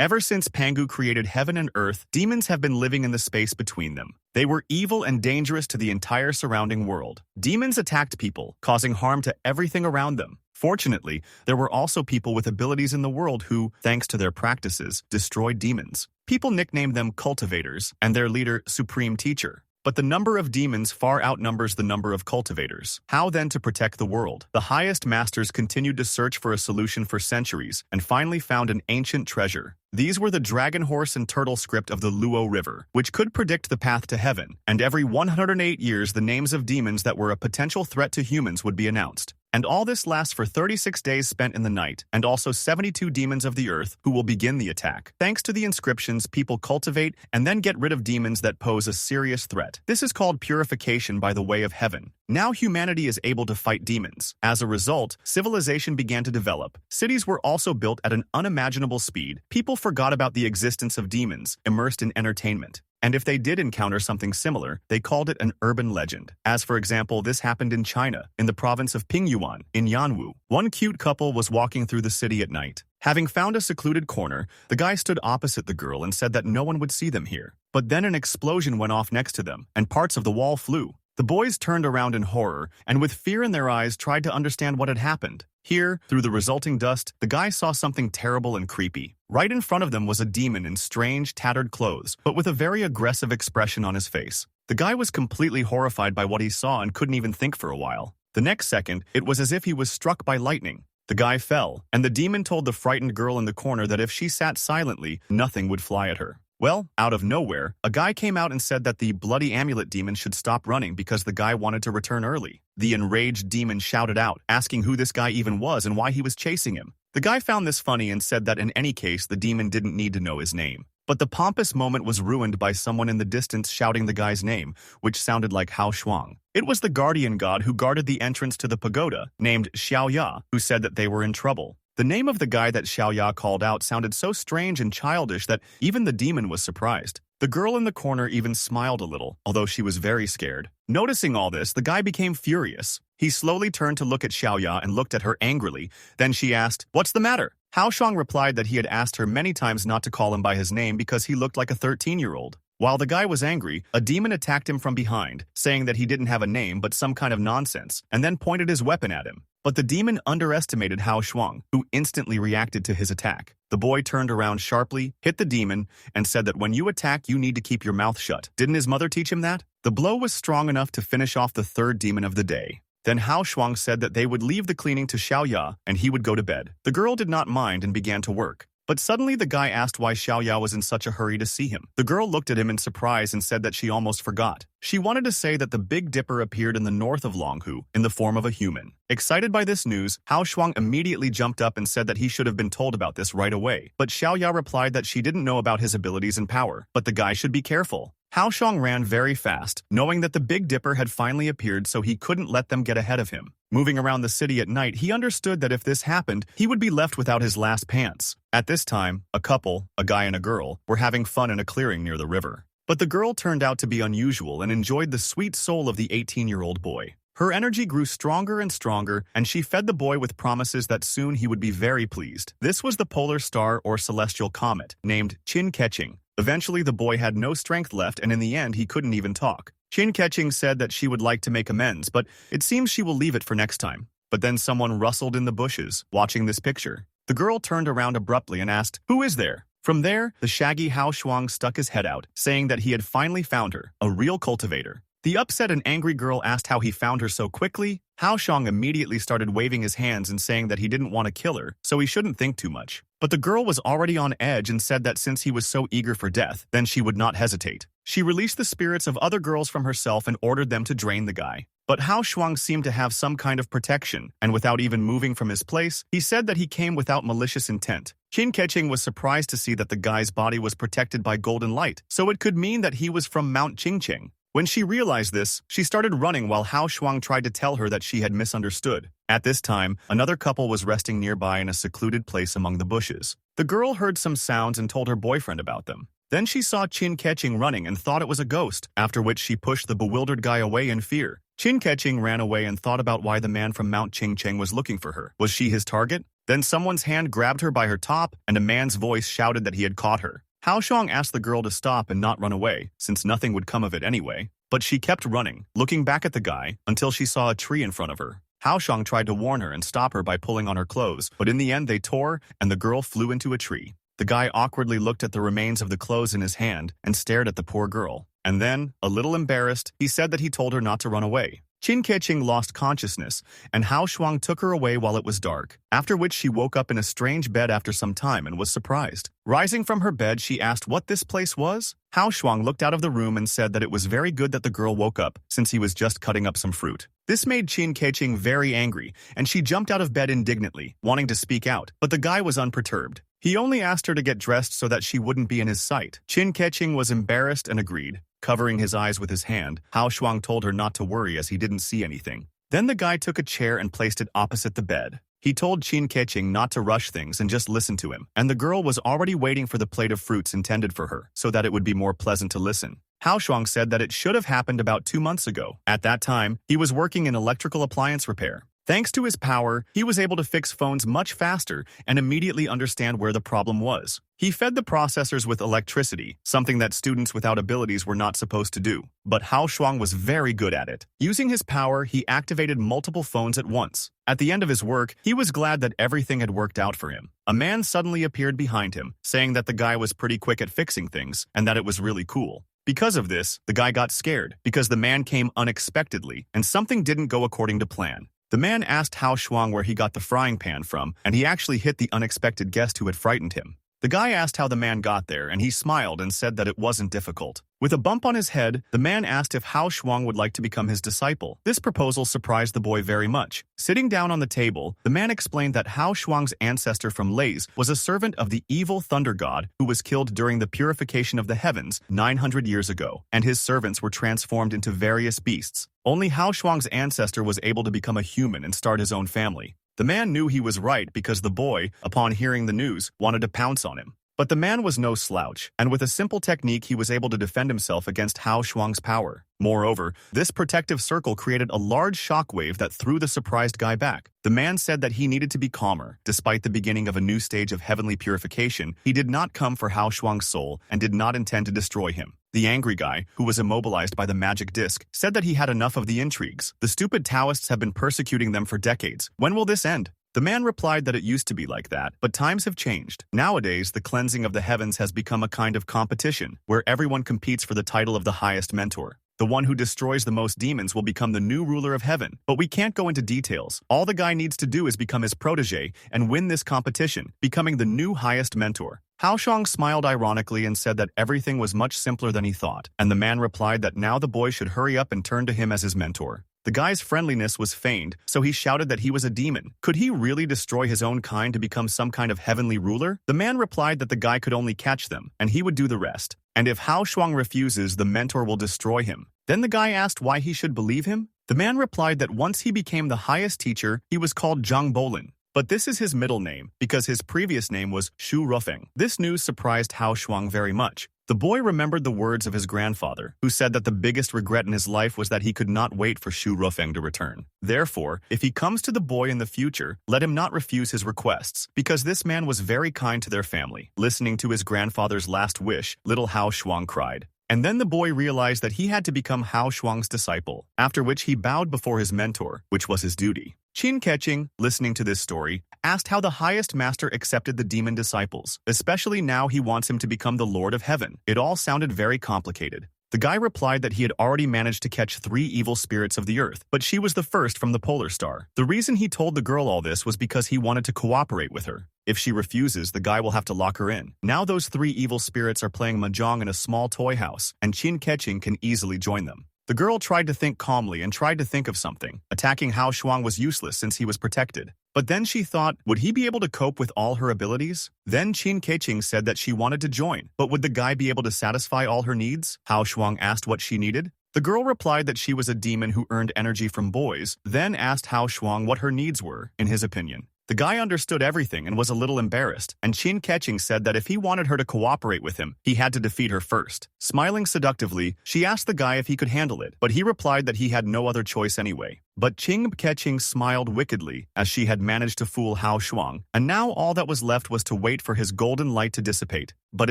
Ever since Pangu created heaven and earth, demons have been living in the space between them. They were evil and dangerous to the entire surrounding world. Demons attacked people, causing harm to everything around them. Fortunately, there were also people with abilities in the world who, thanks to their practices, destroyed demons. People nicknamed them cultivators, and their leader, Supreme Teacher. But the number of demons far outnumbers the number of cultivators. How then to protect the world? The highest masters continued to search for a solution for centuries, and finally found an ancient treasure. These were the dragon horse and turtle script of the Luo River, which could predict the path to heaven, and every 108 years the names of demons that were a potential threat to humans would be announced. And all this lasts for 36 days spent in the night, and also 72 demons of the earth who will begin the attack. Thanks to the inscriptions, people cultivate and then get rid of demons that pose a serious threat. This is called purification by the way of heaven. Now humanity is able to fight demons. As a result, civilization began to develop. Cities were also built at an unimaginable speed. People forgot about the existence of demons, immersed in entertainment. And if they did encounter something similar, they called it an urban legend. As for example, this happened in China, in the province of Pingyuan, in Yanwu. One cute couple was walking through the city at night. Having found a secluded corner, the guy stood opposite the girl and said that no one would see them here. But then an explosion went off next to them, and parts of the wall flew. The boys turned around in horror, and with fear in their eyes tried to understand what had happened. Here, through the resulting dust, the guy saw something terrible and creepy. Right in front of them was a demon in strange, tattered clothes, but with a very aggressive expression on his face. The guy was completely horrified by what he saw and couldn't even think for a while. The next second, it was as if he was struck by lightning. The guy fell, and the demon told the frightened girl in the corner that if she sat silently, nothing would fly at her. Well, out of nowhere, a guy came out and said that the bloody amulet demon should stop running because the guy wanted to return early. The enraged demon shouted out, asking who this guy even was and why he was chasing him. The guy found this funny and said that in any case, the demon didn't need to know his name. But the pompous moment was ruined by someone in the distance shouting the guy's name, which sounded like Hao Shuang. It was the guardian god who guarded the entrance to the pagoda, named Xiaoya, who said that they were in trouble. The name of the guy that Xiaoya called out sounded so strange and childish that even the demon was surprised. The girl in the corner even smiled a little, although she was very scared. Noticing all this, the guy became furious. He slowly turned to look at Xiaoya and looked at her angrily. Then she asked, "What's the matter?" Hao Shuang replied that he had asked her many times not to call him by his name because he looked like a 13-year-old. While the guy was angry, a demon attacked him from behind, saying that he didn't have a name but some kind of nonsense, and then pointed his weapon at him. But the demon underestimated Hao Shuang, who instantly reacted to his attack. The boy turned around sharply, hit the demon, and said that when you attack, you need to keep your mouth shut. Didn't his mother teach him that? The blow was strong enough to finish off the third demon of the day. Then Hao Shuang said that they would leave the cleaning to Xiaoya, and he would go to bed. The girl did not mind and began to work. But suddenly the guy asked why Xiaoya was in such a hurry to see him. The girl looked at him in surprise and said that she almost forgot. She wanted to say that the Big Dipper appeared in the north of Luang in the form of a human. Excited by this news, Hao Shuang immediately jumped up and said that he should have been told about this right away. But Xiaoya replied that she didn't know about his abilities and power, but the guy should be careful. Hao Shuang ran very fast, knowing that the Big Dipper had finally appeared so he couldn't let them get ahead of him. Moving around the city at night, he understood that if this happened, he would be left without his last pants. At this time, a couple, a guy and a girl, were having fun in a clearing near the river. But the girl turned out to be unusual and enjoyed the sweet soul of the 18-year-old boy. Her energy grew stronger and stronger, and she fed the boy with promises that soon he would be very pleased. This was the polar star or celestial comet, named Chin Katching. Eventually, the boy had no strength left, and in the end, he couldn't even talk. Chin Katching said that she would like to make amends, but it seems she will leave it for next time. But then someone rustled in the bushes, watching this picture. The girl turned around abruptly and asked, "Who is there?" From there, the shaggy Hao Shuang stuck his head out, saying that he had finally found her, a real cultivator. The upset and angry girl asked how he found her so quickly. Hao Shuang immediately started waving his hands and saying that he didn't want to kill her, so he shouldn't think too much. But the girl was already on edge and said that since he was so eager for death, then she would not hesitate. She released the spirits of other girls from herself and ordered them to drain the guy. But Hao Shuang seemed to have some kind of protection, and without even moving from his place, he said that he came without malicious intent. Chin Katching was surprised to see that the guy's body was protected by golden light, so it could mean that he was from Mount Qingqing. When she realized this, she started running while Hao Shuang tried to tell her that she had misunderstood. At this time, another couple was resting nearby in a secluded place among the bushes. The girl heard some sounds and told her boyfriend about them. Then she saw Chin Katching running and thought it was a ghost, after which she pushed the bewildered guy away in fear. Chin Katching ran away and thought about why the man from Mount Qingqing was looking for her. Was she his target? Then someone's hand grabbed her by her top, and a man's voice shouted that he had caught her. Hao Shuang asked the girl to stop and not run away, since nothing would come of it anyway. But she kept running, looking back at the guy, until she saw a tree in front of her. Hao Shuang tried to warn her and stop her by pulling on her clothes, but in the end they tore, and the girl flew into a tree. The guy awkwardly looked at the remains of the clothes in his hand and stared at the poor girl. And then, a little embarrassed, he said that he told her not to run away. Chin Katching lost consciousness, and Hao Shuang took her away while it was dark, after which she woke up in a strange bed after some time and was surprised. Rising from her bed, she asked what this place was. Hao Shuang looked out of the room and said that it was very good that the girl woke up, since he was just cutting up some fruit. This made Chin Katching very angry, and she jumped out of bed indignantly, wanting to speak out, but the guy was unperturbed. He only asked her to get dressed so that she wouldn't be in his sight. Chin Katching was embarrassed and agreed. Covering his eyes with his hand, Hao Shuang told her not to worry as he didn't see anything. Then the guy took a chair and placed it opposite the bed. He told Chin Katching not to rush things and just listen to him, and the girl was already waiting for the plate of fruits intended for her, so that it would be more pleasant to listen. Hao Shuang said that it should have happened about 2 months ago. At that time, he was working in electrical appliance repair. Thanks to his power, he was able to fix phones much faster and immediately understand where the problem was. He fed the processors with electricity, something that students without abilities were not supposed to do. But Hao Shuang was very good at it. Using his power, he activated multiple phones at once. At the end of his work, he was glad that everything had worked out for him. A man suddenly appeared behind him, saying that the guy was pretty quick at fixing things and that it was really cool. Because of this, the guy got scared because the man came unexpectedly and something didn't go according to plan. The man asked Hao Shuang where he got the frying pan from, and he actually hit the unexpected guest who had frightened him. The guy asked how the man got there, and he smiled and said that it wasn't difficult. With a bump on his head, the man asked if Hao Shuang would like to become his disciple. This proposal surprised the boy very much. Sitting down on the table, the man explained that Hao Shuang's ancestor from Lays was a servant of the evil thunder god who was killed during the purification of the heavens 900 years ago, and his servants were transformed into various beasts. Only Hao Shuang's ancestor was able to become a human and start his own family. The man knew he was right because the boy, upon hearing the news, wanted to pounce on him. But the man was no slouch, and with a simple technique he was able to defend himself against Hao Shuang's power. Moreover, this protective circle created a large shockwave that threw the surprised guy back. The man said that he needed to be calmer. Despite the beginning of a new stage of heavenly purification, he did not come for Hao Shuang's soul and did not intend to destroy him. The angry guy, who was immobilized by the magic disc, said that he had enough of the intrigues. The stupid Taoists have been persecuting them for decades. When will this end? The man replied that it used to be like that, but times have changed. Nowadays, the cleansing of the heavens has become a kind of competition, where everyone competes for the title of the highest mentor. The one who destroys the most demons will become the new ruler of heaven. But we can't go into details. All the guy needs to do is become his protege and win this competition, becoming the new highest mentor. Hao Shuang smiled ironically and said that everything was much simpler than he thought, and the man replied that now the boy should hurry up and turn to him as his mentor. The guy's friendliness was feigned, so he shouted that he was a demon. Could he really destroy his own kind to become some kind of heavenly ruler? The man replied that the guy could only catch them, and he would do the rest. And if Hao Shuang refuses, the mentor will destroy him. Then the guy asked why he should believe him. The man replied that once he became the highest teacher, he was called Zhang Bolin. But this is his middle name, because his previous name was Shu Rufeng. This news surprised Hao Shuang very much. The boy remembered the words of his grandfather, who said that the biggest regret in his life was that he could not wait for Shu Rufeng to return. Therefore, if he comes to the boy in the future, let him not refuse his requests, because this man was very kind to their family. Listening to his grandfather's last wish, little Hao Shuang cried. And then the boy realized that he had to become Hao Shuang's disciple, after which he bowed before his mentor, which was his duty. Chin Katching, listening to this story, asked how the highest master accepted the demon disciples, especially now he wants him to become the Lord of Heaven. It all sounded very complicated. The guy replied that he had already managed to catch 3 evil spirits of the earth, but she was the first from the polar star. The reason he told the girl all this was because he wanted to cooperate with her. If she refuses, the guy will have to lock her in. Now those 3 evil spirits are playing mahjong in a small toy house, and Chin Katching can easily join them. The girl tried to think calmly and tried to think of something. Attacking Hao Shuang was useless since he was protected. But then she thought, would he be able to cope with all her abilities? Then Chin Katching said that she wanted to join, but would the guy be able to satisfy all her needs? Hao Shuang asked what she needed. The girl replied that she was a demon who earned energy from boys, then asked Hao Shuang what her needs were, in his opinion. The guy understood everything and was a little embarrassed, and Chin Katching said that if he wanted her to cooperate with him, he had to defeat her first. Smiling seductively, she asked the guy if he could handle it, but he replied that he had no other choice anyway. But Chin Katching smiled wickedly, as she had managed to fool Hao Shuang, and now all that was left was to wait for his golden light to dissipate. But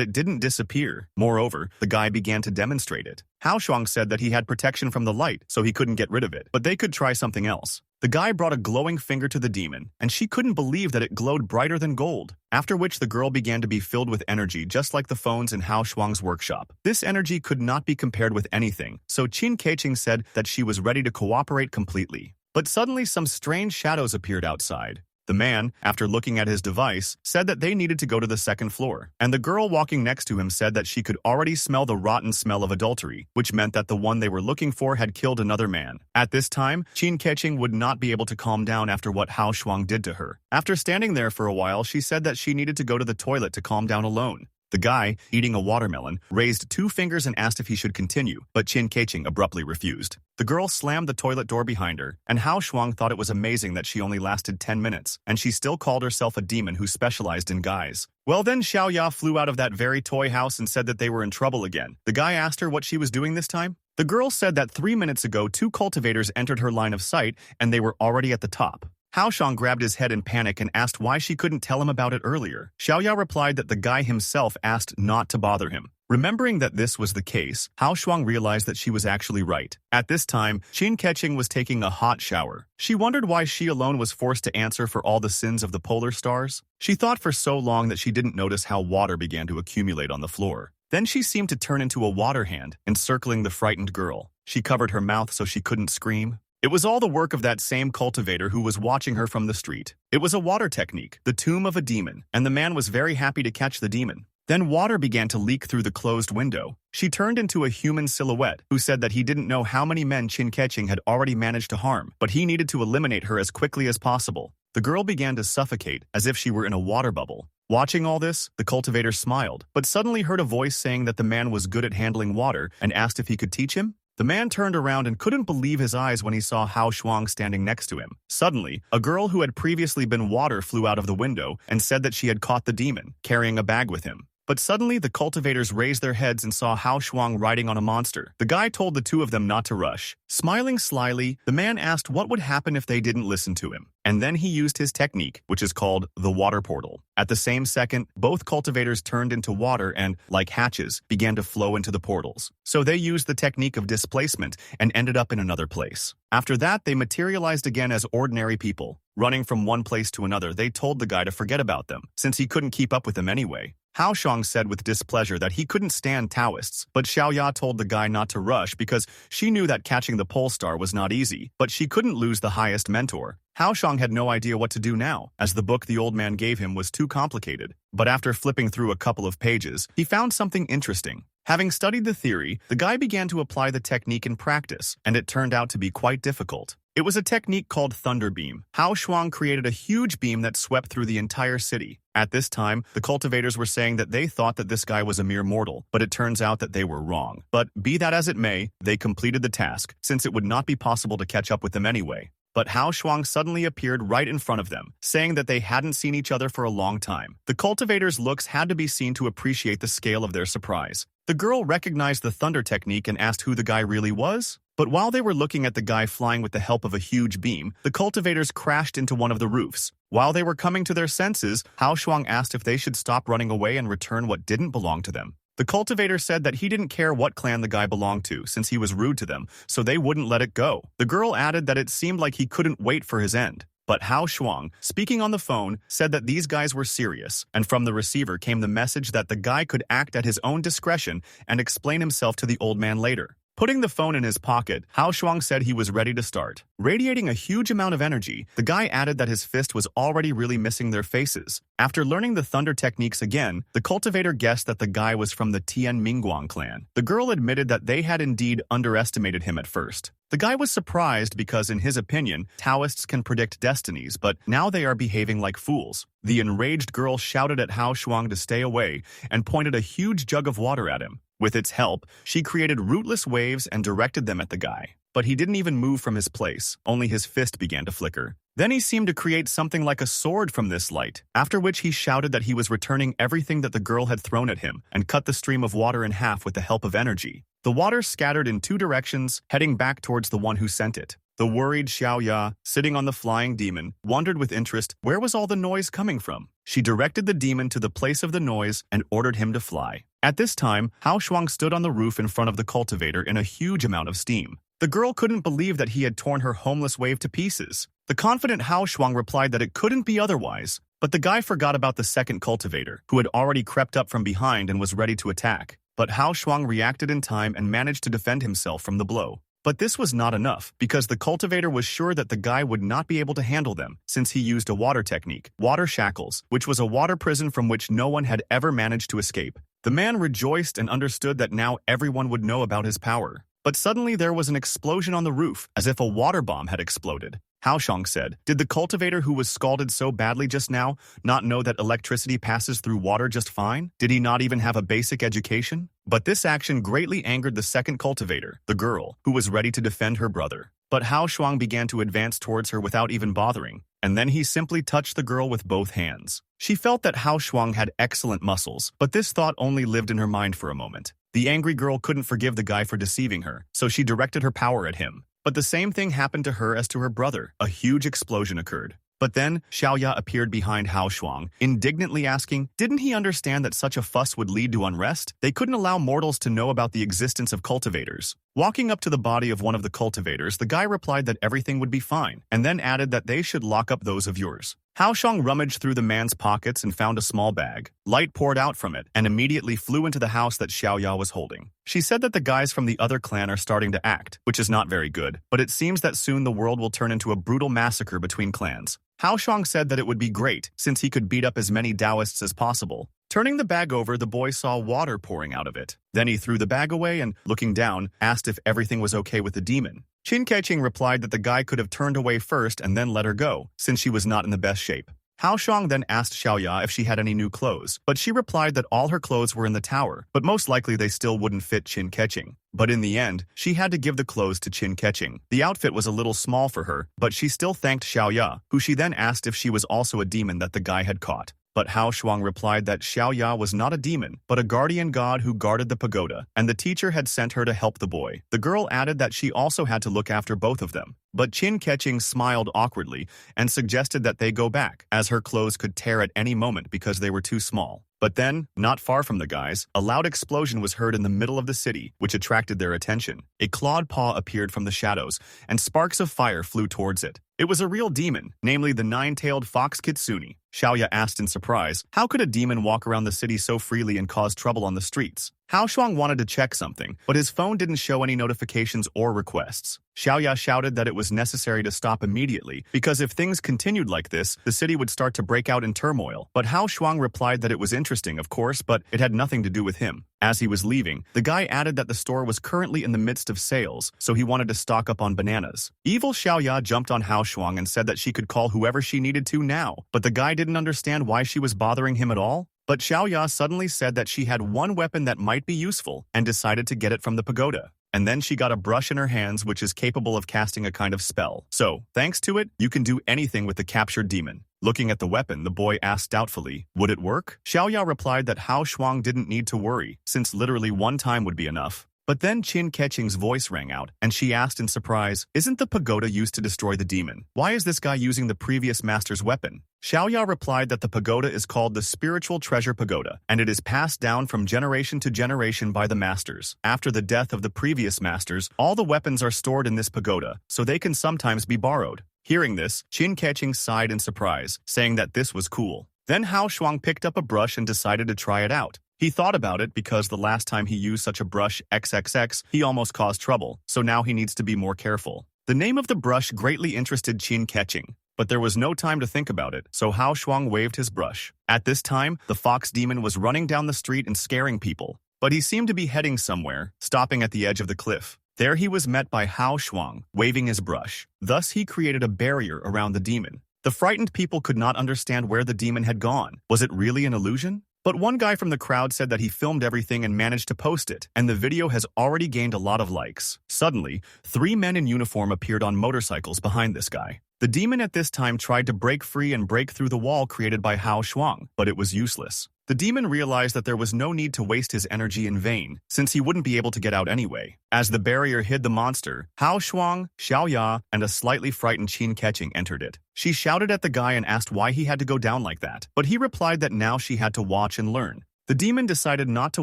it didn't disappear. Moreover, the guy began to demonstrate it. Hao Shuang said that he had protection from the light, so he couldn't get rid of it, but they could try something else. The guy brought a glowing finger to the demon, and she couldn't believe that it glowed brighter than gold. After which the girl began to be filled with energy just like the phones in Hao Shuang's workshop. This energy could not be compared with anything, so Chin Katching said that she was ready to cooperate completely. But suddenly some strange shadows appeared outside. The man, after looking at his device, said that they needed to go to the second floor, and the girl walking next to him said that she could already smell the rotten smell of adultery, which meant that the one they were looking for had killed another man. At this time, Chin Katching would not be able to calm down after what Hao Shuang did to her. After standing there for a while, she said that she needed to go to the toilet to calm down alone. The guy, eating a watermelon, raised 2 fingers and asked if he should continue, but Chin Katching abruptly refused. The girl slammed the toilet door behind her, and Hao Shuang thought it was amazing that she only lasted 10 minutes, and she still called herself a demon who specialized in guys. Well then Xiaoya flew out of that very toy house and said that they were in trouble again. The guy asked her what she was doing this time. The girl said that 3 minutes ago 2 cultivators entered her line of sight, and they were already at the top. Hao Shuang grabbed his head in panic and asked why she couldn't tell him about it earlier. Xiaoya replied that the guy himself asked not to bother him. Remembering that this was the case, Hao Shuang realized that she was actually right. At this time, Chin Katching was taking a hot shower. She wondered why she alone was forced to answer for all the sins of the polar stars. She thought for so long that she didn't notice how water began to accumulate on the floor. Then she seemed to turn into a water hand, encircling the frightened girl. She covered her mouth so she couldn't scream. It was all the work of that same cultivator who was watching her from the street. It was a water technique, the tomb of a demon, and the man was very happy to catch the demon. Then water began to leak through the closed window. She turned into a human silhouette who said that he didn't know how many men Chin Katching had already managed to harm, but he needed to eliminate her as quickly as possible. The girl began to suffocate as if she were in a water bubble. Watching all this, the cultivator smiled, but suddenly heard a voice saying that the man was good at handling water and asked if he could teach him. The man turned around and couldn't believe his eyes when he saw Hao Shuang standing next to him. Suddenly, a girl who had previously been water flew out of the window and said that she had caught the demon, carrying a bag with him. But suddenly, the cultivators raised their heads and saw Hao Shuang riding on a monster. The guy told the 2 of them not to rush. Smiling slyly, the man asked what would happen if they didn't listen to him. And then he used his technique, which is called the water portal. At the same second, both cultivators turned into water and, like hatches, began to flow into the portals. So they used the technique of displacement and ended up in another place. After that, they materialized again as ordinary people. Running from one place to another, they told the guy to forget about them, since he couldn't keep up with them anyway. Hao Shuang said with displeasure that he couldn't stand Taoists, but Xiaoya told the guy not to rush because she knew that catching the pole star was not easy, but she couldn't lose the highest mentor. Hao Shuang had no idea what to do now, as the book the old man gave him was too complicated. But after flipping through a couple of pages, he found something interesting. Having studied the theory, the guy began to apply the technique in practice, and it turned out to be quite difficult. It was a technique called Thunder Beam. Hao Shuang created a huge beam that swept through the entire city. At this time, the cultivators were saying that they thought that this guy was a mere mortal, but it turns out that they were wrong. But be that as it may, they completed the task, since it would not be possible to catch up with them anyway. But Hao Shuang suddenly appeared right in front of them, saying that they hadn't seen each other for a long time. The cultivators' looks had to be seen to appreciate the scale of their surprise. The girl recognized the thunder technique and asked who the guy really was. But while they were looking at the guy flying with the help of a huge beam, the cultivators crashed into one of the roofs. While they were coming to their senses, Hao Shuang asked if they should stop running away and return what didn't belong to them. The cultivator said that he didn't care what clan the guy belonged to since he was rude to them, so they wouldn't let it go. The girl added that it seemed like he couldn't wait for his end. But Hao Shuang, speaking on the phone, said that these guys were serious, and from the receiver came the message that the guy could act at his own discretion and explain himself to the old man later. Putting the phone in his pocket, Hao Shuang said he was ready to start. Radiating a huge amount of energy, the guy added that his fist was already really missing their faces. After learning the thunder techniques again, the cultivator guessed that the guy was from the Tian Mingguang clan. The girl admitted that they had indeed underestimated him at first. The guy was surprised because, in his opinion, Taoists can predict destinies, but now they are behaving like fools. The enraged girl shouted at Hao Shuang to stay away and pointed a huge jug of water at him. With its help, she created rootless waves and directed them at the guy. but he didn't even move from his place, only his fist began to flicker. Then he seemed to create something like a sword from this light, after which he shouted that he was returning everything that the girl had thrown at him and cut the stream of water in half with the help of energy. The water scattered in 2 directions, heading back towards the one who sent it. The worried Xiaoya, sitting on the flying demon, wondered with interest where was all the noise coming from. She directed the demon to the place of the noise and ordered him to fly. At this time, Hao Shuang stood on the roof in front of the cultivator in a huge amount of steam. The girl couldn't believe that he had torn her homeless wave to pieces. The confident Hao Shuang replied that it couldn't be otherwise, but the guy forgot about the second cultivator, who had already crept up from behind and was ready to attack. But Hao Shuang reacted in time and managed to defend himself from the blow. But this was not enough, because the cultivator was sure that the guy would not be able to handle them, since he used a water technique, water shackles, which was a water prison from which no one had ever managed to escape. The man rejoiced and understood that now everyone would know about his power. But suddenly there was an explosion on the roof, as if a water bomb had exploded. Hao Shuang said, "Did the cultivator who was scalded so badly just now not know that electricity passes through water just fine? Did he not even have a basic education?" But this action greatly angered the second cultivator, the girl, who was ready to defend her brother. But Hao Shuang began to advance towards her without even bothering, and then he simply touched the girl with both hands. She felt that Hao Shuang had excellent muscles, but this thought only lived in her mind for a moment. The angry girl couldn't forgive the guy for deceiving her, so she directed her power at him. But the same thing happened to her as to her brother. A huge explosion occurred. But then, Xiaoya appeared behind Hao Shuang, indignantly asking, didn't he understand that such a fuss would lead to unrest? They couldn't allow mortals to know about the existence of cultivators. Walking up to the body of one of the cultivators, the guy replied that everything would be fine, and then added that they should lock up those of yours. Hao Shuang rummaged through the man's pockets and found a small bag. Light poured out from it, and immediately flew into the house that Xiaoya was holding. She said that the guys from the other clan are starting to act, which is not very good, but it seems that soon the world will turn into a brutal massacre between clans. Hao Shuang said that it would be great, since he could beat up as many Taoists as possible. Turning the bag over, the boy saw water pouring out of it. Then he threw the bag away and, looking down, asked if everything was okay with the demon. Chin Katching replied that the guy could have turned away first and then let her go, since she was not in the best shape. Hao Shuang then asked Xiaoya if she had any new clothes, but she replied that all her clothes were in the tower, but most likely they still wouldn't fit Chin Katching. But in the end, she had to give the clothes to Chin Katching. The outfit was a little small for her, but she still thanked Xiaoya, who she then asked if she was also a demon that the guy had caught. But Hao Shuang replied that Xiaoya was not a demon, but a guardian god who guarded the pagoda, and the teacher had sent her to help the boy. The girl added that she also had to look after both of them. But Chin Katching smiled awkwardly and suggested that they go back, as her clothes could tear at any moment because they were too small. But then, not far from the guys, a loud explosion was heard in the middle of the city, which attracted their attention. A clawed paw appeared from the shadows, and sparks of fire flew towards it. It was a real demon, namely the nine-tailed fox Kitsune. Xiaoya asked in surprise, how could a demon walk around the city so freely and cause trouble on the streets? Hao Shuang wanted to check something, but his phone didn't show any notifications or requests. Xiaoya shouted that it was necessary to stop immediately, because if things continued like this, the city would start to break out in turmoil. But Hao Shuang replied that it was interesting, of course, but it had nothing to do with him. As he was leaving, the guy added that the store was currently in the midst of sales, so he wanted to stock up on bananas. Evil Xiaoya jumped on Hao Shuang and said that she could call whoever she needed to now, but the guy didn't understand why she was bothering him at all. But Xiaoya suddenly said that she had one weapon that might be useful and decided to get it from the pagoda. And then she got a brush in her hands which is capable of casting a kind of spell. So, thanks to it, you can do anything with the captured demon. Looking at the weapon, the boy asked doubtfully, would it work? Xiaoya replied that Hao Shuang didn't need to worry, since literally one time would be enough. But then Chin Katching's voice rang out, and she asked in surprise, isn't the pagoda used to destroy the demon? Why is this guy using the previous master's weapon? Xiaoya replied that the pagoda is called the Spiritual Treasure Pagoda, and it is passed down from generation to generation by the masters. After the death of the previous masters, all the weapons are stored in this pagoda, so they can sometimes be borrowed. Hearing this, Chin Katching sighed in surprise, saying that this was cool. Then Hao Shuang picked up a brush and decided to try it out. He thought about it because the last time he used such a brush XXX, he almost caused trouble, so now he needs to be more careful. The name of the brush greatly interested Chin Katching, but there was no time to think about it, so Hao Shuang waved his brush. At this time, the fox demon was running down the street and scaring people, but he seemed to be heading somewhere, stopping at the edge of the cliff. There he was met by Hao Shuang, waving his brush. Thus he created a barrier around the demon. The frightened people could not understand where the demon had gone. Was it really an illusion? But one guy from the crowd said that he filmed everything and managed to post it, and the video has already gained a lot of likes. Suddenly, 3 men in uniform appeared on motorcycles behind this guy. The demon at this time tried to break free and break through the wall created by Hao Shuang, but it was useless. The demon realized that there was no need to waste his energy in vain, since he wouldn't be able to get out anyway. As the barrier hid the monster, Hao Shuang, Xiao Ya, and a slightly frightened Chin Katching entered it. She shouted at the guy and asked why he had to go down like that, but he replied that now she had to watch and learn. The demon decided not to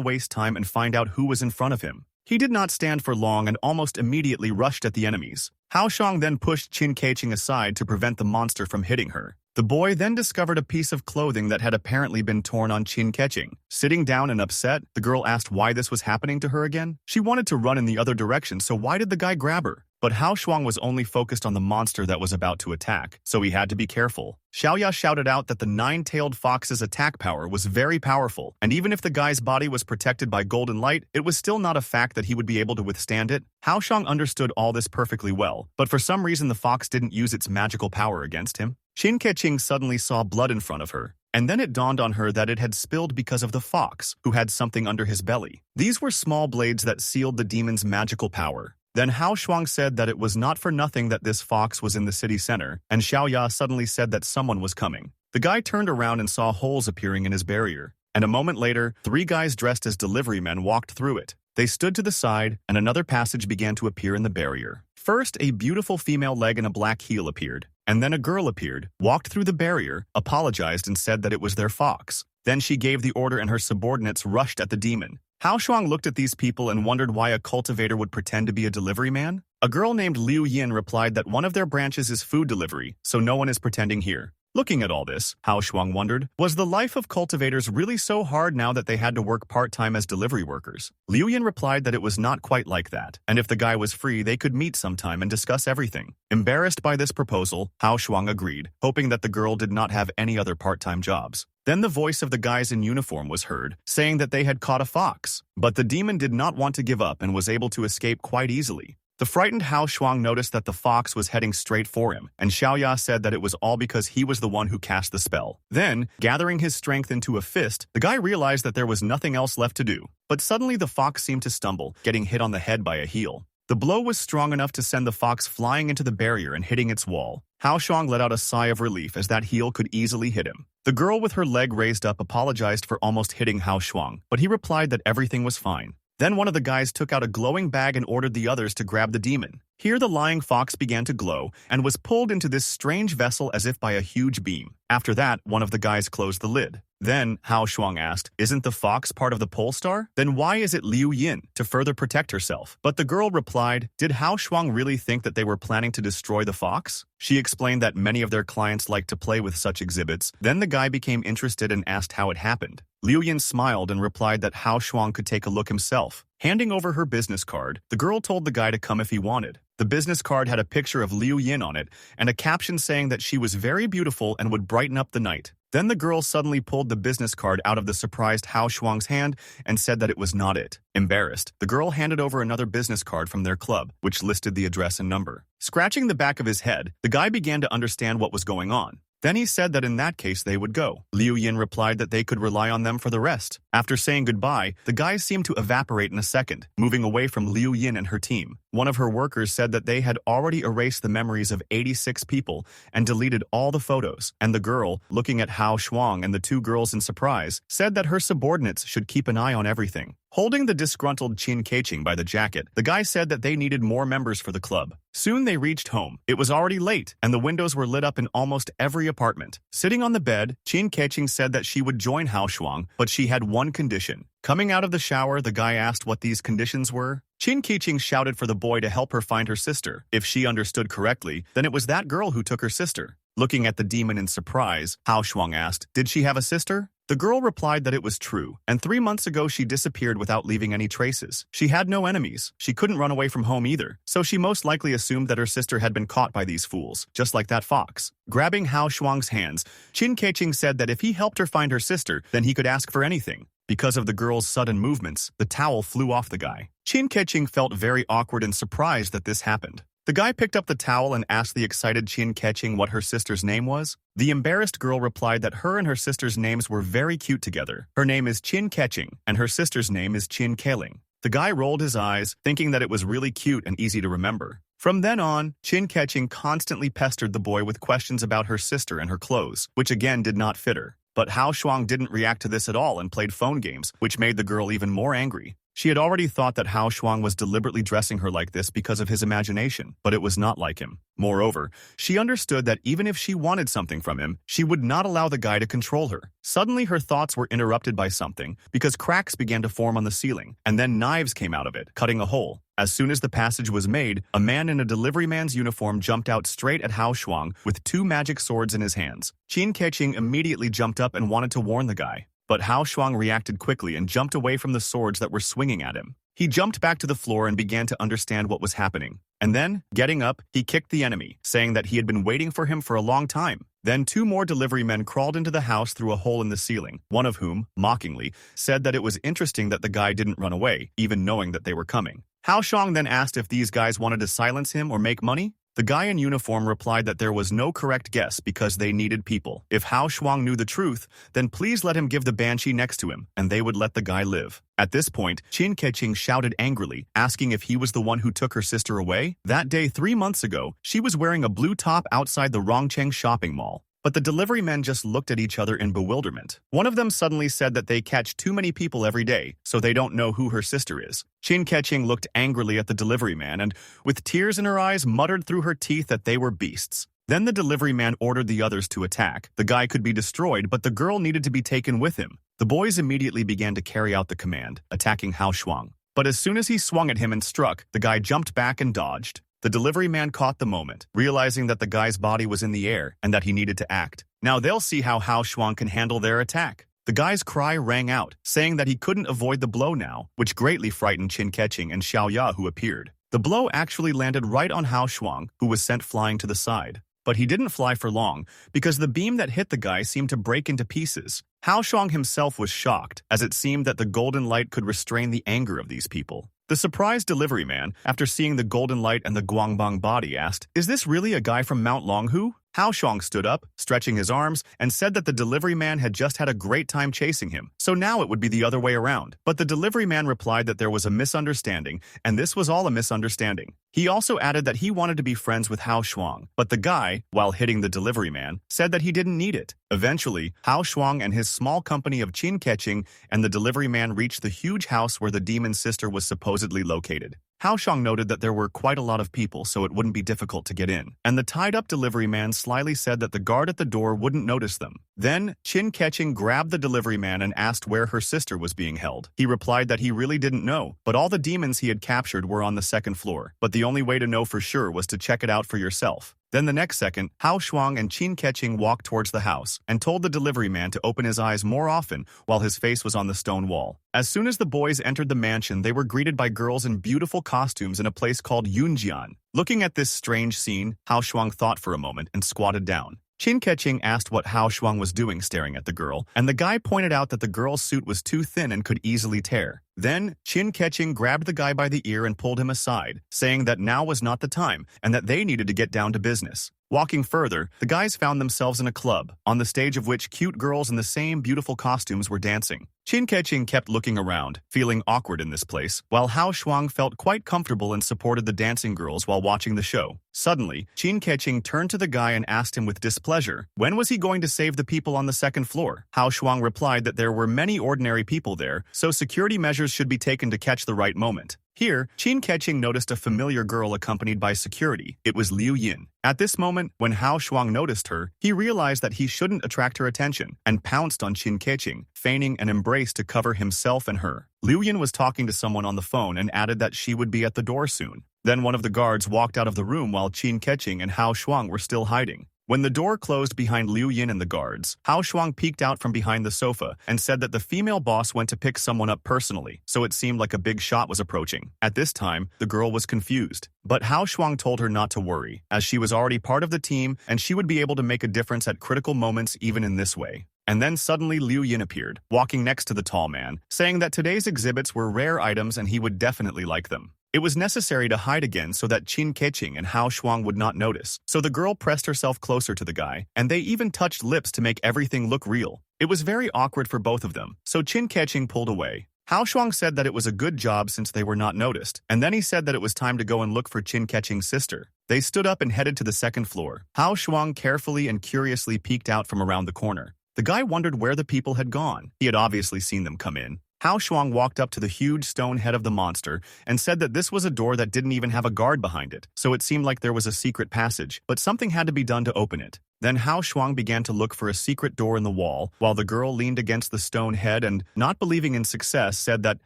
waste time and find out who was in front of him. He did not stand for long and almost immediately rushed at the enemies. Hao Shuang then pushed Chin Katching aside to prevent the monster from hitting her. The boy then discovered a piece of clothing that had apparently been torn on Chin Katching. Sitting down and upset, the girl asked why this was happening to her again. She wanted to run in the other direction, so why did the guy grab her? But Hao Shuang was only focused on the monster that was about to attack, so he had to be careful. Xiao Ya shouted out that the 9-tailed fox's attack power was very powerful, and even if the guy's body was protected by golden light, it was still not a fact that he would be able to withstand it. Hao Shuang understood all this perfectly well, but for some reason the fox didn't use its magical power against him. Chin Katching suddenly saw blood in front of her, and then it dawned on her that it had spilled because of the fox, who had something under his belly. These were small blades that sealed the demon's magical power. Then Hao Shuang said that it was not for nothing that this fox was in the city center, and Xiao Ya suddenly said that someone was coming. The guy turned around and saw holes appearing in his barrier, and a moment later, 3 guys dressed as delivery men walked through it. They stood to the side, and another passage began to appear in the barrier. First, a beautiful female leg and a black heel appeared, and then a girl appeared, walked through the barrier, apologized and said that it was their fox. Then she gave the order and her subordinates rushed at the demon. Hao Shuang looked at these people and wondered why a cultivator would pretend to be a delivery man. A girl named Liu Yin replied that one of their branches is food delivery, so no one is pretending here. Looking at all this, Hao Shuang wondered, was the life of cultivators really so hard now that they had to work part-time as delivery workers? Liu Yin replied that it was not quite like that, and if the guy was free, they could meet sometime and discuss everything. Embarrassed by this proposal, Hao Shuang agreed, hoping that the girl did not have any other part-time jobs. Then the voice of the guys in uniform was heard, saying that they had caught a fox. But the demon did not want to give up and was able to escape quite easily. The frightened Hao Shuang noticed that the fox was heading straight for him, and Xiao Ya said that it was all because he was the one who cast the spell. Then, gathering his strength into a fist, the guy realized that there was nothing else left to do. But suddenly the fox seemed to stumble, getting hit on the head by a heel. The blow was strong enough to send the fox flying into the barrier and hitting its wall. Hao Shuang let out a sigh of relief as that heel could easily hit him. The girl with her leg raised up apologized for almost hitting Hao Shuang, but he replied that everything was fine. Then one of the guys took out a glowing bag and ordered the others to grab the demon. Here the lying fox began to glow and was pulled into this strange vessel as if by a huge beam. After that, one of the guys closed the lid. Then Hao Shuang asked, "Isn't the fox part of the pole star? Then why is it Liu Yin?" to further protect herself. But the girl replied, "Did Hao Shuang really think that they were planning to destroy the fox?" She explained that many of their clients like to play with such exhibits. Then the guy became interested and asked how it happened. Liu Yin smiled and replied that Hao Shuang could take a look himself. Handing over her business card, the girl told the guy to come if he wanted. The business card had a picture of Liu Yin on it and a caption saying that she was very beautiful and would brighten up the night. Then the girl suddenly pulled the business card out of the surprised Hao Shuang's hand and said that it was not it. Embarrassed, the girl handed over another business card from their club, which listed the address and number. Scratching the back of his head, the guy began to understand what was going on. Then he said that in that case they would go. Liu Yin replied that they could rely on them for the rest. After saying goodbye, the guys seemed to evaporate in a second, moving away from Liu Yin and her team. One of her workers said that they had already erased the memories of 86 people and deleted all the photos, and the girl, looking at Hao Shuang and the 2 girls in surprise, said that her subordinates should keep an eye on everything. Holding the disgruntled Chin Katching by the jacket, the guy said that they needed more members for the club. Soon they reached home. It was already late, and the windows were lit up in almost every apartment. Sitting on the bed, Chin Katching said that she would join Hao Shuang, but she had one condition. Coming out of the shower, the guy asked what these conditions were. Chin Katching shouted for the boy to help her find her sister. If she understood correctly, then it was that girl who took her sister. Looking at the demon in surprise, Hao Shuang asked, "Did she have a sister?" The girl replied that it was true, and 3 months ago she disappeared without leaving any traces. She had no enemies. She couldn't run away from home either, so she most likely assumed that her sister had been caught by these fools, just like that fox. Grabbing Hao Shuang's hands, Chin Katching said that if he helped her find her sister, then he could ask for anything. Because of the girl's sudden movements, the towel flew off the guy. Chin Katching felt very awkward and surprised that this happened. The guy picked up the towel and asked the excited Chin Katching what her sister's name was. The embarrassed girl replied that her and her sister's names were very cute together. Her name is Chin Katching, and her sister's name is Chin Kelling. The guy rolled his eyes, thinking that it was really cute and easy to remember. From then on, Chin Katching constantly pestered the boy with questions about her sister and her clothes, which again did not fit her. But Hao Shuang didn't react to this at all and played phone games, which made the girl even more angry. She had already thought that Hao Shuang was deliberately dressing her like this because of his imagination, but it was not like him. Moreover, she understood that even if she wanted something from him, she would not allow the guy to control her. Suddenly, her thoughts were interrupted by something, because cracks began to form on the ceiling, and then knives came out of it, cutting a hole. As soon as the passage was made, a man in a delivery man's uniform jumped out straight at Hao Shuang with 2 magic swords in his hands. Chin Katching immediately jumped up and wanted to warn the guy. But Hao Shuang reacted quickly and jumped away from the swords that were swinging at him. He jumped back to the floor and began to understand what was happening. And then, getting up, he kicked the enemy, saying that he had been waiting for him for a long time. Then 2 more delivery men crawled into the house through a hole in the ceiling, one of whom, mockingly, said that it was interesting that the guy didn't run away, even knowing that they were coming. Hao Shuang then asked if these guys wanted to silence him or make money. The guy in uniform replied that there was no correct guess because they needed people. If Hao Shuang knew the truth, then please let him give the banshee next to him, and they would let the guy live. At this point, Chin Katching shouted angrily, asking if he was the one who took her sister away. That day 3 months ago, she was wearing a blue top outside the Rongcheng shopping mall. But the delivery men just looked at each other in bewilderment. One of them suddenly said that they catch too many people every day, so they don't know who her sister is. Chin Katching looked angrily at the delivery man and, with tears in her eyes, muttered through her teeth that they were beasts. Then the delivery man ordered the others to attack. The guy could be destroyed, but the girl needed to be taken with him. The boys immediately began to carry out the command, attacking Hao Shuang. But as soon as he swung at him and struck, the guy jumped back and dodged. The delivery man caught the moment, realizing that the guy's body was in the air and that he needed to act. Now they'll see how Hao Shuang can handle their attack. The guy's cry rang out, saying that he couldn't avoid the blow now, which greatly frightened Chin Katching and Xiao Ya, who appeared. The blow actually landed right on Hao Shuang, who was sent flying to the side. But he didn't fly for long, because the beam that hit the guy seemed to break into pieces. Hao Shuang himself was shocked, as it seemed that the golden light could restrain the anger of these people. The surprised delivery man, after seeing the golden light and the Guangbang body, asked, "Is this really a guy from Mount Longhu?" Hao Shuang stood up, stretching his arms, and said that the delivery man had just had a great time chasing him, so now it would be the other way around. But the delivery man replied that there was a misunderstanding, and this was all a misunderstanding. He also added that he wanted to be friends with Hao Shuang, but the guy, while hitting the delivery man, said that he didn't need it. Eventually, Hao Shuang and his small company of Chin Katching and the delivery man reached the huge house where the demon sister was supposedly located. Hao Shuang noted that there were quite a lot of people, so it wouldn't be difficult to get in. And the tied-up delivery man slyly said that the guard at the door wouldn't notice them. Then, Chin Katching grabbed the delivery man and asked where her sister was being held. He replied that he really didn't know, but all the demons he had captured were on the 2nd floor. But the only way to know for sure was to check it out for yourself. Then the next second, Hao Shuang and Chin Katching walked towards the house and told the delivery man to open his eyes more often while his face was on the stone wall. As soon as the boys entered the mansion, they were greeted by girls in beautiful costumes in a place called Yunjian. Looking at this strange scene, Hao Shuang thought for a moment and squatted down. Chin Katching asked what Hao Shuang was doing staring at the girl, and the guy pointed out that the girl's suit was too thin and could easily tear. Then, Chin Katching grabbed the guy by the ear and pulled him aside, saying that now was not the time and that they needed to get down to business. Walking further, the guys found themselves in a club, on the stage of which cute girls in the same beautiful costumes were dancing. Chin Katching kept looking around, feeling awkward in this place, while Hao Shuang felt quite comfortable and supported the dancing girls while watching the show. Suddenly, Chin Katching turned to the guy and asked him with displeasure, when was he going to save the people on the 2nd floor? Hao Shuang replied that there were many ordinary people there, so security measures should be taken to catch the right moment. Here, Chin Katching noticed a familiar girl accompanied by security. It was Liu Yin. At this moment, when Hao Shuang noticed her, he realized that he shouldn't attract her attention and pounced on Chin Katching, feigning an embrace to cover himself and her. Liu Yin was talking to someone on the phone and added that she would be at the door soon. Then one of the guards walked out of the room while Chin Katching and Hao Shuang were still hiding. When the door closed behind Liu Yin and the guards, Hao Shuang peeked out from behind the sofa and said that the female boss went to pick someone up personally, so it seemed like a big shot was approaching. At this time, the girl was confused. But Hao Shuang told her not to worry, as she was already part of the team and she would be able to make a difference at critical moments even in this way. And then suddenly Liu Yin appeared, walking next to the tall man, saying that today's exhibits were rare items and he would definitely like them. It was necessary to hide again so that Chin Katching and Hao Shuang would not notice. So the girl pressed herself closer to the guy, and they even touched lips to make everything look real. It was very awkward for both of them, so Chin Katching pulled away. Hao Shuang said that it was a good job since they were not noticed, and then he said that it was time to go and look for Chin Katching's sister. They stood up and headed to the second floor. Hao Shuang carefully and curiously peeked out from around the corner. The guy wondered where the people had gone. He had obviously seen them come in. Hao Shuang walked up to the huge stone head of the monster and said that this was a door that didn't even have a guard behind it, so it seemed like there was a secret passage, but something had to be done to open it. Then Hao Shuang began to look for a secret door in the wall, while the girl leaned against the stone head and, not believing in success, said that,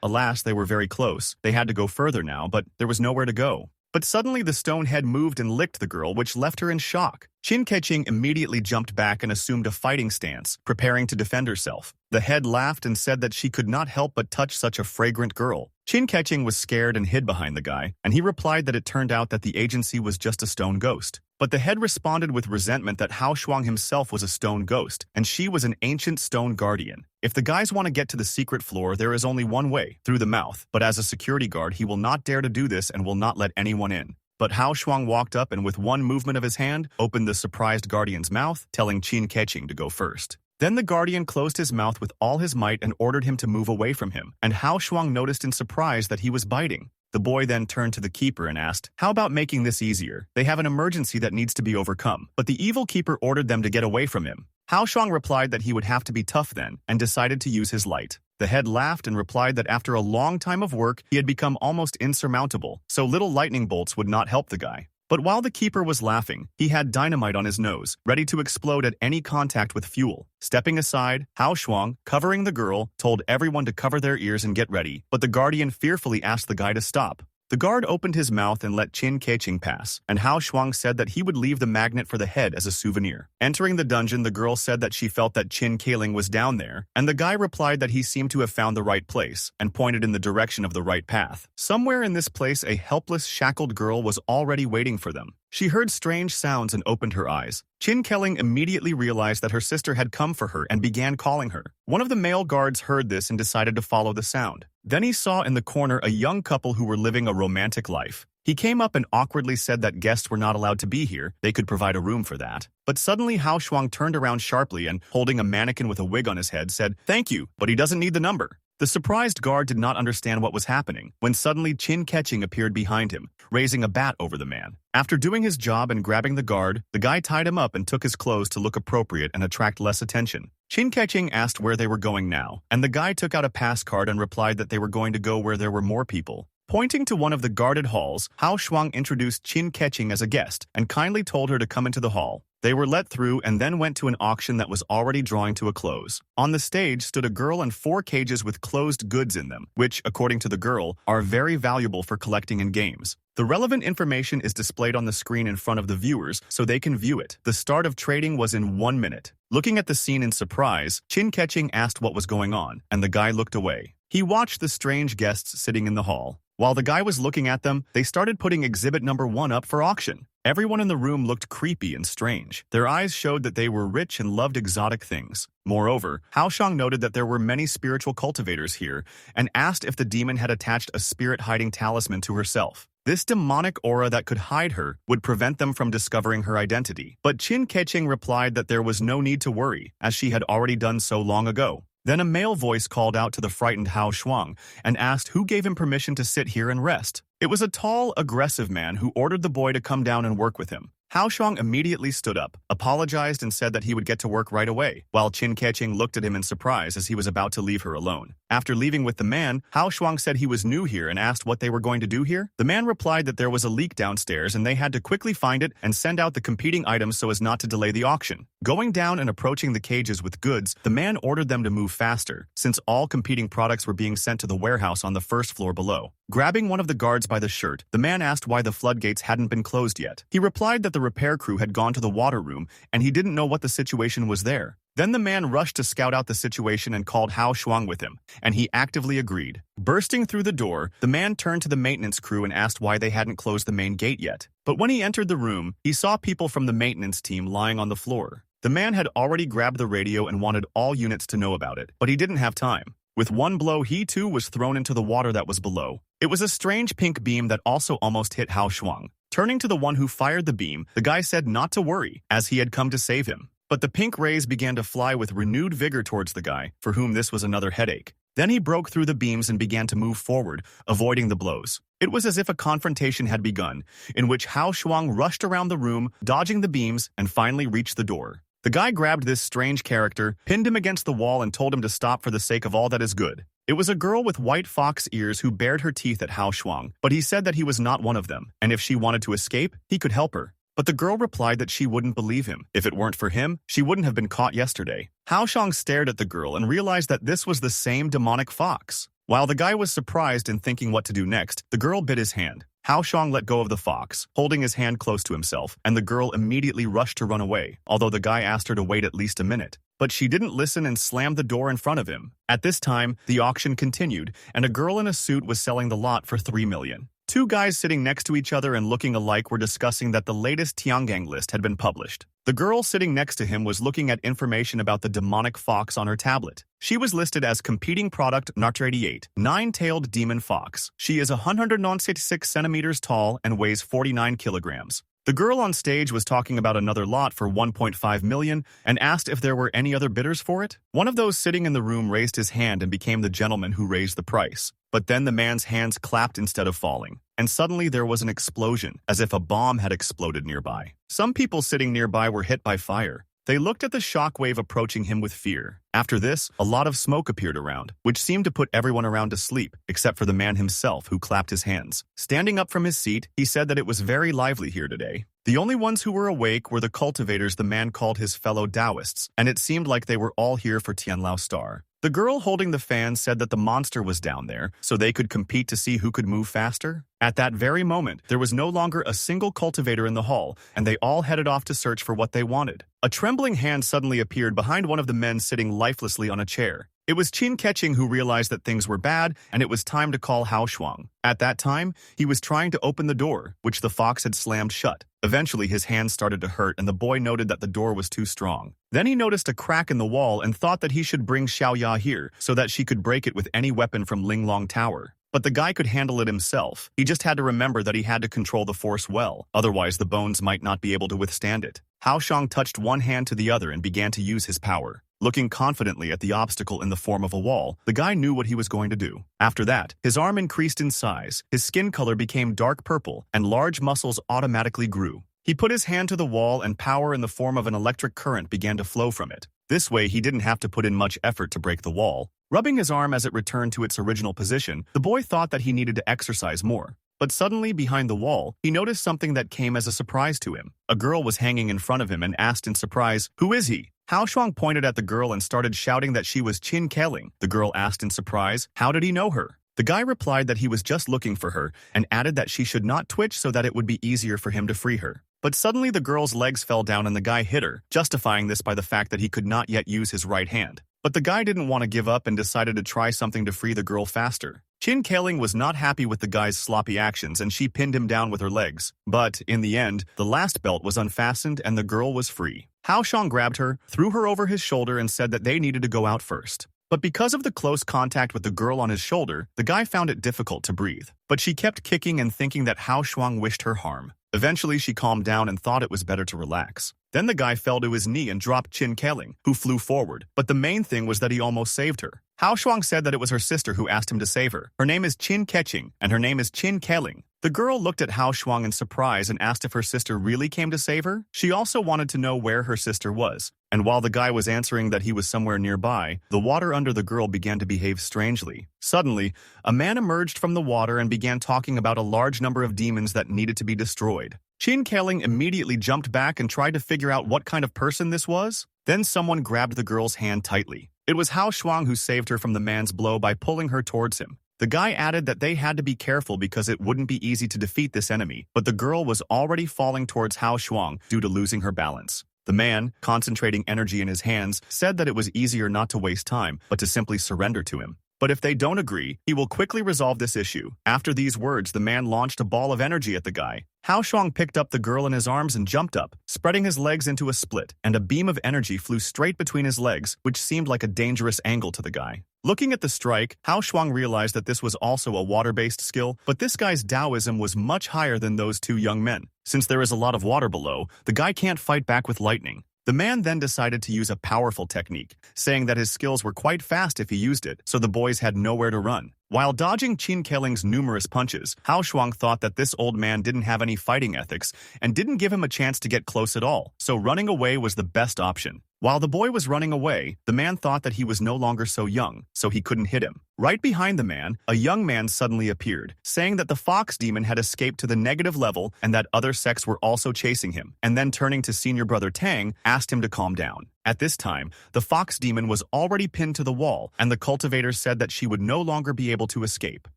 alas, they were very close. They had to go further now, but there was nowhere to go. But suddenly the stone head moved and licked the girl, which left her in shock. Chin Katching immediately jumped back and assumed a fighting stance, preparing to defend herself. The head laughed and said that she could not help but touch such a fragrant girl. Chin Katching was scared and hid behind the guy, and he replied that it turned out that the agency was just a stone ghost. But the head responded with resentment that Hao Shuang himself was a stone ghost, and she was an ancient stone guardian. If the guys want to get to the secret floor, there is only one way, through the mouth, but as a security guard, he will not dare to do this and will not let anyone in. But Hao Shuang walked up and with one movement of his hand, opened the surprised guardian's mouth, telling Chin Katching to go first. Then the guardian closed his mouth with all his might and ordered him to move away from him, and Hao Shuang noticed in surprise that he was biting. The boy then turned to the keeper and asked, "How about making this easier? They have an emergency that needs to be overcome." But the evil keeper ordered them to get away from him. Hao Shuang replied that he would have to be tough then, and decided to use his light. The head laughed and replied that after a long time of work, he had become almost insurmountable, so little lightning bolts would not help the guy. But while the keeper was laughing, he had dynamite on his nose, ready to explode at any contact with fuel. Stepping aside, Hao Shuang, covering the girl, told everyone to cover their ears and get ready, but the guardian fearfully asked the guy to stop. The guard opened his mouth and let Chin Katching pass, and Hao Shuang said that he would leave the magnet for the head as a souvenir. Entering the dungeon, the girl said that she felt that Chin Kelling was down there, and the guy replied that he seemed to have found the right place, and pointed in the direction of the right path. Somewhere in this place, a helpless, shackled girl was already waiting for them. She heard strange sounds and opened her eyes. Chin Kelling immediately realized that her sister had come for her and began calling her. One of the male guards heard this and decided to follow the sound. Then he saw in the corner a young couple who were living a romantic life. He came up and awkwardly said that guests were not allowed to be here, they could provide a room for that. But suddenly Hao Shuang turned around sharply and, holding a mannequin with a wig on his head, said, "Thank you, but he doesn't need the number." The surprised guard did not understand what was happening, when suddenly Chin Katching appeared behind him, raising a bat over the man. After doing his job and grabbing the guard, the guy tied him up and took his clothes to look appropriate and attract less attention. Chin Katching asked where they were going now, and the guy took out a pass card and replied that they were going to go where there were more people. Pointing to one of the guarded halls, Hao Shuang introduced Chin Katching as a guest and kindly told her to come into the hall. They were let through and then went to an auction that was already drawing to a close. On the stage stood a girl and 4 cages with closed goods in them, which, according to the girl, are very valuable for collecting in games. The relevant information is displayed on the screen in front of the viewers so they can view it. The start of trading was in 1 minute. Looking at the scene in surprise, Chin Katching asked what was going on, and the guy looked away. He watched the strange guests sitting in the hall. While the guy was looking at them, they started putting exhibit number 1 up for auction. Everyone in the room looked creepy and strange. Their eyes showed that they were rich and loved exotic things. Moreover, Hao Shuang noted that there were many spiritual cultivators here and asked if the demon had attached a spirit-hiding talisman to herself. This demonic aura that could hide her would prevent them from discovering her identity. But Chin Katching replied that there was no need to worry, as she had already done so long ago. Then a male voice called out to the frightened Hao Shuang and asked who gave him permission to sit here and rest. It was a tall, aggressive man who ordered the boy to come down and work with him. Hao Shuang immediately stood up, apologized and said that he would get to work right away, while Chin Katching looked at him in surprise as he was about to leave her alone. After leaving with the man, Hao Shuang said he was new here and asked what they were going to do here. The man replied that there was a leak downstairs and they had to quickly find it and send out the competing items so as not to delay the auction. Going down and approaching the cages with goods, the man ordered them to move faster, since all competing products were being sent to the warehouse on the first floor below. Grabbing one of the guards by the shirt, the man asked why the floodgates hadn't been closed yet. He replied that the repair crew had gone to the water room and he didn't know what the situation was there. Then the man rushed to scout out the situation and called Hao Shuang with him, and he actively agreed. Bursting through the door, the man turned to the maintenance crew and asked why they hadn't closed the main gate yet. But when he entered the room, he saw people from the maintenance team lying on the floor. The man had already grabbed the radio and wanted all units to know about it, but he didn't have time. With one blow, he too was thrown into the water that was below. It was a strange pink beam that also almost hit Hao Shuang. Turning to the one who fired the beam, the guy said not to worry, as he had come to save him. But the pink rays began to fly with renewed vigor towards the guy, for whom this was another headache. Then he broke through the beams and began to move forward, avoiding the blows. It was as if a confrontation had begun, in which Hao Shuang rushed around the room, dodging the beams, and finally reached the door. The guy grabbed this strange character, pinned him against the wall, and told him to stop for the sake of all that is good. It was a girl with white fox ears who bared her teeth at Hao Shuang, but he said that he was not one of them, and if she wanted to escape, he could help her. But the girl replied that she wouldn't believe him. If it weren't for him, she wouldn't have been caught yesterday. Hao Shuang stared at the girl and realized that this was the same demonic fox. While the guy was surprised and thinking what to do next, the girl bit his hand. Hao Shuang let go of the fox, holding his hand close to himself, and the girl immediately rushed to run away, although the guy asked her to wait at least a minute. But she didn't listen and slammed the door in front of him. At this time, the auction continued, and a girl in a suit was selling the lot for 3 million. Two guys sitting next to each other and looking alike were discussing that the latest Tiangang list had been published. The girl sitting next to him was looking at information about the demonic fox on her tablet. She was listed as competing product Nart88, nine-tailed demon fox. She is 196 centimeters tall and weighs 49 kilograms. The girl on stage was talking about another lot for 1.5 million and asked if there were any other bidders for it. One of those sitting in the room raised his hand and became the gentleman who raised the price. But then the man's hands clapped instead of falling, and suddenly there was an explosion, as if a bomb had exploded nearby. Some people sitting nearby were hit by fire. They looked at the shockwave approaching him with fear. After this, a lot of smoke appeared around, which seemed to put everyone around to sleep, except for the man himself, who clapped his hands. Standing up from his seat, he said that it was very lively here today. The only ones who were awake were the cultivators the man called his fellow Taoists, and it seemed like they were all here for Tianlao Star. The girl holding the fan said that the monster was down there, so they could compete to see who could move faster. At that very moment, there was no longer a single cultivator in the hall, and they all headed off to search for what they wanted. A trembling hand suddenly appeared behind one of the men sitting lifelessly on a chair. It was Chin Katching who realized that things were bad, and it was time to call Hao Shuang. At that time, he was trying to open the door, which the fox had slammed shut. Eventually, his hands started to hurt, and the boy noted that the door was too strong. Then he noticed a crack in the wall and thought that he should bring Xiaoya here so that she could break it with any weapon from Linglong Tower. But the guy could handle it himself. He just had to remember that he had to control the force well, otherwise the bones might not be able to withstand it. Hao Shuang touched one hand to the other and began to use his power. Looking confidently at the obstacle in the form of a wall, the guy knew what he was going to do. After that, his arm increased in size, his skin color became dark purple, and large muscles automatically grew. He put his hand to the wall and power in the form of an electric current began to flow from it. This way, he didn't have to put in much effort to break the wall. Rubbing his arm as it returned to its original position, the boy thought that he needed to exercise more. But suddenly, behind the wall, he noticed something that came as a surprise to him. A girl was hanging in front of him and asked in surprise, "Who is he?" Hao Shuang pointed at the girl and started shouting that she was Chin Kelling. The girl asked in surprise, "How did he know her?" The guy replied that he was just looking for her and added that she should not twitch so that it would be easier for him to free her. But suddenly the girl's legs fell down and the guy hit her, justifying this by the fact that he could not yet use his right hand. But the guy didn't want to give up and decided to try something to free the girl faster. Chin Kelling was not happy with the guy's sloppy actions and she pinned him down with her legs. But, in the end, the last belt was unfastened and the girl was free. Hao Shuang grabbed her, threw her over his shoulder and said that they needed to go out first. But because of the close contact with the girl on his shoulder, the guy found it difficult to breathe. But she kept kicking and thinking that Hao Shuang wished her harm. Eventually, she calmed down and thought it was better to relax. Then the guy fell to his knee and dropped Chin Kelling, who flew forward. But the main thing was that he almost saved her. Hao Shuang said that it was her sister who asked him to save her. Her name is Chin Katching, and her name is Chin Kelling. The girl looked at Hao Shuang in surprise and asked if her sister really came to save her. She also wanted to know where her sister was. And while the guy was answering that he was somewhere nearby, the water under the girl began to behave strangely. Suddenly, a man emerged from the water and began talking about a large number of demons that needed to be destroyed. Chin Kelling immediately jumped back and tried to figure out what kind of person this was. Then someone grabbed the girl's hand tightly. It was Hao Shuang who saved her from the man's blow by pulling her towards him. The guy added that they had to be careful because it wouldn't be easy to defeat this enemy, but the girl was already falling towards Hao Shuang due to losing her balance. The man, concentrating energy in his hands, said that it was easier not to waste time, but to simply surrender to him. But if they don't agree, he will quickly resolve this issue. After these words, the man launched a ball of energy at the guy. Hao Shuang picked up the girl in his arms and jumped up, spreading his legs into a split, and a beam of energy flew straight between his legs, which seemed like a dangerous angle to the guy. Looking at the strike, Hao Shuang realized that this was also a water-based skill, but this guy's Taoism was much higher than those two young men. Since there is a lot of water below, the guy can't fight back with lightning. The man then decided to use a powerful technique, saying that his skills were quite fast if he used it, so the boys had nowhere to run. While dodging Chin Kelling's numerous punches, Hao Shuang thought that this old man didn't have any fighting ethics and didn't give him a chance to get close at all, so running away was the best option. While the boy was running away, the man thought that he was no longer so young, so he couldn't hit him. Right behind the man, a young man suddenly appeared, saying that the fox demon had escaped to the negative level and that other sects were also chasing him, and then turning to senior brother Tang, asked him to calm down. At this time, the fox demon was already pinned to the wall, and the cultivators said that she would no longer be able to escape.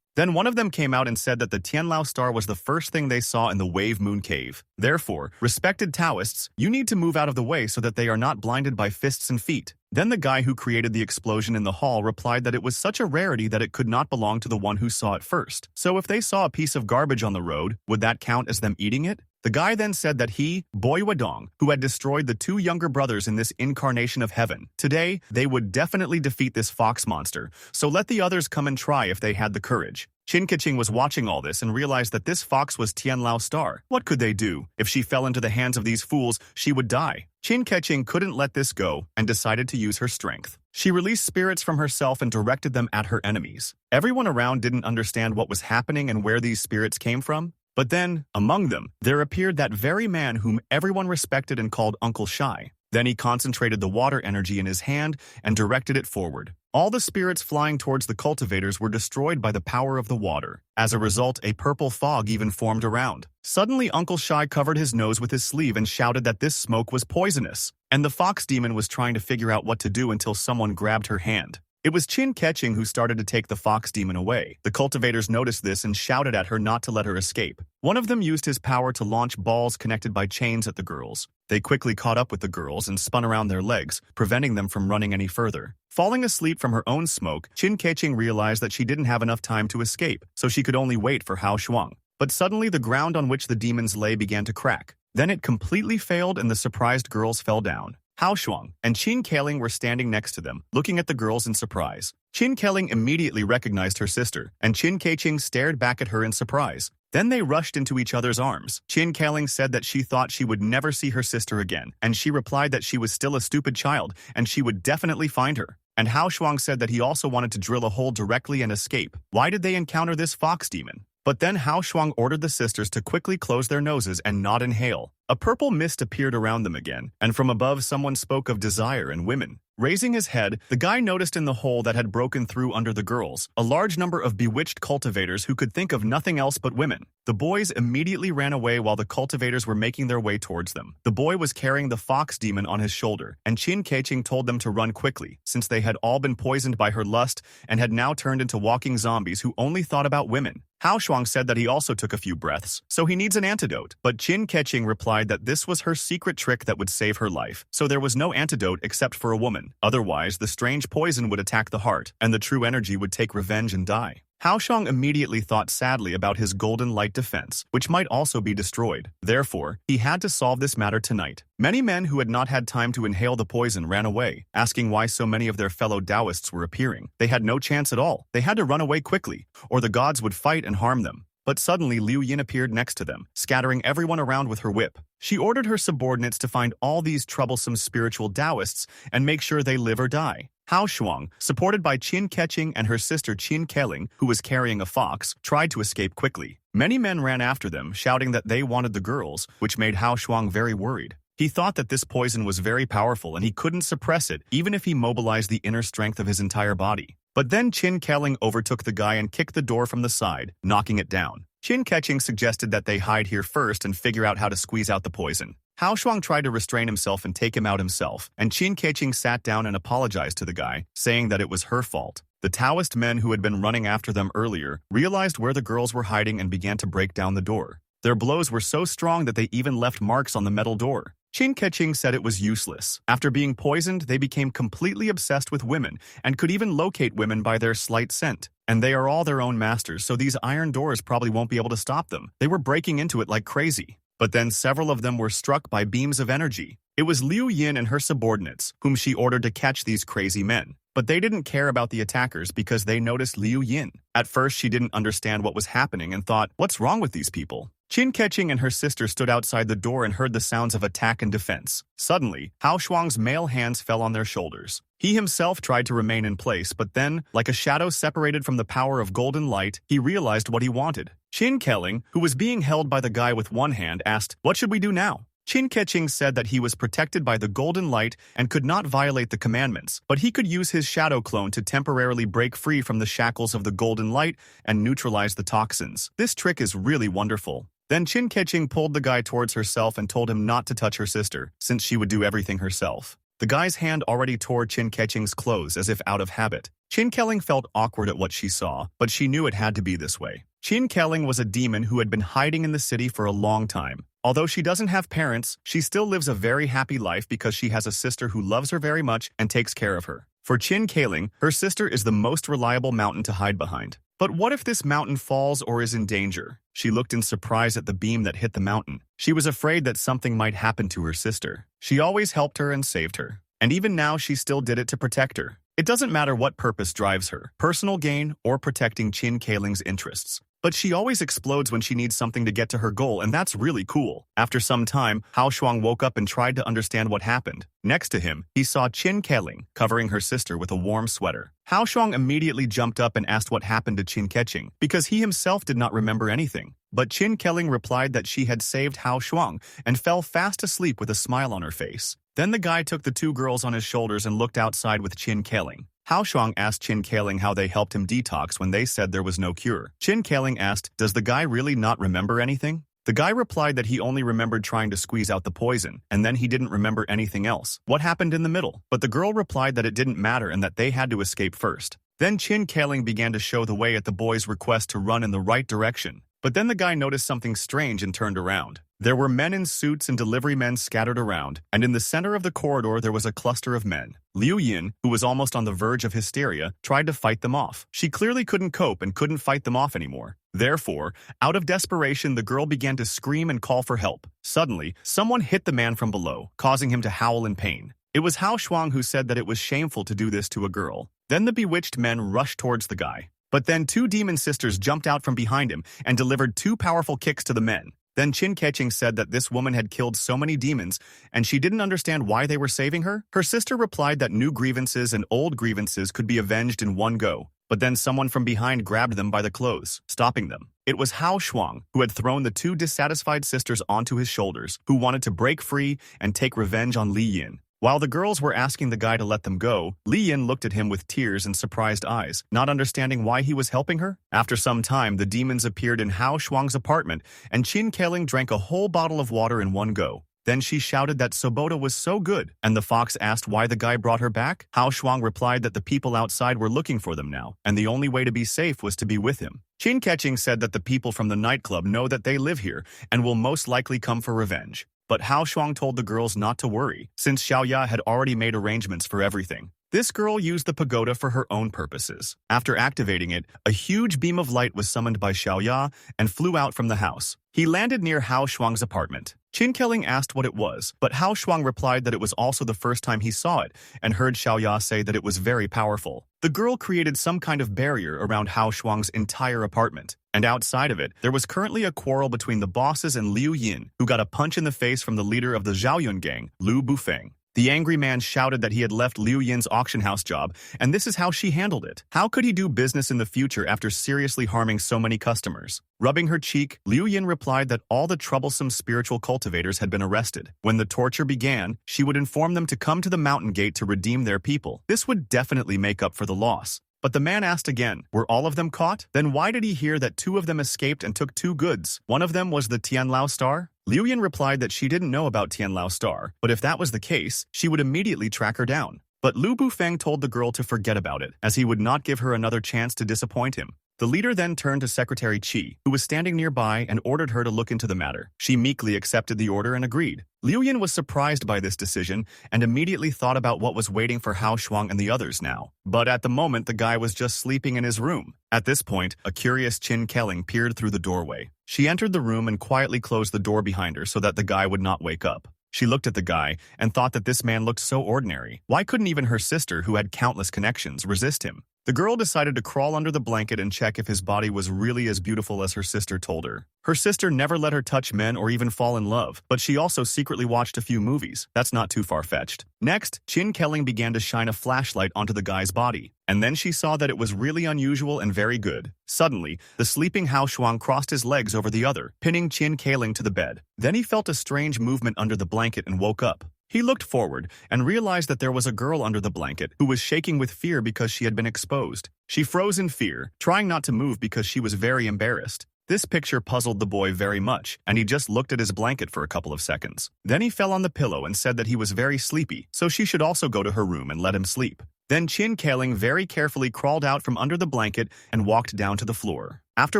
Then one of them came out and said that the Tianlao star was the first thing they saw in the Wave Moon Cave. Therefore, respected Taoists, you need to move out of the way so that they are not blinded by fists and feet. Then the guy who created the explosion in the hall replied that it was such a rarity that it could not belong to the one who saw it first. So if they saw a piece of garbage on the road, would that count as them eating it? The guy then said that he, Boy Wadong, who had destroyed the two younger brothers in this incarnation of heaven, today, they would definitely defeat this fox monster, so let the others come and try if they had the courage. Chin Katching was watching all this and realized that this fox was Tianlao Star. What could they do? If she fell into the hands of these fools, she would die. Chin Katching couldn't let this go and decided to use her strength. She released spirits from herself and directed them at her enemies. Everyone around didn't understand what was happening and where these spirits came from. But then, among them, there appeared that very man whom everyone respected and called Uncle Shai. Then he concentrated the water energy in his hand and directed it forward. All the spirits flying towards the cultivators were destroyed by the power of the water. As a result, a purple fog even formed around. Suddenly, Uncle Shai covered his nose with his sleeve and shouted that this smoke was poisonous. And the fox demon was trying to figure out what to do until someone grabbed her hand. It was Chin Katching who started to take the fox demon away. The cultivators noticed this and shouted at her not to let her escape. One of them used his power to launch balls connected by chains at the girls. They quickly caught up with the girls and spun around their legs, preventing them from running any further. Falling asleep from her own smoke, Chin Katching realized that she didn't have enough time to escape, so she could only wait for Hao Shuang. But suddenly the ground on which the demons lay began to crack. Then it completely failed and the surprised girls fell down. Hao Shuang and Chin Kelling were standing next to them, looking at the girls in surprise. Chin Kelling immediately recognized her sister, and Chin Katching stared back at her in surprise. Then they rushed into each other's arms. Chin Kelling said that she thought she would never see her sister again, and she replied that she was still a stupid child, and she would definitely find her. And Hao Shuang said that he also wanted to drill a hole directly and escape. Why did they encounter this fox demon? But then Hao Shuang ordered the sisters to quickly close their noses and not inhale. A purple mist appeared around them again, and from above someone spoke of desire and women. Raising his head, the guy noticed in the hole that had broken through under the girls a large number of bewitched cultivators who could think of nothing else but women. The boys immediately ran away while the cultivators were making their way towards them. The boy was carrying the fox demon on his shoulder, and Chin Katching told them to run quickly, since they had all been poisoned by her lust and had now turned into walking zombies who only thought about women. Hao Shuang said that he also took a few breaths, so he needs an antidote. But Chin Katching replied that this was her secret trick that would save her life, so there was no antidote except for a woman. Otherwise, the strange poison would attack the heart, and the true energy would take revenge and die. Hao Shuang immediately thought sadly about his golden light defense, which might also be destroyed. Therefore, he had to solve this matter tonight. Many men who had not had time to inhale the poison ran away, asking why so many of their fellow Taoists were appearing. They had no chance at all. They had to run away quickly, or the gods would fight and harm them. But suddenly Liu Yin appeared next to them, scattering everyone around with her whip. She ordered her subordinates to find all these troublesome spiritual Taoists and make sure they live or die. Hao Shuang, supported by Chin Katching and her sister Chin Kelling, who was carrying a fox, tried to escape quickly. Many men ran after them, shouting that they wanted the girls, which made Hao Shuang very worried. He thought that this poison was very powerful and he couldn't suppress it even if he mobilized the inner strength of his entire body. But then Chin Kelling overtook the guy and kicked the door from the side, knocking it down. Chin Katching suggested that they hide here first and figure out how to squeeze out the poison. Hao Shuang tried to restrain himself and take him out himself, and Chin Katching sat down and apologized to the guy, saying that it was her fault. The Taoist men who had been running after them earlier realized where the girls were hiding and began to break down the door. Their blows were so strong that they even left marks on the metal door. Chin Katching said it was useless. After being poisoned, they became completely obsessed with women and could even locate women by their slight scent. And they are all their own masters, so these iron doors probably won't be able to stop them. They were breaking into it like crazy. But then several of them were struck by beams of energy. It was Liu Yin and her subordinates, whom she ordered to catch these crazy men. But they didn't care about the attackers because they noticed Liu Yin. At first, she didn't understand what was happening and thought, what's wrong with these people? Chin Katching and her sister stood outside the door and heard the sounds of attack and defense. Suddenly, Hao Shuang's male hands fell on their shoulders. He himself tried to remain in place, but then, like a shadow separated from the power of golden light, he realized what he wanted. Kelling, who was being held by the guy with one hand, asked, "What should we do now?" Chin Katching said that he was protected by the golden light and could not violate the commandments, but he could use his shadow clone to temporarily break free from the shackles of the golden light and neutralize the toxins. This trick is really wonderful. Then Chin Katching pulled the guy towards herself and told him not to touch her sister, since she would do everything herself. The guy's hand already tore Chin Katching's clothes as if out of habit. Chin Kelling felt awkward at what she saw, but she knew it had to be this way. Chin Kelling was a demon who had been hiding in the city for a long time. Although she doesn't have parents, she still lives a very happy life because she has a sister who loves her very much and takes care of her. For Chin Katching, her sister is the most reliable mountain to hide behind. But what if this mountain falls or is in danger? She looked in surprise at the beam that hit the mountain. She was afraid that something might happen to her sister. She always helped her and saved her. And even now, she still did it to protect her. It doesn't matter what purpose drives her, personal gain or protecting Chin Kalling's interests. But she always explodes when she needs something to get to her goal, and that's really cool. After some time, Hao Shuang woke up and tried to understand what happened. Next to him, he saw Chin Kelling covering her sister with a warm sweater. Hao Shuang immediately jumped up and asked what happened to Chin Katching, because he himself did not remember anything. But Chin Kelling replied that she had saved Hao Shuang and fell fast asleep with a smile on her face. Then the guy took the two girls on his shoulders and looked outside with Chin Kelling. Hao Shuang asked Chin Katching how they helped him detox when they said there was no cure. Chin Katching asked, "Does the guy really not remember anything?" The guy replied that he only remembered trying to squeeze out the poison, and then he didn't remember anything else. What happened in the middle? But the girl replied that it didn't matter and that they had to escape first. Then Chin Katching began to show the way at the boy's request to run in the right direction. But then the guy noticed something strange and turned around. There were men in suits and delivery men scattered around, and in the center of the corridor there was a cluster of men. Liu Yin, who was almost on the verge of hysteria, tried to fight them off. She clearly couldn't cope and couldn't fight them off anymore. Therefore, out of desperation, the girl began to scream and call for help. Suddenly, someone hit the man from below, causing him to howl in pain. It was Hao Shuang who said that it was shameful to do this to a girl. Then the bewitched men rushed towards the guy. But then two demon sisters jumped out from behind him and delivered two powerful kicks to the men. Then Chin Katching said that this woman had killed so many demons, and she didn't understand why they were saving her. Her sister replied that new grievances and old grievances could be avenged in one go. But then someone from behind grabbed them by the clothes, stopping them. It was Hao Shuang, who had thrown the two dissatisfied sisters onto his shoulders, who wanted to break free and take revenge on Liu Yin. While the girls were asking the guy to let them go, Liu Yin looked at him with tears and surprised eyes, not understanding why he was helping her. After some time, the demons appeared in Hao Shuang's apartment, and Chin Katching drank a whole bottle of water in one go. Then she shouted that Soboda was so good, and the fox asked why the guy brought her back. Hao Shuang replied that the people outside were looking for them now, and the only way to be safe was to be with him. Chin Katching said that the people from the nightclub know that they live here and will most likely come for revenge. But Hao Shuang told the girls not to worry, since Xiaoya had already made arrangements for everything. This girl used the pagoda for her own purposes. After activating it, a huge beam of light was summoned by Xiaoya and flew out from the house. He landed near Hao Shuang's apartment. Chin Kelling asked what it was, but Hao Shuang replied that it was also the first time he saw it, and heard Xiaoya say that it was very powerful. The girl created some kind of barrier around Hao Shuang's entire apartment, and outside of it, there was currently a quarrel between the bosses and Liu Yin, who got a punch in the face from the leader of the Zhaoyun gang, Lu Bufeng. The angry man shouted that he had left Liu Yin's auction house job, and this is how she handled it. How could he do business in the future after seriously harming so many customers? Rubbing her cheek, Liu Yin replied that all the troublesome spiritual cultivators had been arrested. When the torture began, she would inform them to come to the mountain gate to redeem their people. This would definitely make up for the loss. But the man asked again, were all of them caught? Then why did he hear that two of them escaped and took two goods? One of them was the Tianlao star? Liu Yin replied that she didn't know about Tianlao star, but if that was the case, she would immediately track her down. But Lu Bufeng told the girl to forget about it, as he would not give her another chance to disappoint him. The leader then turned to Secretary Qi, who was standing nearby, and ordered her to look into the matter. She meekly accepted the order and agreed. Liu Yin was surprised by this decision and immediately thought about what was waiting for Hao Shuang and the others now. But at the moment, the guy was just sleeping in his room. At this point, a curious Chin Kelling peered through the doorway. She entered the room and quietly closed the door behind her so that the guy would not wake up. She looked at the guy and thought that this man looked so ordinary. Why couldn't even her sister, who had countless connections, resist him? The girl decided to crawl under the blanket and check if his body was really as beautiful as her sister told her. Her sister never let her touch men or even fall in love, but she also secretly watched a few movies. That's not too far-fetched. Next, Chin Kelling began to shine a flashlight onto the guy's body, and then she saw that it was really unusual and very good. Suddenly, the sleeping Hao Shuang crossed his legs over the other, pinning Chin Kelling to the bed. Then he felt a strange movement under the blanket and woke up. He looked forward and realized that there was a girl under the blanket who was shaking with fear because she had been exposed. She froze in fear, trying not to move because she was very embarrassed. This picture puzzled the boy very much, and he just looked at his blanket for a couple of seconds. Then he fell on the pillow and said that he was very sleepy, so she should also go to her room and let him sleep. Then Chin Kelling very carefully crawled out from under the blanket and walked down to the floor, after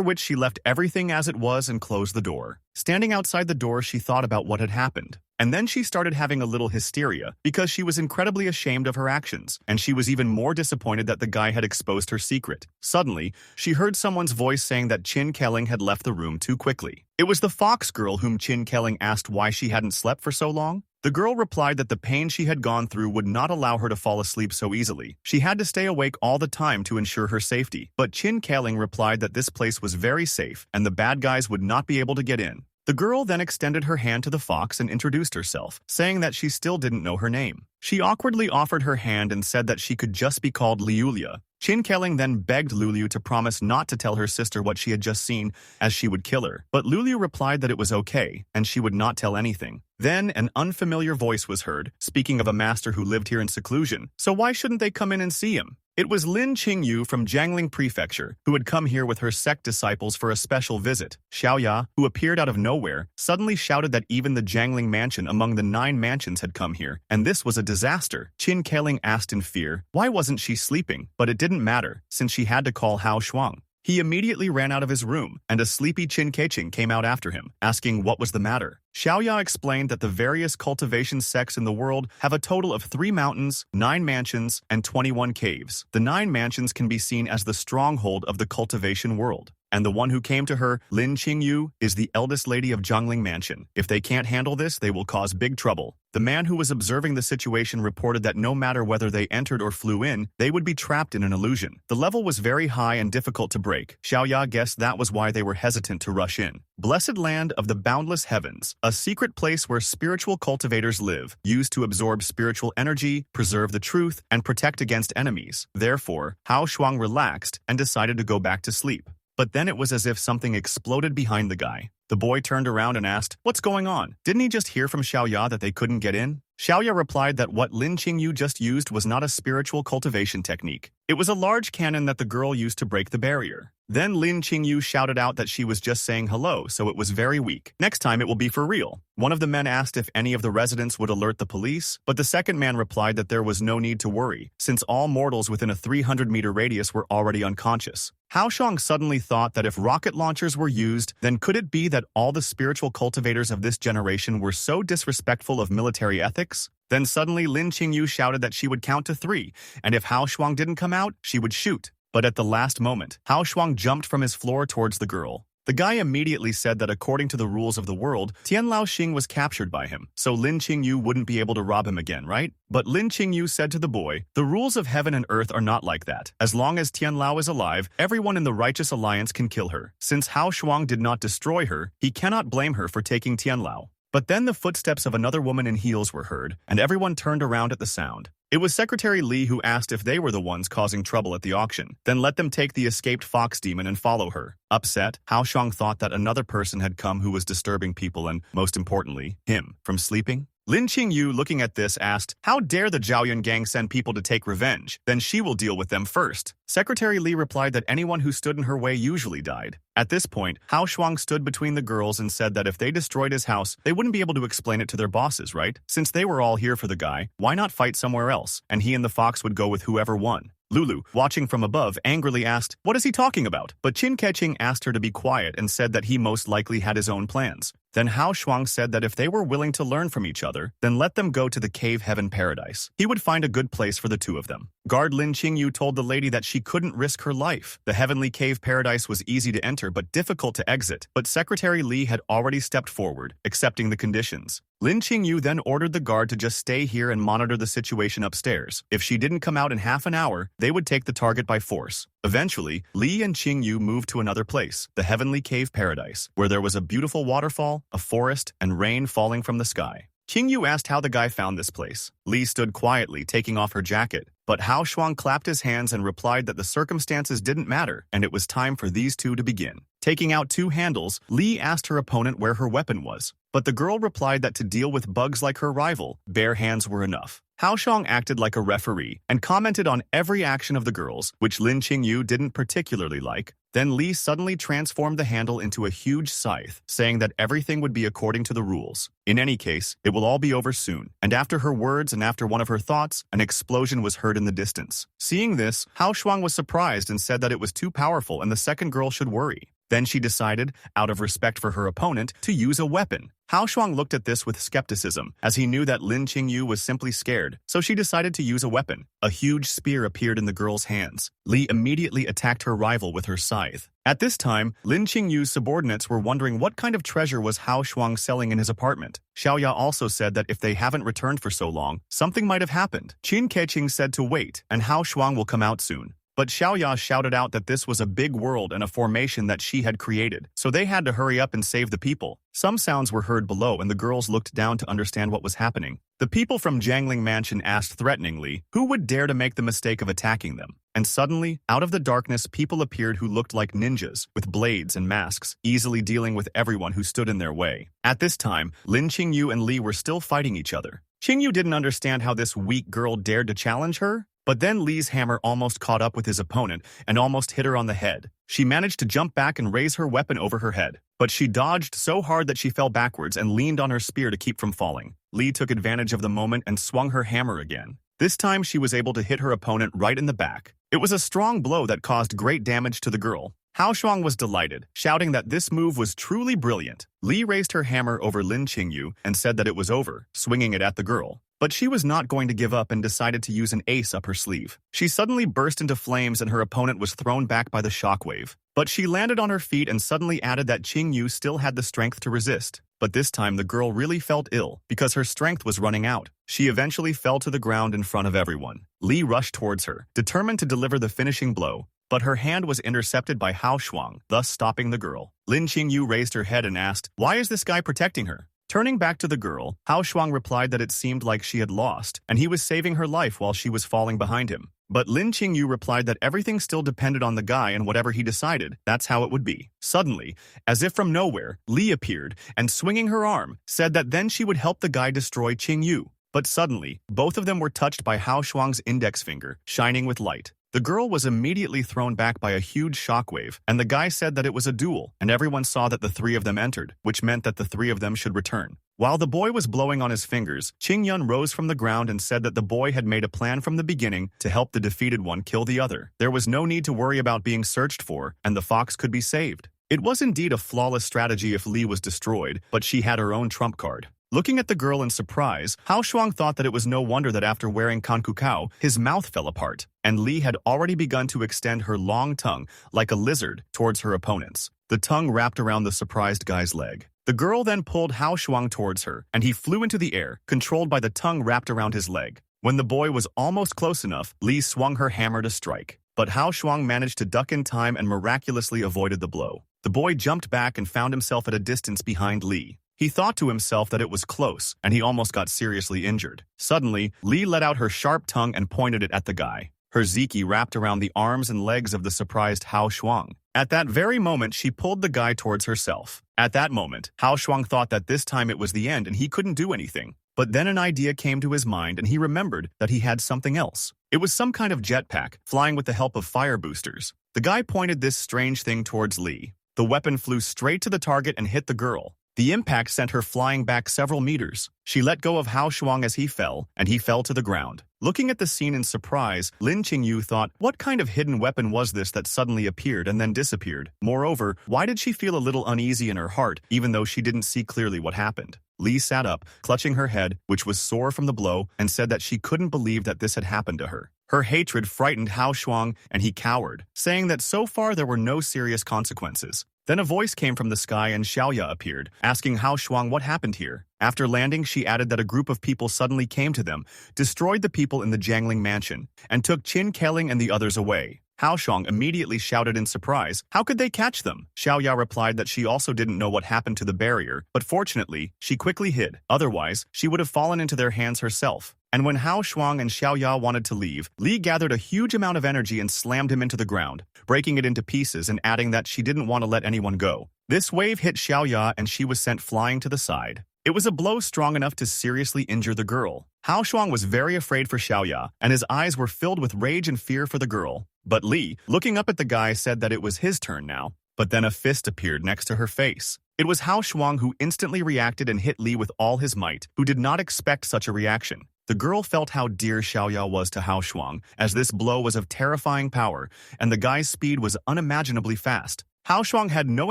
which she left everything as it was and closed the door. Standing outside the door, she thought about what had happened. And then she started having a little hysteria because she was incredibly ashamed of her actions, and she was even more disappointed that the guy had exposed her secret. Suddenly, she heard someone's voice saying that Chin Kelling had left the room too quickly. It was the fox girl whom Chin Kelling asked why she hadn't slept for so long. The girl replied that the pain she had gone through would not allow her to fall asleep so easily. She had to stay awake all the time to ensure her safety. But Chin Katching replied that this place was very safe and the bad guys would not be able to get in. The girl then extended her hand to the fox and introduced herself, saying that she still didn't know her name. She awkwardly offered her hand and said that she could just be called Liulia. Chin Kelling then begged Lulu to promise not to tell her sister what she had just seen, as she would kill her. But Lulu replied that it was okay, and she would not tell anything. Then an unfamiliar voice was heard, speaking of a master who lived here in seclusion, so why shouldn't they come in and see him? It was Lin Qingyu from Jangling Prefecture, who had come here with her sect disciples for a special visit. Xiaoya, who appeared out of nowhere, suddenly shouted that even the Jangling Mansion among the 9 mansions had come here, and this was a disaster. Chin Kelling asked in fear, why wasn't she sleeping? But it didn't matter, since she had to call Hao Shuang. He immediately ran out of his room, and a sleepy Chin Katching came out after him, asking what was the matter. Xiaoya explained that the various cultivation sects in the world have a total of 3 mountains, 9 mansions, and 21 caves. The 9 mansions can be seen as the stronghold of the cultivation world. And the one who came to her, Lin Qingyu, is the eldest lady of Jangling Mansion. If they can't handle this, they will cause big trouble. The man who was observing the situation reported that no matter whether they entered or flew in, they would be trapped in an illusion. The level was very high and difficult to break. Xiaoya guessed that was why they were hesitant to rush in. Blessed land of the boundless heavens, a secret place where spiritual cultivators live, used to absorb spiritual energy, preserve the truth, and protect against enemies. Therefore, Hao Shuang relaxed and decided to go back to sleep. But then it was as if something exploded behind the guy. The boy turned around and asked, what's going on? Didn't he just hear from Xiaoya that they couldn't get in? Xiaoya replied that what Lin Qingyu just used was not a spiritual cultivation technique. It was a large cannon that the girl used to break the barrier. Then Lin Qingyu shouted out that she was just saying hello, so it was very weak. Next time it will be for real. One of the men asked if any of the residents would alert the police, but the second man replied that there was no need to worry, since all mortals within a 300-meter radius were already unconscious. Hao Shuang suddenly thought that if rocket launchers were used, then could it be that all the spiritual cultivators of this generation were so disrespectful of military ethics? Then suddenly Lin Qingyu shouted that she would count to 3, and if Hao Shuang didn't come out, she would shoot. But at the last moment, Hao Shuang jumped from his floor towards the girl. The guy immediately said that according to the rules of the world, Tian Laoxing was captured by him, so Lin Qingyu wouldn't be able to rob him again, right? But Lin Qingyu said to the boy, the rules of heaven and earth are not like that. As long as Tian Lao is alive, everyone in the Righteous Alliance can kill her. Since Hao Shuang did not destroy her, he cannot blame her for taking Tian Lao. But then the footsteps of another woman in heels were heard, and everyone turned around at the sound. It was Secretary Li who asked if they were the ones causing trouble at the auction. Then let them take the escaped fox demon and follow her. Upset, Hao Shuang thought that another person had come who was disturbing people and, most importantly, him, from sleeping. Lin Qingyu, looking at this, asked, how dare the Zhaoyun gang send people to take revenge? Then she will deal with them first. Secretary Li replied that anyone who stood in her way usually died. At this point, Hao Shuang stood between the girls and said that if they destroyed his house, they wouldn't be able to explain it to their bosses, right? Since they were all here for the guy, why not fight somewhere else? And he and the fox would go with whoever won. Lulu, watching from above, angrily asked, "What is he talking about?" But Chin Katching asked her to be quiet and said that he most likely had his own plans. Then Hao Shuang said that if they were willing to learn from each other, then let them go to the cave heaven paradise. He would find a good place for the two of them. Guard Lin Qingyu told the lady that she couldn't risk her life. The heavenly cave paradise was easy to enter but difficult to exit, but Secretary Li had already stepped forward, accepting the conditions. Lin Qingyu then ordered the guard to just stay here and monitor the situation upstairs. If she didn't come out in half an hour, they would take the target by force. Eventually, Li and Qingyu moved to another place, the heavenly cave paradise, where there was a beautiful waterfall, a forest, and rain falling from the sky. Qingyu asked how the guy found this place. Li stood quietly, taking off her jacket, but Hao Shuang clapped his hands and replied that the circumstances didn't matter, and it was time for these two to begin. Taking out two handles, Li asked her opponent where her weapon was, but the girl replied that to deal with bugs like her rival, bare hands were enough. Hao Shuang acted like a referee and commented on every action of the girls, which Lin Qingyu didn't particularly like. Then Li suddenly transformed the handle into a huge scythe, saying that everything would be according to the rules. In any case, it will all be over soon. And after her words and after one of her thoughts, an explosion was heard in the distance. Seeing this, Hao Shuang was surprised and said that it was too powerful and the second girl should worry. Then she decided, out of respect for her opponent, to use a weapon. Hao Shuang looked at this with skepticism, as he knew that Lin Qingyu was simply scared, so she decided to use a weapon. A huge spear appeared in the girl's hands. Li immediately attacked her rival with her scythe. At this time, Lin Qingyu's subordinates were wondering what kind of treasure was Hao Shuang selling in his apartment. Xiaoya also said that if they haven't returned for so long, something might have happened. Chin Katching said to wait, and Hao Shuang will come out soon. But Xiaoya shouted out that this was a big world and a formation that she had created, so they had to hurry up and save the people. Some sounds were heard below and the girls looked down to understand what was happening. The people from Jangling Mansion asked threateningly who would dare to make the mistake of attacking them. And suddenly, out of the darkness, people appeared who looked like ninjas, with blades and masks, easily dealing with everyone who stood in their way. At this time, Lin Qingyu and Li were still fighting each other. Qingyu didn't understand how this weak girl dared to challenge her, but then Li's hammer almost caught up with his opponent and almost hit her on the head. She managed to jump back and raise her weapon over her head, but she dodged so hard that she fell backwards and leaned on her spear to keep from falling. Li took advantage of the moment and swung her hammer again. This time she was able to hit her opponent right in the back. It was a strong blow that caused great damage to the girl. Hao Shuang was delighted, shouting that this move was truly brilliant. Li raised her hammer over Lin Qingyu and said that it was over, swinging it at the girl. But she was not going to give up and decided to use an ace up her sleeve. She suddenly burst into flames and her opponent was thrown back by the shockwave. But she landed on her feet and suddenly added that Qingyu still had the strength to resist. But this time the girl really felt ill because her strength was running out. She eventually fell to the ground in front of everyone. Li rushed towards her, determined to deliver the finishing blow. But her hand was intercepted by Hao Shuang, thus stopping the girl. Lin Qingyu raised her head and asked, "Why is this guy protecting her?" Turning back to the girl, Hao Shuang replied that it seemed like she had lost, and he was saving her life while she was falling behind him. But Lin Qingyu replied that everything still depended on the guy and whatever he decided, that's how it would be. Suddenly, as if from nowhere, Li appeared and swinging her arm, said that then she would help the guy destroy Qingyu. But suddenly, both of them were touched by Hao Shuang's index finger, shining with light. The girl was immediately thrown back by a huge shockwave, and the guy said that it was a duel, and everyone saw that the three of them entered, which meant that the three of them should return. While the boy was blowing on his fingers, Qingyun rose from the ground and said that the boy had made a plan from the beginning to help the defeated one kill the other. There was no need to worry about being searched for, and the fox could be saved. It was indeed a flawless strategy if Li was destroyed, but she had her own trump card. Looking at the girl in surprise, Hao Shuang thought that it was no wonder that after wearing kankukao, his mouth fell apart, and Li had already begun to extend her long tongue, like a lizard, towards her opponents. The tongue wrapped around the surprised guy's leg. The girl then pulled Hao Shuang towards her, and he flew into the air, controlled by the tongue wrapped around his leg. When the boy was almost close enough, Li swung her hammer to strike. But Hao Shuang managed to duck in time and miraculously avoided the blow. The boy jumped back and found himself at a distance behind Li. He thought to himself that it was close, and he almost got seriously injured. Suddenly, Li let out her sharp tongue and pointed it at the guy. Her ziki wrapped around the arms and legs of the surprised Hao Shuang. At that very moment, she pulled the guy towards herself. At that moment, Hao Shuang thought that this time it was the end and he couldn't do anything. But then an idea came to his mind and he remembered that he had something else. It was some kind of jetpack, flying with the help of fire boosters. The guy pointed this strange thing towards Li. The weapon flew straight to the target and hit the girl. The impact sent her flying back several meters. She let go of Hao Shuang as he fell, and he fell to the ground. Looking at the scene in surprise, Lin Qingyu thought, what kind of hidden weapon was this that suddenly appeared and then disappeared? Moreover, why did she feel a little uneasy in her heart, even though she didn't see clearly what happened? Li sat up, clutching her head, which was sore from the blow, and said that she couldn't believe that this had happened to her. Her hatred frightened Hao Shuang, and he cowered, saying that so far there were no serious consequences. Then a voice came from the sky and Xiaoya appeared, asking Hao Shuang what happened here. After landing, she added that a group of people suddenly came to them, destroyed the people in the Jangling Mansion, and took Chin Kelling and the others away. Hao Shuang immediately shouted in surprise, how could they catch them? Xiaoya replied that she also didn't know what happened to the barrier, but fortunately, she quickly hid. Otherwise, she would have fallen into their hands herself. And when Hao Shuang and Xiaoya wanted to leave, Li gathered a huge amount of energy and slammed him into the ground, breaking it into pieces and adding that she didn't want to let anyone go. This wave hit Xiaoya and she was sent flying to the side. It was a blow strong enough to seriously injure the girl. Hao Shuang was very afraid for Xiaoya, and his eyes were filled with rage and fear for the girl. But Li, looking up at the guy, said that it was his turn now. But then a fist appeared next to her face. It was Hao Shuang who instantly reacted and hit Li with all his might, who did not expect such a reaction. The girl felt how dear Xiaoya was to Hao Shuang, as this blow was of terrifying power, and the guy's speed was unimaginably fast. Hao Shuang had no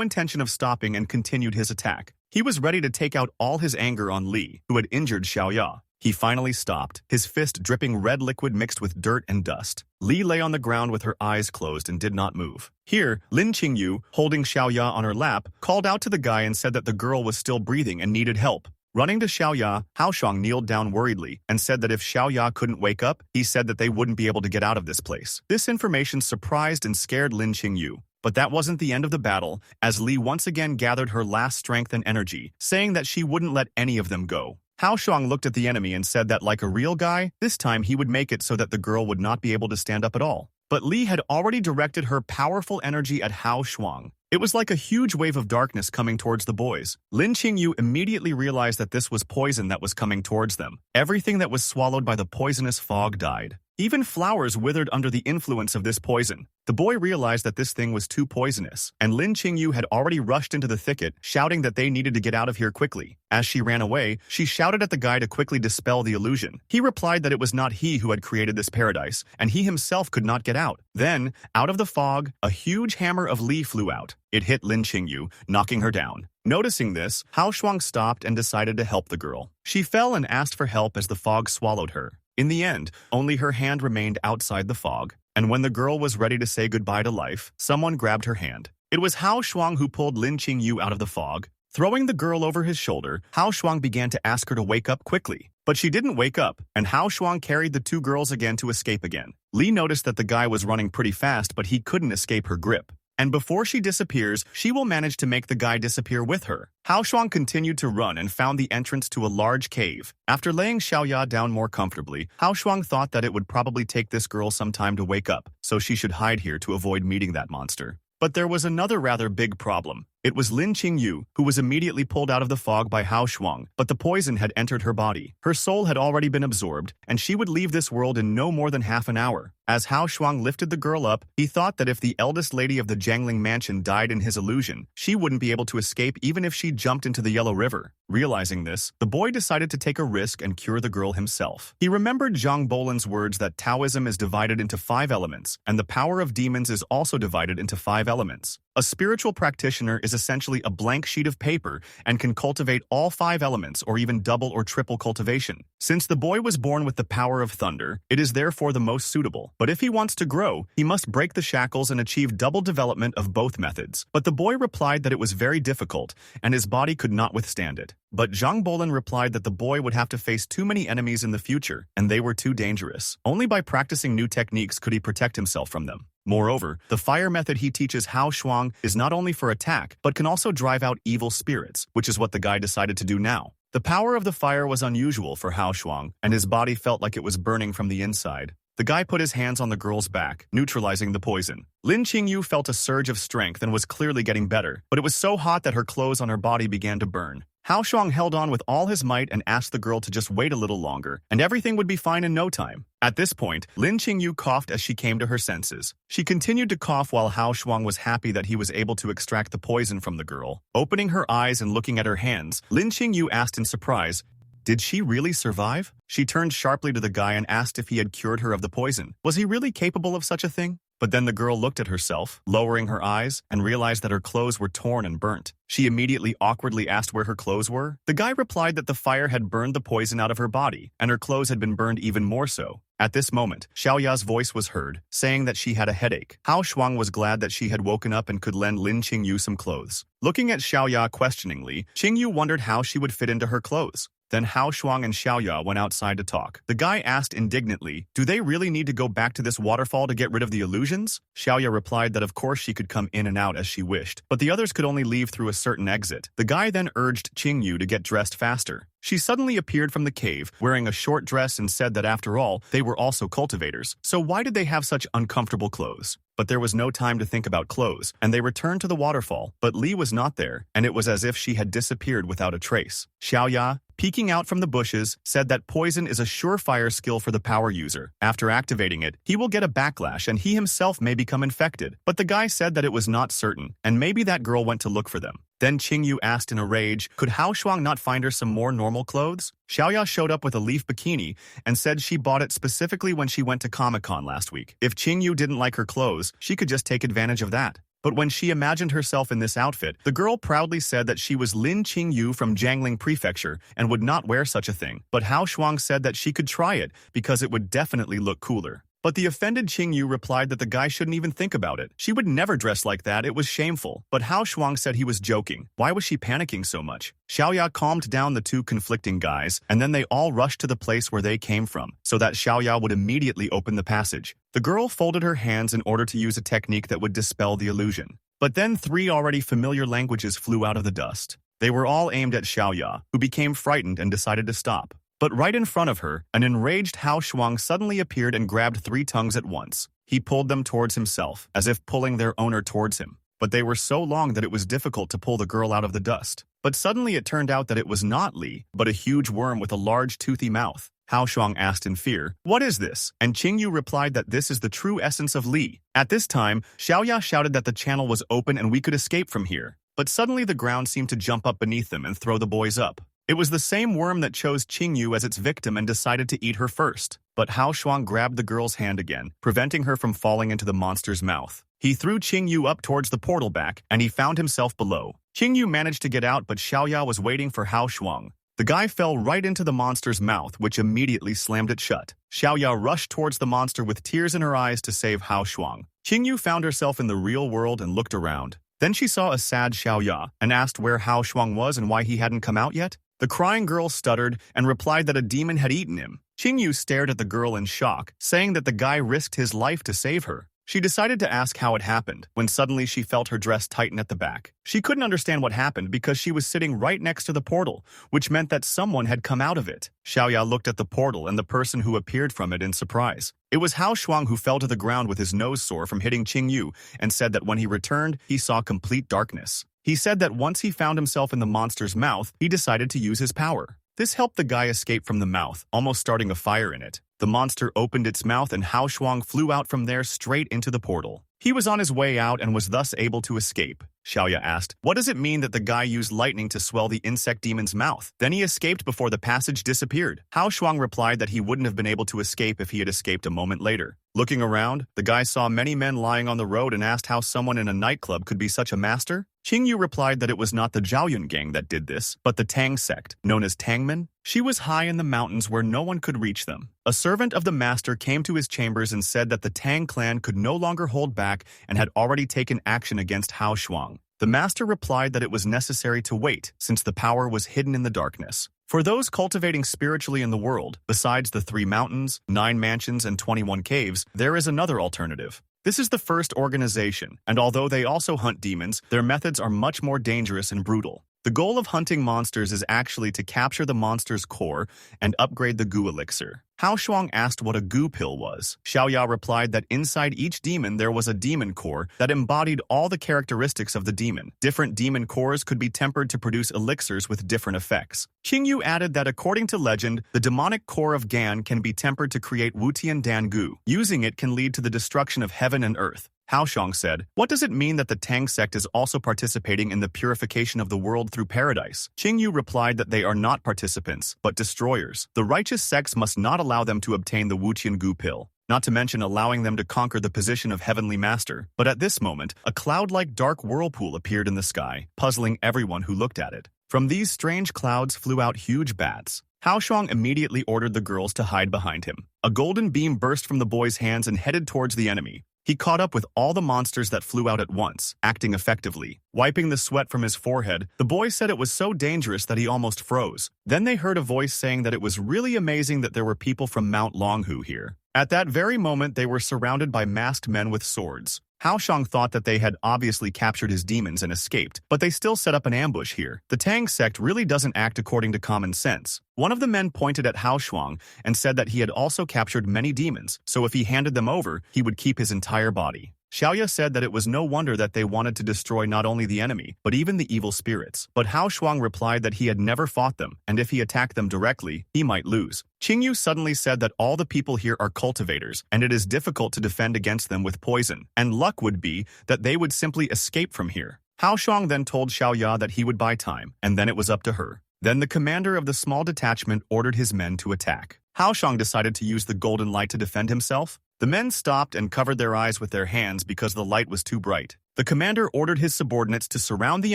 intention of stopping and continued his attack. He was ready to take out all his anger on Li, who had injured Xiaoya. He finally stopped, his fist dripping red liquid mixed with dirt and dust. Li lay on the ground with her eyes closed and did not move. Here, Lin Qingyu, holding Xiaoya on her lap, called out to the guy and said that the girl was still breathing and needed help. Running to Xiaoya, Hao Shuang kneeled down worriedly and said that if Xiaoya couldn't wake up, he said that they wouldn't be able to get out of this place. This information surprised and scared Lin Qingyu. But that wasn't the end of the battle, as Li once again gathered her last strength and energy, saying that she wouldn't let any of them go. Hao Shuang looked at the enemy and said that like a real guy, this time he would make it so that the girl would not be able to stand up at all. But Li had already directed her powerful energy at Hao Shuang. It was like a huge wave of darkness coming towards the boys. Lin Qingyu immediately realized that this was poison that was coming towards them. Everything that was swallowed by the poisonous fog died. Even flowers withered under the influence of this poison. The boy realized that this thing was too poisonous, and Lin Qingyu had already rushed into the thicket, shouting that they needed to get out of here quickly. As she ran away, she shouted at the guy to quickly dispel the illusion. He replied that it was not he who had created this paradise, and he himself could not get out. Then, out of the fog, a huge hammer of Li flew out. It hit Lin Qingyu, knocking her down. Noticing this, Hao Shuang stopped and decided to help the girl. She fell and asked for help as the fog swallowed her. In the end, only her hand remained outside the fog, and when the girl was ready to say goodbye to life, someone grabbed her hand. It was Hao Shuang who pulled Lin Qingyu out of the fog. Throwing the girl over his shoulder, Hao Shuang began to ask her to wake up quickly. But she didn't wake up, and Hao Shuang carried the two girls again to escape again. Li noticed that the guy was running pretty fast, but he couldn't escape her grip. And before she disappears, she will manage to make the guy disappear with her. Hao Shuang continued to run and found the entrance to a large cave. After laying Xiaoya down more comfortably, Hao Shuang thought that it would probably take this girl some time to wake up, so she should hide here to avoid meeting that monster. But there was another rather big problem. It was Lin Qingyu, who was immediately pulled out of the fog by Hao Shuang, but the poison had entered her body. Her soul had already been absorbed, and she would leave this world in no more than half an hour. As Hao Shuang lifted the girl up, he thought that if the eldest lady of the Jangling Mansion died in his illusion, she wouldn't be able to escape even if she jumped into the Yellow River. Realizing this, the boy decided to take a risk and cure the girl himself. He remembered Zhang Bolan's words that Taoism is divided into 5 elements, and the power of demons is also divided into 5 elements. A spiritual practitioner is essentially a blank sheet of paper and can cultivate all 5 elements or even double or triple cultivation. Since the boy was born with the power of thunder, it is therefore the most suitable. But if he wants to grow, he must break the shackles and achieve double development of both methods. But the boy replied that it was very difficult and his body could not withstand it. But Zhang Bolan replied that the boy would have to face too many enemies in the future, and they were too dangerous. Only by practicing new techniques could he protect himself from them. Moreover, the fire method he teaches Hao Shuang is not only for attack, but can also drive out evil spirits, which is what the guy decided to do now. The power of the fire was unusual for Hao Shuang, and his body felt like it was burning from the inside. The guy put his hands on the girl's back, neutralizing the poison. Lin Qingyu felt a surge of strength and was clearly getting better, but it was so hot that her clothes on her body began to burn. Hao Shuang held on with all his might and asked the girl to just wait a little longer, and everything would be fine in no time. At this point, Lin Qingyu coughed as she came to her senses. She continued to cough while Hao Shuang was happy that he was able to extract the poison from the girl. Opening her eyes and looking at her hands, Lin Qingyu asked in surprise, Did she really survive? She turned sharply to the guy and asked if he had cured her of the poison. Was he really capable of such a thing? But then the girl looked at herself, lowering her eyes, and realized that her clothes were torn and burnt. She immediately awkwardly asked where her clothes were. The guy replied that the fire had burned the poison out of her body, and her clothes had been burned even more so. At this moment, Xiaoya's voice was heard, saying that she had a headache. Hao Shuang was glad that she had woken up and could lend Lin Qingyu some clothes. Looking at Xiaoya questioningly, Qingyu wondered how she would fit into her clothes. Then Hao Shuang and Xiaoya went outside to talk. The guy asked indignantly, "Do they really need to go back to this waterfall to get rid of the illusions?" Xiaoya replied that of course she could come in and out as she wished, but the others could only leave through a certain exit. The guy then urged Qingyu to get dressed faster. She suddenly appeared from the cave, wearing a short dress, and said that after all, they were also cultivators, so why did they have such uncomfortable clothes? But there was no time to think about clothes, and they returned to the waterfall, but Li was not there, and it was as if she had disappeared without a trace. Xiaoya, peeking out from the bushes, said that poison is a surefire skill for the power user. After activating it, he will get a backlash and he himself may become infected. But the guy said that it was not certain, and maybe that girl went to look for them. Then Qingyu asked in a rage, could Hao Shuang not find her some more normal clothes? Xiaoya showed up with a leaf bikini and said she bought it specifically when she went to Comic-Con last week. If Qingyu didn't like her clothes, she could just take advantage of that. But when she imagined herself in this outfit, the girl proudly said that she was Lin Qingyu from Jangling Prefecture and would not wear such a thing. But Hao Shuang said that she could try it because it would definitely look cooler. But the offended Qingyu replied that the guy shouldn't even think about it. She would never dress like that, it was shameful. But Hao Shuang said he was joking. Why was she panicking so much? Xiaoya calmed down the two conflicting guys, and then they all rushed to the place where they came from, so that Xiaoya would immediately open the passage. The girl folded her hands in order to use a technique that would dispel the illusion. But then 3 already familiar languages flew out of the dust. They were all aimed at Xiaoya, who became frightened and decided to stop. But right in front of her, an enraged Hao Shuang suddenly appeared and grabbed 3 tongues at once. He pulled them towards himself, as if pulling their owner towards him. But they were so long that it was difficult to pull the girl out of the dust. But suddenly it turned out that it was not Li, but a huge worm with a large toothy mouth. Hao Shuang asked in fear, "What is this?" And Qingyu replied that this is the true essence of Li. At this time, Xiaoya shouted that the channel was open and we could escape from here. But suddenly the ground seemed to jump up beneath them and throw the boys up. It was the same worm that chose Qingyu as its victim and decided to eat her first. But Hao Shuang grabbed the girl's hand again, preventing her from falling into the monster's mouth. He threw Qingyu up towards the portal back, and he found himself below. Qingyu managed to get out, but Xiaoya was waiting for Hao Shuang. The guy fell right into the monster's mouth, which immediately slammed it shut. Xiaoya rushed towards the monster with tears in her eyes to save Hao Shuang. Qingyu found herself in the real world and looked around. Then she saw a sad Xiaoya and asked where Hao Shuang was and why he hadn't come out yet. The crying girl stuttered and replied that a demon had eaten him. Qingyu stared at the girl in shock, saying that the guy risked his life to save her. She decided to ask how it happened, when suddenly she felt her dress tighten at the back. She couldn't understand what happened because she was sitting right next to the portal, which meant that someone had come out of it. Xiaoya looked at the portal and the person who appeared from it in surprise. It was Hao Shuang, who fell to the ground with his nose sore from hitting Qingyu and said that when he returned, he saw complete darkness. He said that once he found himself in the monster's mouth, he decided to use his power. This helped the guy escape from the mouth, almost starting a fire in it. The monster opened its mouth and Hao Shuang flew out from there straight into the portal. He was on his way out and was thus able to escape. Xiaoya asked, "What does it mean that the guy used lightning to swell the insect demon's mouth? Then he escaped before the passage disappeared." Hao Shuang replied that he wouldn't have been able to escape if he had escaped a moment later. Looking around, the guy saw many men lying on the road and asked how someone in a nightclub could be such a master. Qingyu replied that it was not the Zhaoyun gang that did this, but the Tang sect, known as Tangmen. She was high in the mountains where no one could reach them. A servant of the master came to his chambers and said that the Tang clan could no longer hold back and had already taken action against Hao Shuang. The master replied that it was necessary to wait, since the power was hidden in the darkness. For those cultivating spiritually in the world, besides the 3 mountains, 9 mansions, and 21 caves, there is another alternative. This is the first organization, and although they also hunt demons, their methods are much more dangerous and brutal. The goal of hunting monsters is actually to capture the monster's core and upgrade the goo elixir. Hao Shuang asked what a goo pill was. Xiaoya replied that inside each demon there was a demon core that embodied all the characteristics of the demon. Different demon cores could be tempered to produce elixirs with different effects. Qingyu added that according to legend, the demonic core of Gan can be tempered to create Wutian Dan goo. Using it can lead to the destruction of heaven and earth. Hao Shuang said, "What does it mean that the Tang sect is also participating in the purification of the world through paradise?" Qingyu replied that they are not participants, but destroyers. The righteous sects must not allow them to obtain the Wuqian Gu pill, not to mention allowing them to conquer the position of Heavenly Master. But at this moment, a cloud-like dark whirlpool appeared in the sky, puzzling everyone who looked at it. From these strange clouds flew out huge bats. Hao Shuang immediately ordered the girls to hide behind him. A golden beam burst from the boy's hands and headed towards the enemy. He caught up with all the monsters that flew out at once, acting effectively. Wiping the sweat from his forehead, the boy said it was so dangerous that he almost froze. Then they heard a voice saying that it was really amazing that there were people from Mount Longhu here. At that very moment, they were surrounded by masked men with swords. Hao Shuang thought that they had obviously captured his demons and escaped, but they still set up an ambush here. The Tang sect really doesn't act according to common sense. One of the men pointed at Hao Shuang and said that he had also captured many demons, so if he handed them over, he would keep his entire body. Xiaoya said that it was no wonder that they wanted to destroy not only the enemy, but even the evil spirits. But Hao Shuang replied that he had never fought them, and if he attacked them directly, he might lose. Qingyu suddenly said that all the people here are cultivators, and it is difficult to defend against them with poison, and luck would be that they would simply escape from here. Hao Shuang then told Xiaoya that he would buy time, and then it was up to her. Then the commander of the small detachment ordered his men to attack. Hao Shuang decided to use the golden light to defend himself. The men stopped and covered their eyes with their hands because the light was too bright. The commander ordered his subordinates to surround the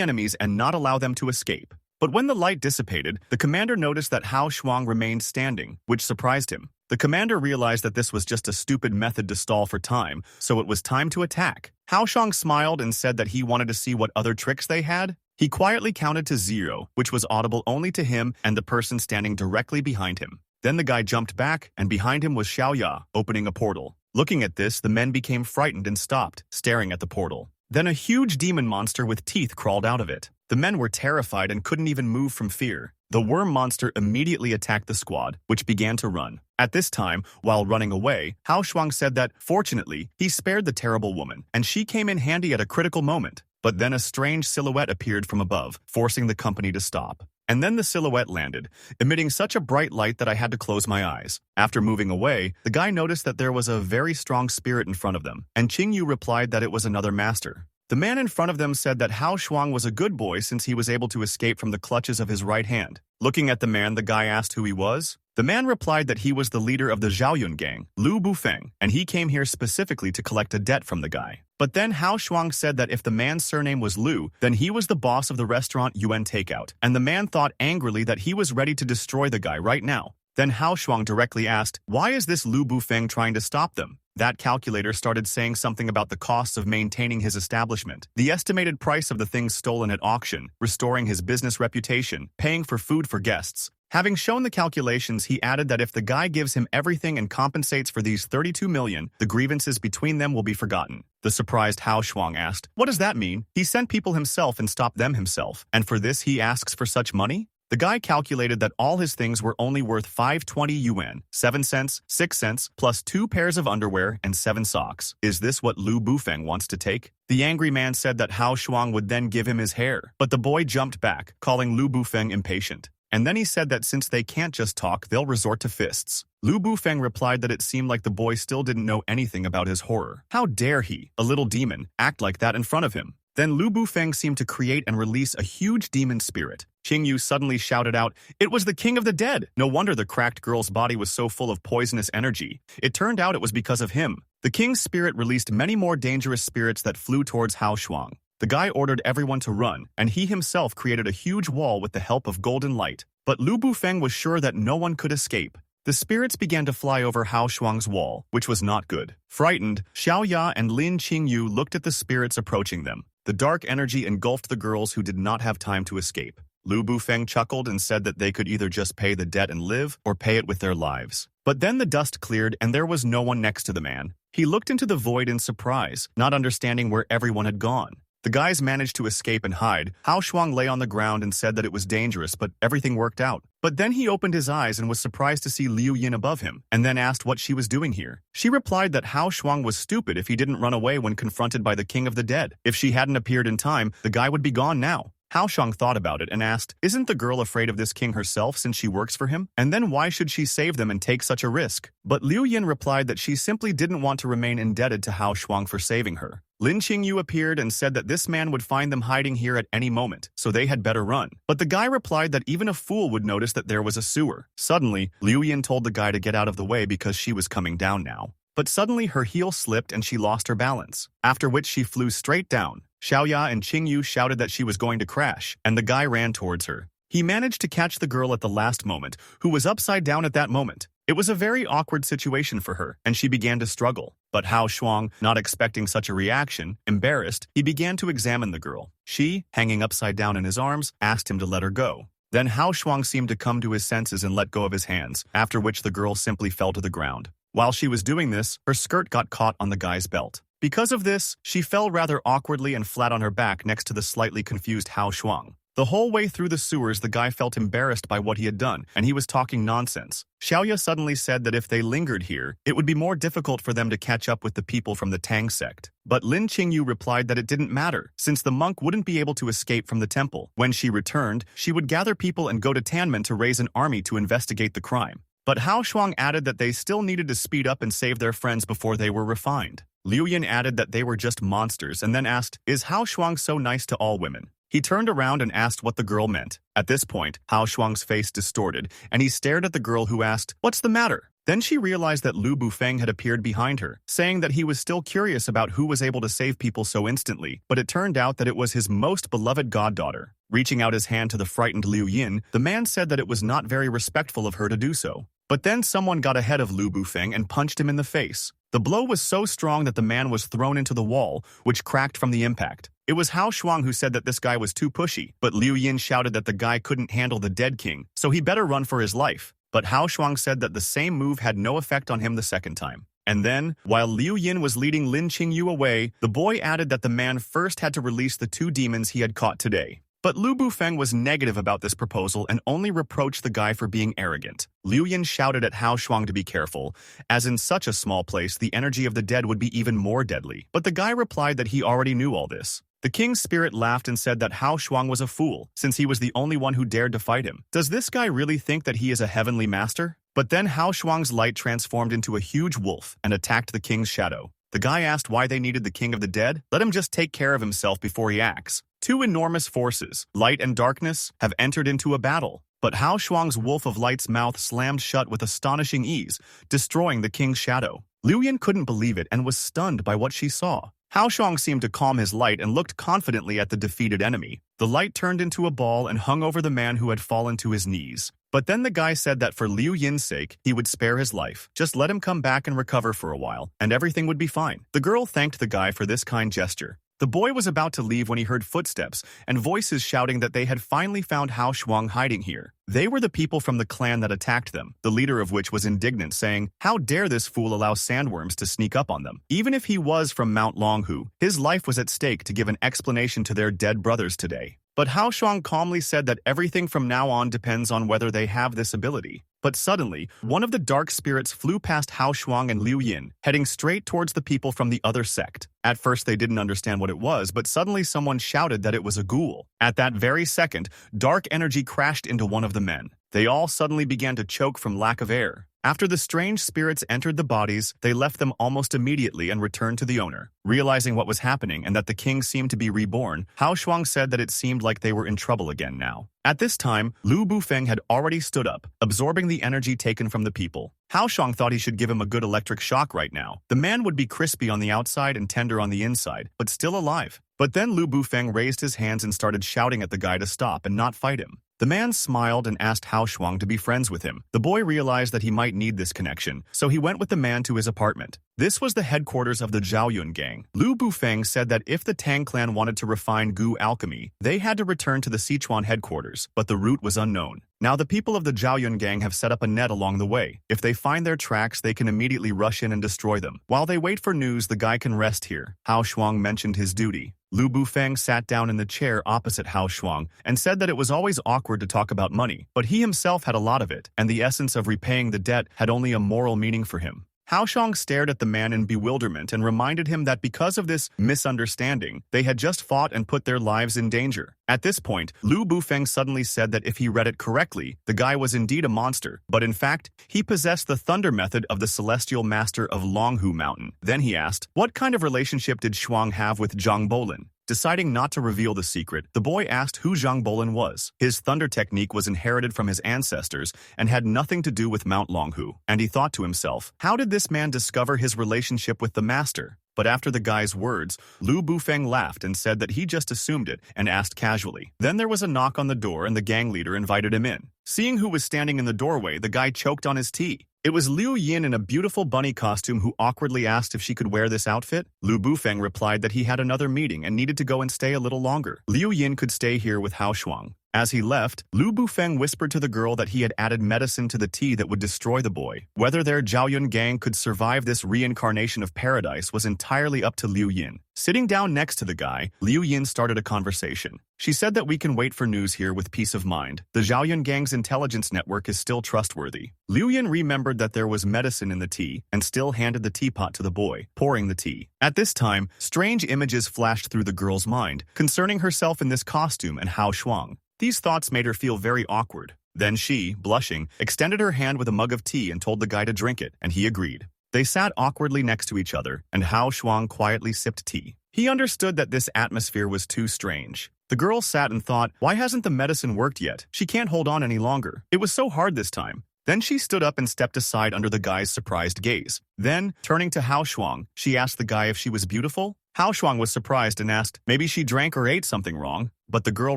enemies and not allow them to escape. But when the light dissipated, the commander noticed that Hao Shuang remained standing, which surprised him. The commander realized that this was just a stupid method to stall for time, so it was time to attack. Hao Shuang smiled and said that he wanted to see what other tricks they had. He quietly counted to 0, which was audible only to him and the person standing directly behind him. Then the guy jumped back, and behind him was Xiaoya, opening a portal. Looking at this, the men became frightened and stopped, staring at the portal. Then a huge demon monster with teeth crawled out of it. The men were terrified and couldn't even move from fear. The worm monster immediately attacked the squad, which began to run. At this time, while running away, Hao Shuang said that, fortunately, he spared the terrible woman, and she came in handy at a critical moment. But then a strange silhouette appeared from above, forcing the company to stop. And then the silhouette landed, emitting such a bright light that I had to close my eyes. After moving away, the guy noticed that there was a very strong spirit in front of them, and Qingyu replied that it was another master. The man in front of them said that Hao Shuang was a good boy since he was able to escape from the clutches of his right hand. Looking at the man, the guy asked who he was. The man replied that he was the leader of the Zhaoyun gang, Lu Bufeng, and he came here specifically to collect a debt from the guy. But then Hao Shuang said that if the man's surname was Lu, then he was the boss of the restaurant Yuan Takeout, and the man thought angrily that he was ready to destroy the guy right now. Then Hao Shuang directly asked, "Why is this Lu Bufeng trying to stop them?" That calculator started saying something about the costs of maintaining his establishment, the estimated price of the things stolen at auction, restoring his business reputation, paying for food for guests. Having shown the calculations, he added that if the guy gives him everything and compensates for these 32 million, the grievances between them will be forgotten. The surprised Hao Shuang asked, "What does that mean? He sent people himself and stopped them himself, and for this he asks for such money?" The guy calculated that all his things were only worth 520 yuan, 7 cents, 6 cents, plus 2 pairs of underwear and 7 socks. Is this what Lu Bufeng wants to take? The angry man said that Hao Shuang would then give him his hair, but the boy jumped back, calling Lu Bufeng impatient. And then he said that since they can't just talk, they'll resort to fists. Lu Bufeng replied that it seemed like the boy still didn't know anything about his horror. How dare he, a little demon, act like that in front of him? Then Lu Bufeng seemed to create and release a huge demon spirit. Qingyu suddenly shouted out, "It was the king of the dead!" No wonder the cracked girl's body was so full of poisonous energy. It turned out it was because of him. The king's spirit released many more dangerous spirits that flew towards Hao Shuang. The guy ordered everyone to run, and he himself created a huge wall with the help of golden light. But Lu Bufeng was sure that no one could escape. The spirits began to fly over Hao Shuang's wall, which was not good. Frightened, Xiaoya and Lin Qingyu looked at the spirits approaching them. The dark energy engulfed the girls who did not have time to escape. Lu Bufeng chuckled and said that they could either just pay the debt and live, or pay it with their lives. But then the dust cleared and there was no one next to the man. He looked into the void in surprise, not understanding where everyone had gone. The guys managed to escape and hide. Hao Shuang lay on the ground and said that it was dangerous, but everything worked out. But then he opened his eyes and was surprised to see Liu Yin above him, and then asked what she was doing here. She replied that Hao Shuang was stupid if he didn't run away when confronted by the king of the dead. If she hadn't appeared in time, the guy would be gone now. Hao Shuang thought about it and asked, "Isn't the girl afraid of this king herself since she works for him? And then why should she save them and take such a risk?" But Liu Yin replied that she simply didn't want to remain indebted to Hao Shuang for saving her. Lin Qingyu appeared and said that this man would find them hiding here at any moment, so they had better run. But the guy replied that even a fool would notice that there was a sewer. Suddenly, Liu Yin told the guy to get out of the way because she was coming down now. But suddenly her heel slipped and she lost her balance, after which she flew straight down. Xiaoya and Qingyu shouted that she was going to crash, and the guy ran towards her. He managed to catch the girl at the last moment, who was upside down at that moment. It was a very awkward situation for her, and she began to struggle. But Hao Shuang, not expecting such a reaction, embarrassed, he began to examine the girl. She, hanging upside down in his arms, asked him to let her go. Then Hao Shuang seemed to come to his senses and let go of his hands, after which the girl simply fell to the ground. While she was doing this, her skirt got caught on the guy's belt. Because of this, she fell rather awkwardly and flat on her back next to the slightly confused Hao Shuang. The whole way through the sewers, the guy felt embarrassed by what he had done, and he was talking nonsense. Xiaoya suddenly said that if they lingered here, it would be more difficult for them to catch up with the people from the Tang sect. But Lin Qingyu replied that it didn't matter, since the monk wouldn't be able to escape from the temple. When she returned, she would gather people and go to Tanmen to raise an army to investigate the crime. But Hao Shuang added that they still needed to speed up and save their friends before they were refined. Liu Yin added that they were just monsters and then asked, "Is Hao Shuang so nice to all women?" He turned around and asked what the girl meant. At this point, Hao Shuang's face distorted, and he stared at the girl who asked, "What's the matter?" Then she realized that Lu Bufeng had appeared behind her, saying that he was still curious about who was able to save people so instantly, but it turned out that it was his most beloved goddaughter. Reaching out his hand to the frightened Liu Yin, the man said that it was not very respectful of her to do so. But then someone got ahead of Lu Bufeng and punched him in the face. The blow was so strong that the man was thrown into the wall, which cracked from the impact. It was Hao Shuang who said that this guy was too pushy, but Liu Yin shouted that the guy couldn't handle the dead king, so he better run for his life. But Hao Shuang said that the same move had no effect on him the second time. And then, while Liu Yin was leading Lin Qingyu away, the boy added that the man first had to release the 2 demons he had caught today. But Lu Bufeng was negative about this proposal and only reproached the guy for being arrogant. Liu Yin shouted at Hao Shuang to be careful, as in such a small place the energy of the dead would be even more deadly. But the guy replied that he already knew all this. The king's spirit laughed and said that Hao Shuang was a fool, since he was the only one who dared to fight him. Does this guy really think that he is a heavenly master? But then Hao Shuang's light transformed into a huge wolf and attacked the king's shadow. The guy asked why they needed the king of the dead. Let him just take care of himself before he acts. 2 enormous forces, light and darkness, have entered into a battle. But Hao Shuang's wolf of light's mouth slammed shut with astonishing ease, destroying the king's shadow. Liu Yin couldn't believe it and was stunned by what she saw. Hao Shuang seemed to calm his light and looked confidently at the defeated enemy. The light turned into a ball and hung over the man who had fallen to his knees. But then the guy said that for Liu Yin's sake, he would spare his life. Just let him come back and recover for a while, and everything would be fine. The girl thanked the guy for this kind gesture. The boy was about to leave when he heard footsteps and voices shouting that they had finally found Hao Shuang hiding here. They were the people from the clan that attacked them, the leader of which was indignant, saying, "How dare this fool allow sandworms to sneak up on them?" Even if he was from Mount Longhu, his life was at stake to give an explanation to their dead brothers today. But Hao Shuang calmly said that everything from now on depends on whether they have this ability. But suddenly, one of the dark spirits flew past Hao Shuang and Liu Yin, heading straight towards the people from the other sect. At first they didn't understand what it was, but suddenly someone shouted that it was a ghoul. At that very second, dark energy crashed into one of the men. They all suddenly began to choke from lack of air. After the strange spirits entered the bodies, they left them almost immediately and returned to the owner. Realizing what was happening and that the king seemed to be reborn, Hao Shuang said that it seemed like they were in trouble again now. At this time, Lu Bufeng had already stood up, absorbing the energy taken from the people. Hao Shuang thought he should give him a good electric shock right now. The man would be crispy on the outside and tender on the inside, but still alive. But then Lu Bufeng raised his hands and started shouting at the guy to stop and not fight him. The man smiled and asked Hao Shuang to be friends with him. The boy realized that he might need this connection, so he went with the man to his apartment. This was the headquarters of the Zhaoyun gang. Lu Bufeng said that if the Tang clan wanted to refine goo alchemy, they had to return to the Sichuan headquarters, but the route was unknown. Now the people of the Zhaoyun gang have set up a net along the way. If they find their tracks, they can immediately rush in and destroy them. While they wait for news, the guy can rest here. Hao Shuang mentioned his duty. Lu Bufeng sat down in the chair opposite Hao Shuang and said that it was always awkward to talk about money, but he himself had a lot of it, and the essence of repaying the debt had only a moral meaning for him. Hao Shuang stared at the man in bewilderment and reminded him that because of this misunderstanding, they had just fought and put their lives in danger. At this point, Lu Bufeng suddenly said that if he read it correctly, the guy was indeed a monster, but in fact, he possessed the thunder method of the celestial master of Longhu Mountain. Then he asked, what kind of relationship did Shuang have with Zhang Bolin? Deciding not to reveal the secret, the boy asked who Zhang Bolin was. His thunder technique was inherited from his ancestors and had nothing to do with Mount Longhu. And he thought to himself, how did this man discover his relationship with the master? But after the guy's words, Lu Bufeng laughed and said that he just assumed it and asked casually. Then there was a knock on the door and the gang leader invited him in. Seeing who was standing in the doorway, the guy choked on his tea. It was Liu Yin in a beautiful bunny costume who awkwardly asked if she could wear this outfit. Lu Bufeng replied that he had another meeting and needed to go and stay a little longer. Liu Yin could stay here with Hao Shuang. As he left, Lu Bufeng whispered to the girl that he had added medicine to the tea that would destroy the boy. Whether their Zhaoyun gang could survive this reincarnation of paradise was entirely up to Liu Yin. Sitting down next to the guy, Liu Yin started a conversation. She said that we can wait for news here with peace of mind. The Zhaoyun gang's intelligence network is still trustworthy. Liu Yin remembered that there was medicine in the tea and still handed the teapot to the boy, pouring the tea. At this time, strange images flashed through the girl's mind concerning herself in this costume and Hao Shuang. These thoughts made her feel very awkward. Then she, blushing, extended her hand with a mug of tea and told the guy to drink it, and he agreed. They sat awkwardly next to each other, and Hao Shuang quietly sipped tea. He understood that this atmosphere was too strange. The girl sat and thought, why hasn't the medicine worked yet? She can't hold on any longer. It was so hard this time. Then she stood up and stepped aside under the guy's surprised gaze. Then, turning to Hao Shuang, she asked the guy if she was beautiful. Hao Shuang was surprised and asked, maybe she drank or ate something wrong. But the girl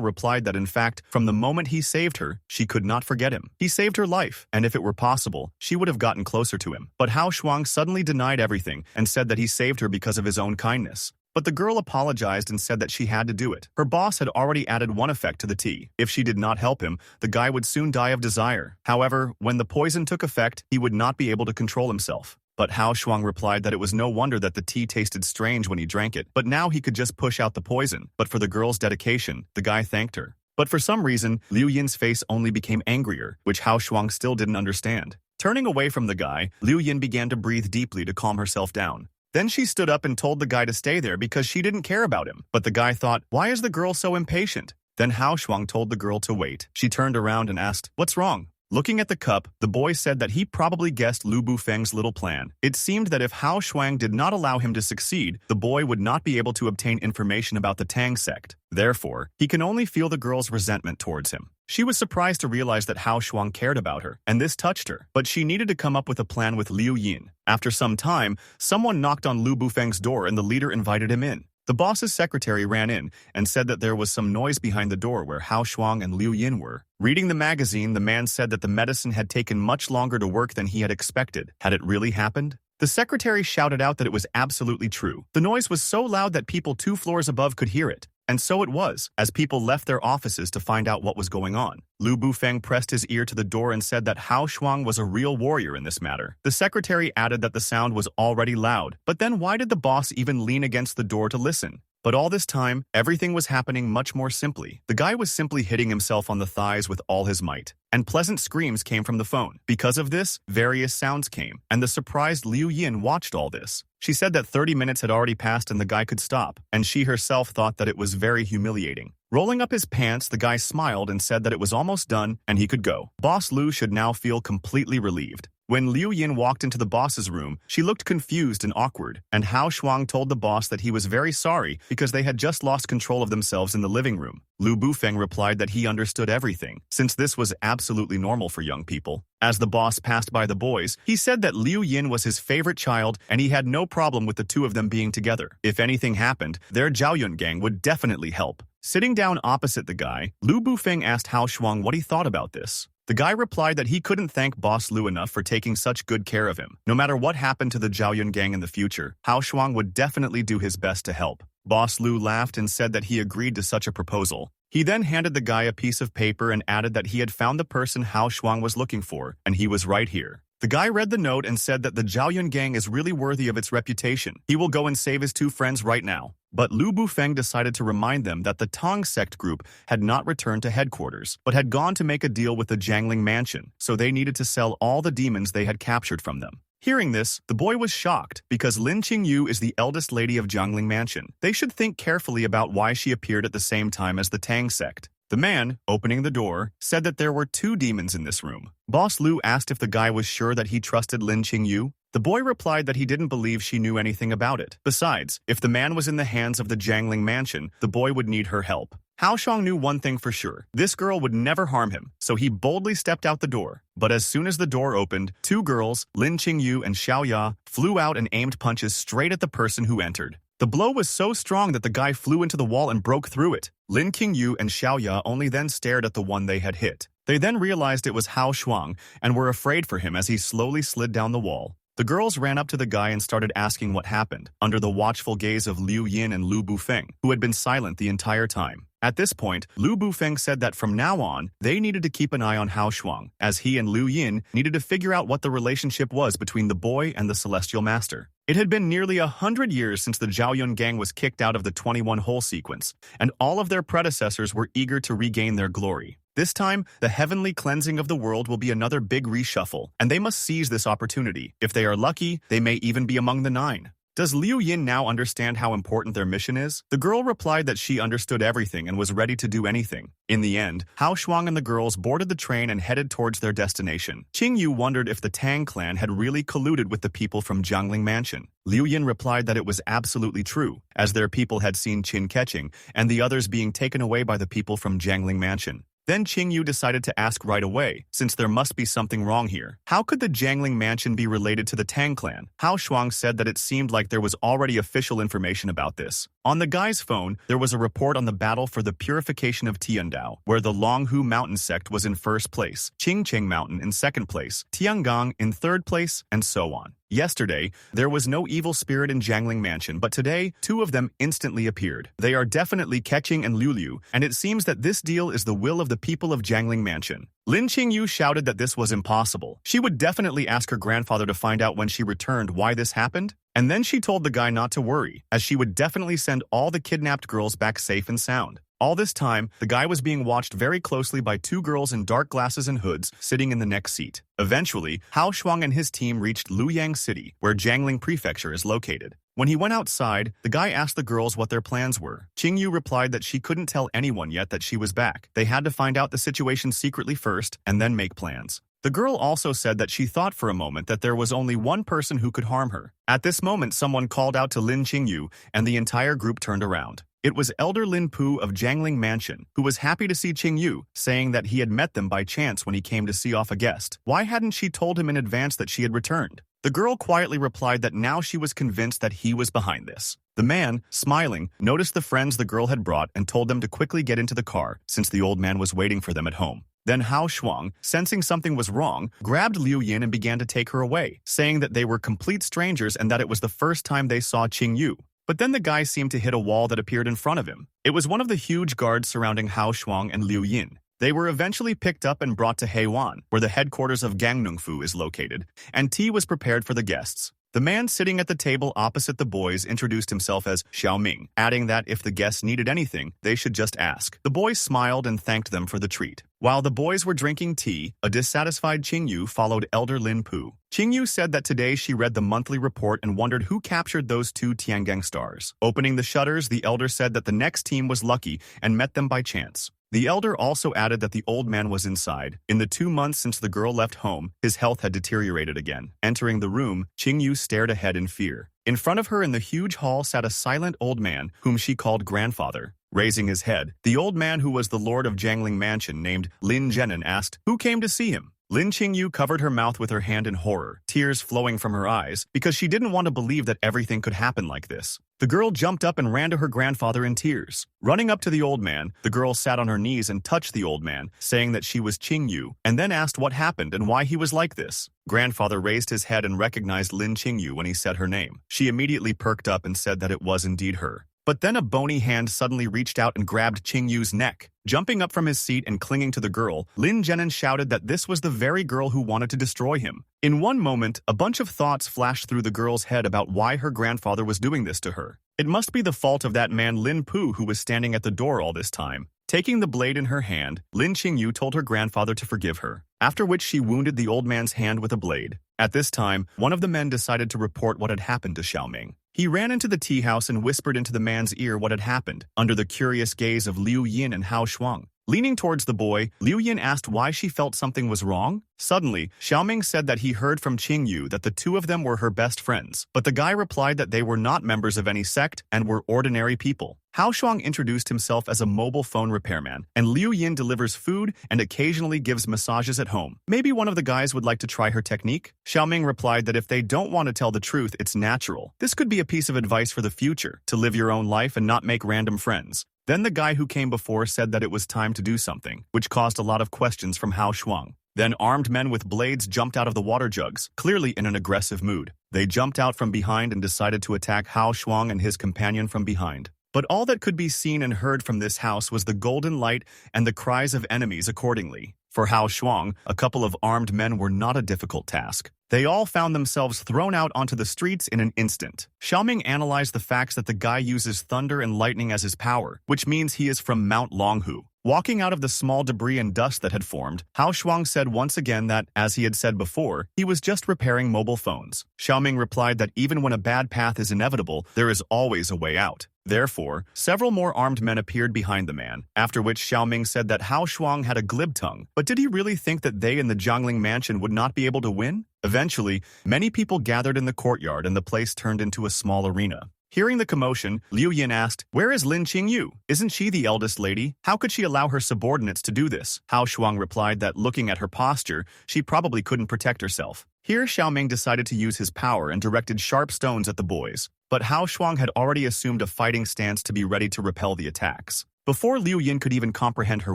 replied that in fact, from the moment he saved her, she could not forget him. He saved her life, and if it were possible, she would have gotten closer to him. But Hao Shuang suddenly denied everything and said that he saved her because of his own kindness. But the girl apologized and said that she had to do it. Her boss had already added one effect to the tea. If she did not help him, the guy would soon die of desire. However, when the poison took effect, he would not be able to control himself. But Hao Shuang replied that it was no wonder that the tea tasted strange when he drank it, but now he could just push out the poison. But for the girl's dedication, the guy thanked her. But for some reason, Liu Yin's face only became angrier, which Hao Shuang still didn't understand. Turning away from the guy, Liu Yin began to breathe deeply to calm herself down. Then she stood up and told the guy to stay there because she didn't care about him. But the guy thought, why is the girl so impatient? Then Hao Shuang told the girl to wait. She turned around and asked, what's wrong? Looking at the cup, the boy said that he probably guessed Lu Bufeng's little plan. It seemed that if Hao Shuang did not allow him to succeed, the boy would not be able to obtain information about the Tang sect. Therefore, he can only feel the girl's resentment towards him. She was surprised to realize that Hao Shuang cared about her, and this touched her. But she needed to come up with a plan with Liu Yin. After some time, someone knocked on Lu Bufeng's door and the leader invited him in. The boss's secretary ran in and said that there was some noise behind the door where Hao Shuang and Liu Yin were. Reading the magazine, the man said that the medicine had taken much longer to work than he had expected. Had it really happened? The secretary shouted out that it was absolutely true. The noise was so loud that people 2 floors above could hear it. And so it was, as people left their offices to find out what was going on. Lu Bufeng pressed his ear to the door and said that Hao Shuang was a real warrior in this matter. The secretary added that the sound was already loud, but then why did the boss even lean against the door to listen? But all this time, everything was happening much more simply. The guy was simply hitting himself on the thighs with all his might. And pleasant screams came from the phone. Because of this, various sounds came, and the surprised Liu Yin watched all this. She said that 30 minutes had already passed and the guy could stop, and she herself thought that it was very humiliating. Rolling up his pants, the guy smiled and said that it was almost done and he could go. Boss Liu should now feel completely relieved. When Liu Yin walked into the boss's room, she looked confused and awkward, and Hao Shuang told the boss that he was very sorry because they had just lost control of themselves in the living room. Lu Bufeng replied that he understood everything, since this was absolutely normal for young people. As the boss passed by the boys, he said that Liu Yin was his favorite child and he had no problem with the two of them being together. If anything happened, their Zhaoyun gang would definitely help. Sitting down opposite the guy, Lu Bufeng asked Hao Shuang what he thought about this. The guy replied that he couldn't thank Boss Liu enough for taking such good care of him. No matter what happened to the Zhaoyun gang in the future, Hao Shuang would definitely do his best to help. Boss Liu laughed and said that he agreed to such a proposal. He then handed the guy a piece of paper and added that he had found the person Hao Shuang was looking for, and he was right here. The guy read the note and said that the Zhaoyun gang is really worthy of its reputation. He will go and save his 2 friends right now. But Lu Bufeng decided to remind them that the Tang sect group had not returned to headquarters, but had gone to make a deal with the Jangling Mansion, so they needed to sell all the demons they had captured from them. Hearing this, the boy was shocked because Lin Qingyu is the eldest lady of Jangling Mansion. They should think carefully about why she appeared at the same time as the Tang sect. The man, opening the door, said that there were 2 demons in this room. Boss Liu asked if the guy was sure that he trusted Lin Qingyu. The boy replied that he didn't believe she knew anything about it. Besides, if the man was in the hands of the Jangling Mansion, the boy would need her help. Hao Shuang knew one thing for sure. This girl would never harm him, so he boldly stepped out the door. But as soon as the door opened, 2 girls, Lin Qingyu and Xiao Ya, flew out and aimed punches straight at the person who entered. The blow was so strong that the guy flew into the wall and broke through it. Lin Qingyu and Xiao Ya only then stared at the one they had hit. They then realized it was Hao Shuang and were afraid for him as he slowly slid down the wall. The girls ran up to the guy and started asking what happened, under the watchful gaze of Liu Yin and Lu Bufeng, who had been silent the entire time. At this point, Lu Bufeng said that from now on, they needed to keep an eye on Hao Shuang, as he and Liu Yin needed to figure out what the relationship was between the boy and the Celestial Master. It had been nearly 100 years since the Zhaoyun gang was kicked out of the 21-hole sequence, and all of their predecessors were eager to regain their glory. This time, the heavenly cleansing of the world will be another big reshuffle, and they must seize this opportunity. If they are lucky, they may even be among the 9. Does Liu Yin now understand how important their mission is? The girl replied that she understood everything and was ready to do anything. In the end, Hao Shuang and the girls boarded the train and headed towards their destination. Qingyu wondered if the Tang clan had really colluded with the people from Jangling Mansion. Liu Yin replied that it was absolutely true, as their people had seen Chin Katching and the others being taken away by the people from Jangling Mansion. Then Qingyu decided to ask right away, since there must be something wrong here. How could the Jangling Mansion be related to the Tang clan? Hao Shuang said that it seemed like there was already official information about this. On the guy's phone, there was a report on the battle for the purification of Tiandao, where the Longhu Mountain sect was in first place, Qingqing Mountain in second place, Tiangong in third place, and so on. Yesterday, there was no evil spirit in Jangling Mansion, but today, 2 of them instantly appeared. They are definitely Katching and Liu, and it seems that this deal is the will of the people of Jangling Mansion. Lin Qingyu shouted that this was impossible. She would definitely ask her grandfather to find out when she returned why this happened, and then she told the guy not to worry, as she would definitely send all the kidnapped girls back safe and sound. All this time, the guy was being watched very closely by 2 girls in dark glasses and hoods sitting in the next seat. Eventually, Hao Shuang and his team reached Luang City, where Jangling Prefecture is located. When he went outside, the guy asked the girls what their plans were. Qingyu replied that she couldn't tell anyone yet that she was back. They had to find out the situation secretly first and then make plans. The girl also said that she thought for a moment that there was only one person who could harm her. At this moment, someone called out to Lin Qingyu, and the entire group turned around. It was Elder Lin Pu of Jangling Mansion, who was happy to see Qingyu, saying that he had met them by chance when he came to see off a guest. Why hadn't she told him in advance that she had returned? The girl quietly replied that now she was convinced that he was behind this. The man, smiling, noticed the friends the girl had brought and told them to quickly get into the car, since the old man was waiting for them at home. Then Hao Shuang, sensing something was wrong, grabbed Liu Yin and began to take her away, saying that they were complete strangers and that it was the first time they saw Qingyu. But then the guy seemed to hit a wall that appeared in front of him. It was one of the huge guards surrounding Hao Shuang and Liu Yin. They were eventually picked up and brought to Heiwan, where the headquarters of Gangnungfu is located, and tea was prepared for the guests. The man sitting at the table opposite the boys introduced himself as Xiaoming, adding that if the guests needed anything, they should just ask. The boys smiled and thanked them for the treat. While the boys were drinking tea, a dissatisfied Qingyu followed Elder Lin Pu. Qingyu said that today she read the monthly report and wondered who captured those 2 Tiangong stars. Opening the shutters, the elder said that the next team was lucky and met them by chance. The elder also added that the old man was inside. In the 2 months since the girl left home, his health had deteriorated again. Entering the room, Qingyu stared ahead in fear. In front of her in the huge hall sat a silent old man, whom she called grandfather. Raising his head, the old man who was the lord of Jangling Mansion named Lin Zhenan asked, "Who came to see him?" Lin Qingyu covered her mouth with her hand in horror, tears flowing from her eyes, because she didn't want to believe that everything could happen like this. The girl jumped up and ran to her grandfather in tears. Running up to the old man, the girl sat on her knees and touched the old man, saying that she was Qingyu, and then asked what happened and why he was like this. Grandfather raised his head and recognized Lin Qingyu when he said her name. She immediately perked up and said that it was indeed her. But then a bony hand suddenly reached out and grabbed Qingyu's neck. Jumping up from his seat and clinging to the girl, Lin Zhenan shouted that this was the very girl who wanted to destroy him. In one moment, a bunch of thoughts flashed through the girl's head about why her grandfather was doing this to her. It must be the fault of that man Lin Pu who was standing at the door all this time. Taking the blade in her hand, Lin Qingyu told her grandfather to forgive her, after which she wounded the old man's hand with a blade. At this time, one of the men decided to report what had happened to Xiaoming. He ran into the tea house and whispered into the man's ear what had happened, under the curious gaze of Liu Yin and Hao Shuang. Leaning towards the boy, Liu Yin asked why she felt something was wrong. Suddenly, Xiaoming said that he heard from Qingyu that the two of them were her best friends, but the guy replied that they were not members of any sect and were ordinary people. Hao Shuang introduced himself as a mobile phone repairman, and Liu Yin delivers food and occasionally gives massages at home. Maybe one of the guys would like to try her technique? Xiaoming replied that if they don't want to tell the truth, it's natural. This could be a piece of advice for the future, to live your own life and not make random friends. Then the guy who came before said that it was time to do something, which caused a lot of questions from Hao Shuang. Then armed men with blades jumped out of the water jugs, clearly in an aggressive mood. They jumped out from behind and decided to attack Hao Shuang and his companion from behind. But all that could be seen and heard from this house was the golden light and the cries of enemies accordingly. For Hao Shuang, a couple of armed men were not a difficult task. They all found themselves thrown out onto the streets in an instant. Xiaoming analyzed the facts that the guy uses thunder and lightning as his power, which means he is from Mount Longhu. Walking out of the small debris and dust that had formed, Hao Shuang said once again that, as he had said before, he was just repairing mobile phones. Xiaoming replied that even when a bad path is inevitable, there is always a way out. Therefore, several more armed men appeared behind the man, after which Xiaoming said that Hao Shuang had a glib tongue. But did he really think that they in the Jangling Mansion would not be able to win? Eventually, many people gathered in the courtyard and the place turned into a small arena. Hearing the commotion, Liu Yin asked, "Where is Lin Qingyu? Isn't she the eldest lady? How could she allow her subordinates to do this?" Hao Shuang replied that looking at her posture, she probably couldn't protect herself. Here Xiaoming decided to use his power and directed sharp stones at the boys. But Hao Shuang had already assumed a fighting stance to be ready to repel the attacks. Before Liu Yin could even comprehend her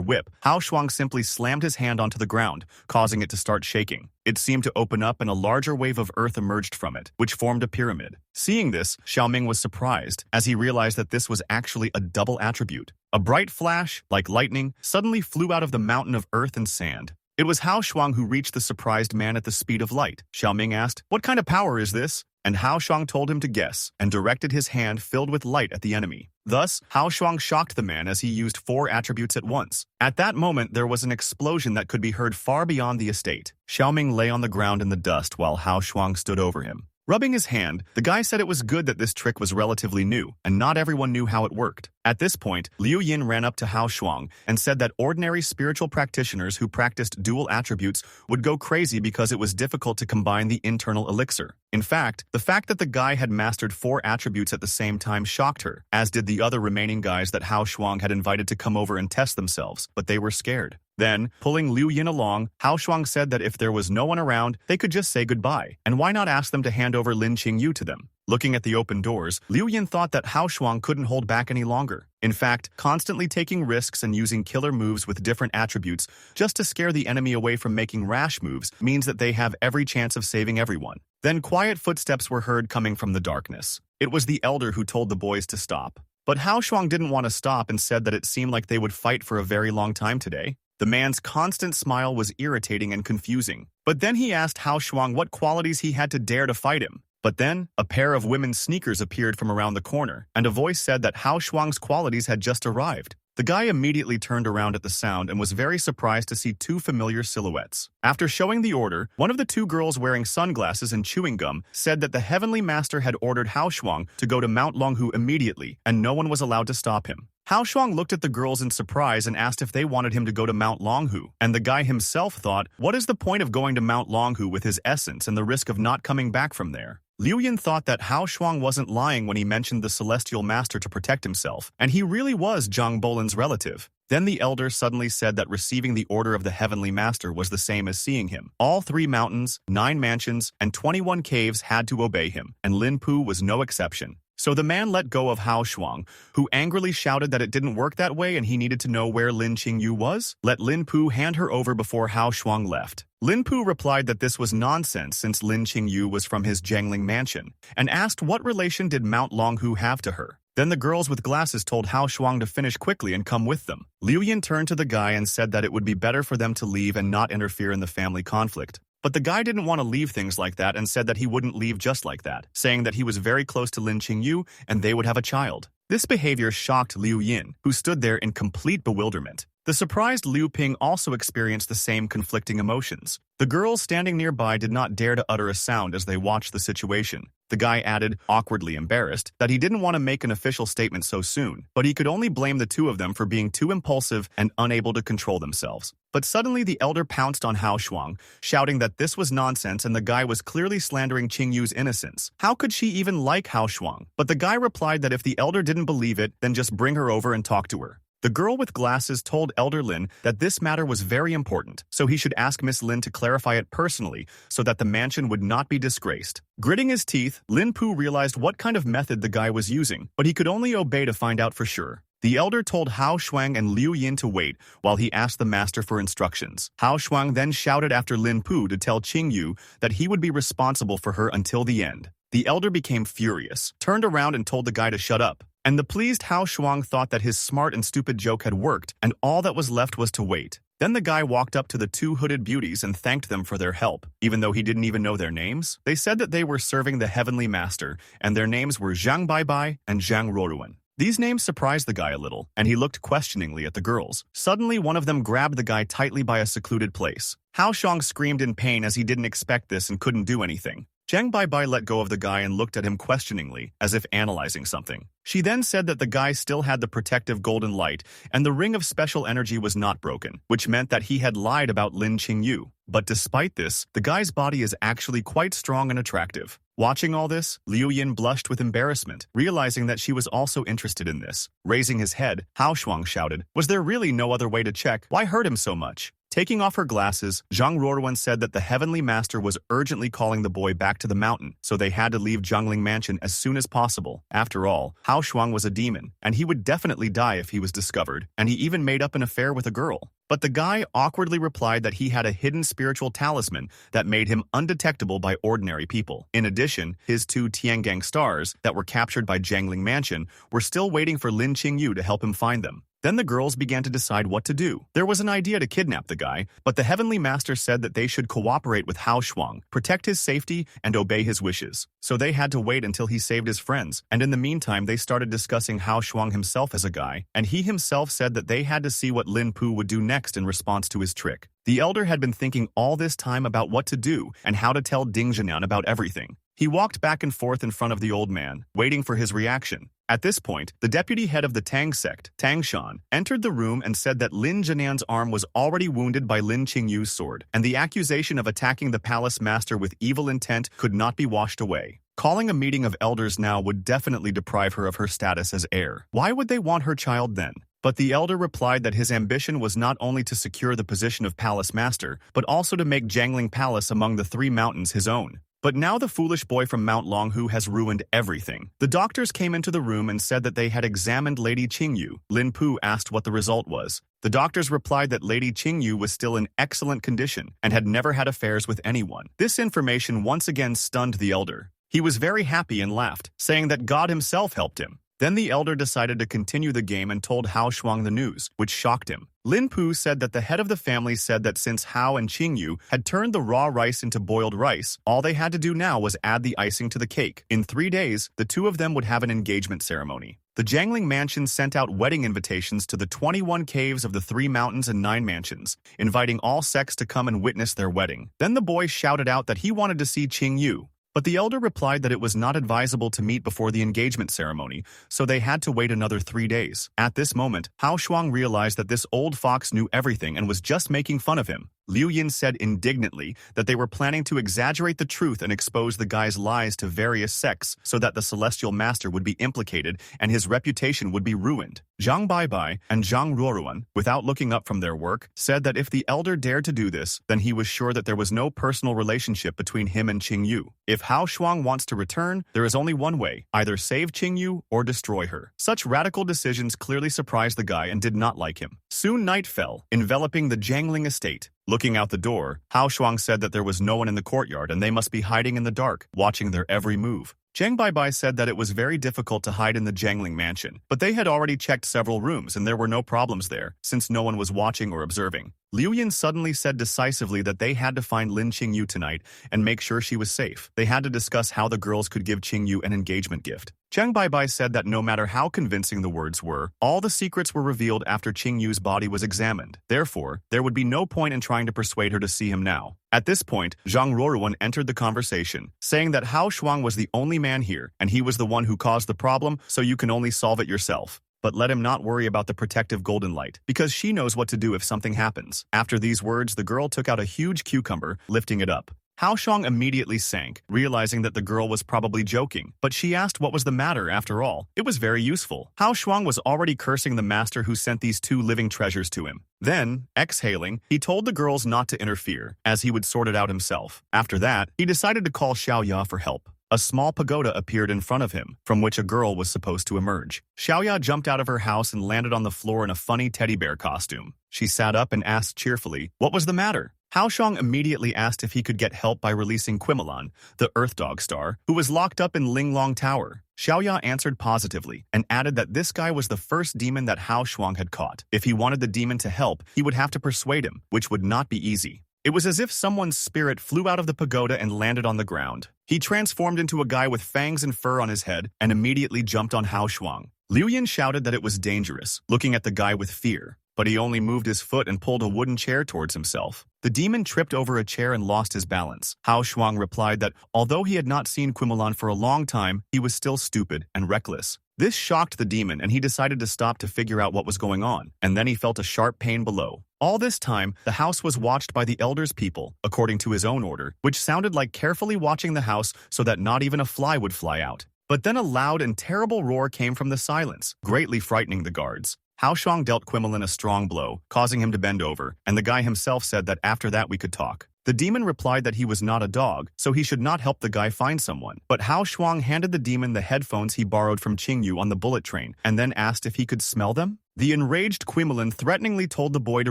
whip, Hao Shuang simply slammed his hand onto the ground, causing it to start shaking. It seemed to open up and a larger wave of earth emerged from it, which formed a pyramid. Seeing this, Xiaoming was surprised, as he realized that this was actually a double attribute. A bright flash, like lightning, suddenly flew out of the mountain of earth and sand. It was Hao Shuang who reached the surprised man at the speed of light. Xiaoming asked, "What kind of power is this?" And Hao Shuang told him to guess, and directed his hand filled with light at the enemy. Thus, Hao Shuang shocked the man as he used 4 attributes at once. At that moment, there was an explosion that could be heard far beyond the estate. Xiaoming lay on the ground in the dust while Hao Shuang stood over him. Rubbing his hand, the guy said it was good that this trick was relatively new, and not everyone knew how it worked. At this point, Liu Yin ran up to Hao Shuang and said that ordinary spiritual practitioners who practiced dual attributes would go crazy because it was difficult to combine the internal elixir. In fact, the fact that the guy had mastered 4 attributes at the same time shocked her, as did the other remaining guys that Hao Shuang had invited to come over and test themselves, but they were scared. Then, pulling Liu Yin along, Hao Shuang said that if there was no one around, they could just say goodbye, and why not ask them to hand over Lin Qingyu to them? Looking at the open doors, Liu Yin thought that Hao Shuang couldn't hold back any longer. In fact, constantly taking risks and using killer moves with different attributes just to scare the enemy away from making rash moves means that they have every chance of saving everyone. Then quiet footsteps were heard coming from the darkness. It was the elder who told the boys to stop. But Hao Shuang didn't want to stop and said that it seemed like they would fight for a very long time today. The man's constant smile was irritating and confusing. But then he asked Hao Shuang what qualities he had to dare to fight him. But then, a pair of women's sneakers appeared from around the corner, and a voice said that Hao Shuang's qualities had just arrived. The guy immediately turned around at the sound and was very surprised to see 2 familiar silhouettes. After showing the order, one of the 2 girls wearing sunglasses and chewing gum said that the Heavenly Master had ordered Hao Shuang to go to Mount Longhu immediately, and no one was allowed to stop him. Hao Shuang looked at the girls in surprise and asked if they wanted him to go to Mount Longhu, and the guy himself thought, what is the point of going to Mount Longhu with his essence and the risk of not coming back from there? Liu Yin thought that Hao Shuang wasn't lying when he mentioned the Celestial Master to protect himself, and he really was Zhang Bolin's relative. Then the elder suddenly said that receiving the order of the Heavenly Master was the same as seeing him. All 3 mountains, 9 mansions, and 21 caves had to obey him, and Lin Pu was no exception. So the man let go of Hao Shuang, who angrily shouted that it didn't work that way and he needed to know where Lin Qingyu was. Let Lin Pu hand her over before Hao Shuang left. Lin Pu replied that this was nonsense since Lin Qingyu was from his Jangling Mansion, and asked what relation did Mount Longhu have to her. Then the girls with glasses told Hao Shuang to finish quickly and come with them. Liu Yin turned to the guy and said that it would be better for them to leave and not interfere in the family conflict. But the guy didn't want to leave things like that and said that he wouldn't leave just like that, saying that he was very close to Lin Qingyu and they would have a child. This behavior shocked Liu Yin, who stood there in complete bewilderment. The surprised Liu Ping also experienced the same conflicting emotions. The girls standing nearby did not dare to utter a sound as they watched the situation. The guy added, awkwardly embarrassed, that he didn't want to make an official statement so soon, but he could only blame the two of them for being too impulsive and unable to control themselves. But suddenly the elder pounced on Hao Shuang, shouting that this was nonsense and the guy was clearly slandering Qingyu's innocence. How could she even like Hao Shuang? But the guy replied that if the elder didn't believe it, then just bring her over and talk to her. The girl with glasses told Elder Lin that this matter was very important, so he should ask Miss Lin to clarify it personally so that the mansion would not be disgraced. Gritting his teeth, Lin Pu realized what kind of method the guy was using, but he could only obey to find out for sure. The elder told Hao Shuang and Liu Yin to wait while he asked the master for instructions. Hao Shuang then shouted after Lin Pu to tell Qingyu that he would be responsible for her until the end. The elder became furious, turned around and told the guy to shut up. And the pleased Hao Shuang thought that his smart and stupid joke had worked, and all that was left was to wait. Then the guy walked up to the two hooded beauties and thanked them for their help, even though he didn't even know their names. They said that they were serving the Heavenly Master, and their names were Zhang Baibai and Zhang Ruoruan. These names surprised the guy a little, and he looked questioningly at the girls. Suddenly, one of them grabbed the guy tightly by a secluded place. Hao Shuang screamed in pain as he didn't expect this and couldn't do anything. Zhang Baibai let go of the guy and looked at him questioningly, as if analyzing something. She then said that the guy still had the protective golden light, and the ring of special energy was not broken, which meant that he had lied about Lin Qingyu. But despite this, the guy's body is actually quite strong and attractive. Watching all this, Liu Yin blushed with embarrassment, realizing that she was also interested in this. Raising his head, Hao Shuang shouted, "Was there really no other way to check? Why hurt him so much?" Taking off her glasses, Zhang Ruoruan said that the Heavenly Master was urgently calling the boy back to the mountain, so they had to leave Jangling Mansion as soon as possible. After all, Hao Shuang was a demon, and he would definitely die if he was discovered, and he even made up an affair with a girl. But the guy awkwardly replied that he had a hidden spiritual talisman that made him undetectable by ordinary people. In addition, his two Tiangang stars that were captured by Jangling Mansion were still waiting for Lin Qingyu to help him find them. Then the girls began to decide what to do. There was an idea to kidnap the guy, but the Heavenly Master said that they should cooperate with Hao Shuang, protect his safety, and obey his wishes. So they had to wait until he saved his friends, and in the meantime they started discussing Hao Shuang himself as a guy, and he himself said that they had to see what Lin Pu would do next in response to his trick. The elder had been thinking all this time about what to do and how to tell Ding Zhenan about everything. He walked back and forth in front of the old man, waiting for his reaction. At this point, the deputy head of the Tang sect, Tang Shan, entered the room and said that Lin Zhenan's arm was already wounded by Lin Qingyu's sword, and the accusation of attacking the palace master with evil intent could not be washed away. Calling a meeting of elders now would definitely deprive her of her status as heir. Why would they want her child then? But the elder replied that his ambition was not only to secure the position of palace master, but also to make Jangling Palace among the three mountains his own. But now the foolish boy from Mount Longhu has ruined everything. The doctors came into the room and said that they had examined Lady Qingyu. Lin Pu asked what the result was. The doctors replied that Lady Qingyu was still in excellent condition and had never had affairs with anyone. This information once again stunned the elder. He was very happy and laughed, saying that God himself helped him. Then the elder decided to continue the game and told Hao Shuang the news, which shocked him. Lin Pu said that the head of the family said that since Hao and Qingyu had turned the raw rice into boiled rice, all they had to do now was add the icing to the cake. In 3 days, the two of them would have an engagement ceremony. The Jangling Mansion sent out wedding invitations to the 21 caves of the 3 mountains and 9 mansions, inviting all sects to come and witness their wedding. Then the boy shouted out that he wanted to see Qingyu. But the elder replied that it was not advisable to meet before the engagement ceremony, so they had to wait another 3 days. At this moment, Hao Shuang realized that this old fox knew everything and was just making fun of him. Liu Yin said indignantly that they were planning to exaggerate the truth and expose the guy's lies to various sects so that the celestial master would be implicated and his reputation would be ruined. Zhang Baibai and Zhang Ruoruan, without looking up from their work, said that if the elder dared to do this, then he was sure that there was no personal relationship between him and Qingyu. If Hao Shuang wants to return, there is only one way, either save Qingyu or destroy her. Such radical decisions clearly surprised the guy and did not like him. Soon night fell, enveloping the Jangling estate. Looking out the door, Hao Shuang said that there was no one in the courtyard and they must be hiding in the dark, watching their every move. Zhang Baibai said that it was very difficult to hide in the Jangling Mansion, but they had already checked several rooms and there were no problems there, since no one was watching or observing. Liu Yin suddenly said decisively that they had to find Lin Qingyu tonight and make sure she was safe. They had to discuss how the girls could give Qingyu an engagement gift. Zhang Baibai said that no matter how convincing the words were, all the secrets were revealed after Qingyu's body was examined. Therefore, there would be no point in trying to persuade her to see him now. At this point, Zhang Ruoruan entered the conversation, saying that Hao Shuang was the only man here, and he was the one who caused the problem, so you can only solve it yourself. But let him not worry about the protective golden light, because she knows what to do if something happens. After these words, the girl took out a huge cucumber, lifting it up. Hao Shuang immediately sank, realizing that the girl was probably joking, but she asked what was the matter after all. It was very useful. Hao Shuang was already cursing the master who sent these two living treasures to him. Then, exhaling, he told the girls not to interfere, as he would sort it out himself. After that, he decided to call Xiaoya for help. A small pagoda appeared in front of him, from which a girl was supposed to emerge. Xiaoya jumped out of her house and landed on the floor in a funny teddy bear costume. She sat up and asked cheerfully, "What was the matter?" Hao Shuang immediately asked if he could get help by releasing Quimelan, the Earth Dog star, who was locked up in Linglong Tower. Xiaoya answered positively and added that this guy was the first demon that Hao Shuang had caught. If he wanted the demon to help, he would have to persuade him, which would not be easy. It was as if someone's spirit flew out of the pagoda and landed on the ground. He transformed into a guy with fangs and fur on his head and immediately jumped on Hao Shuang. Liu Yin shouted that it was dangerous, looking at the guy with fear, but he only moved his foot and pulled a wooden chair towards himself. The demon tripped over a chair and lost his balance. Hao Shuang replied that although he had not seen Quimelan for a long time, he was still stupid and reckless. This shocked the demon and he decided to stop to figure out what was going on, and then he felt a sharp pain below. All this time, the house was watched by the elders' people, according to his own order, which sounded like carefully watching the house so that not even a fly would fly out. But then a loud and terrible roar came from the silence, greatly frightening the guards. Hao Shuang dealt Quimelan a strong blow, causing him to bend over, and the guy himself said that after that we could talk. The demon replied that he was not a dog, so he should not help the guy find someone. But Hao Shuang handed the demon the headphones he borrowed from Qingyu on the bullet train, and then asked if he could smell them. The enraged Quimelan threateningly told the boy to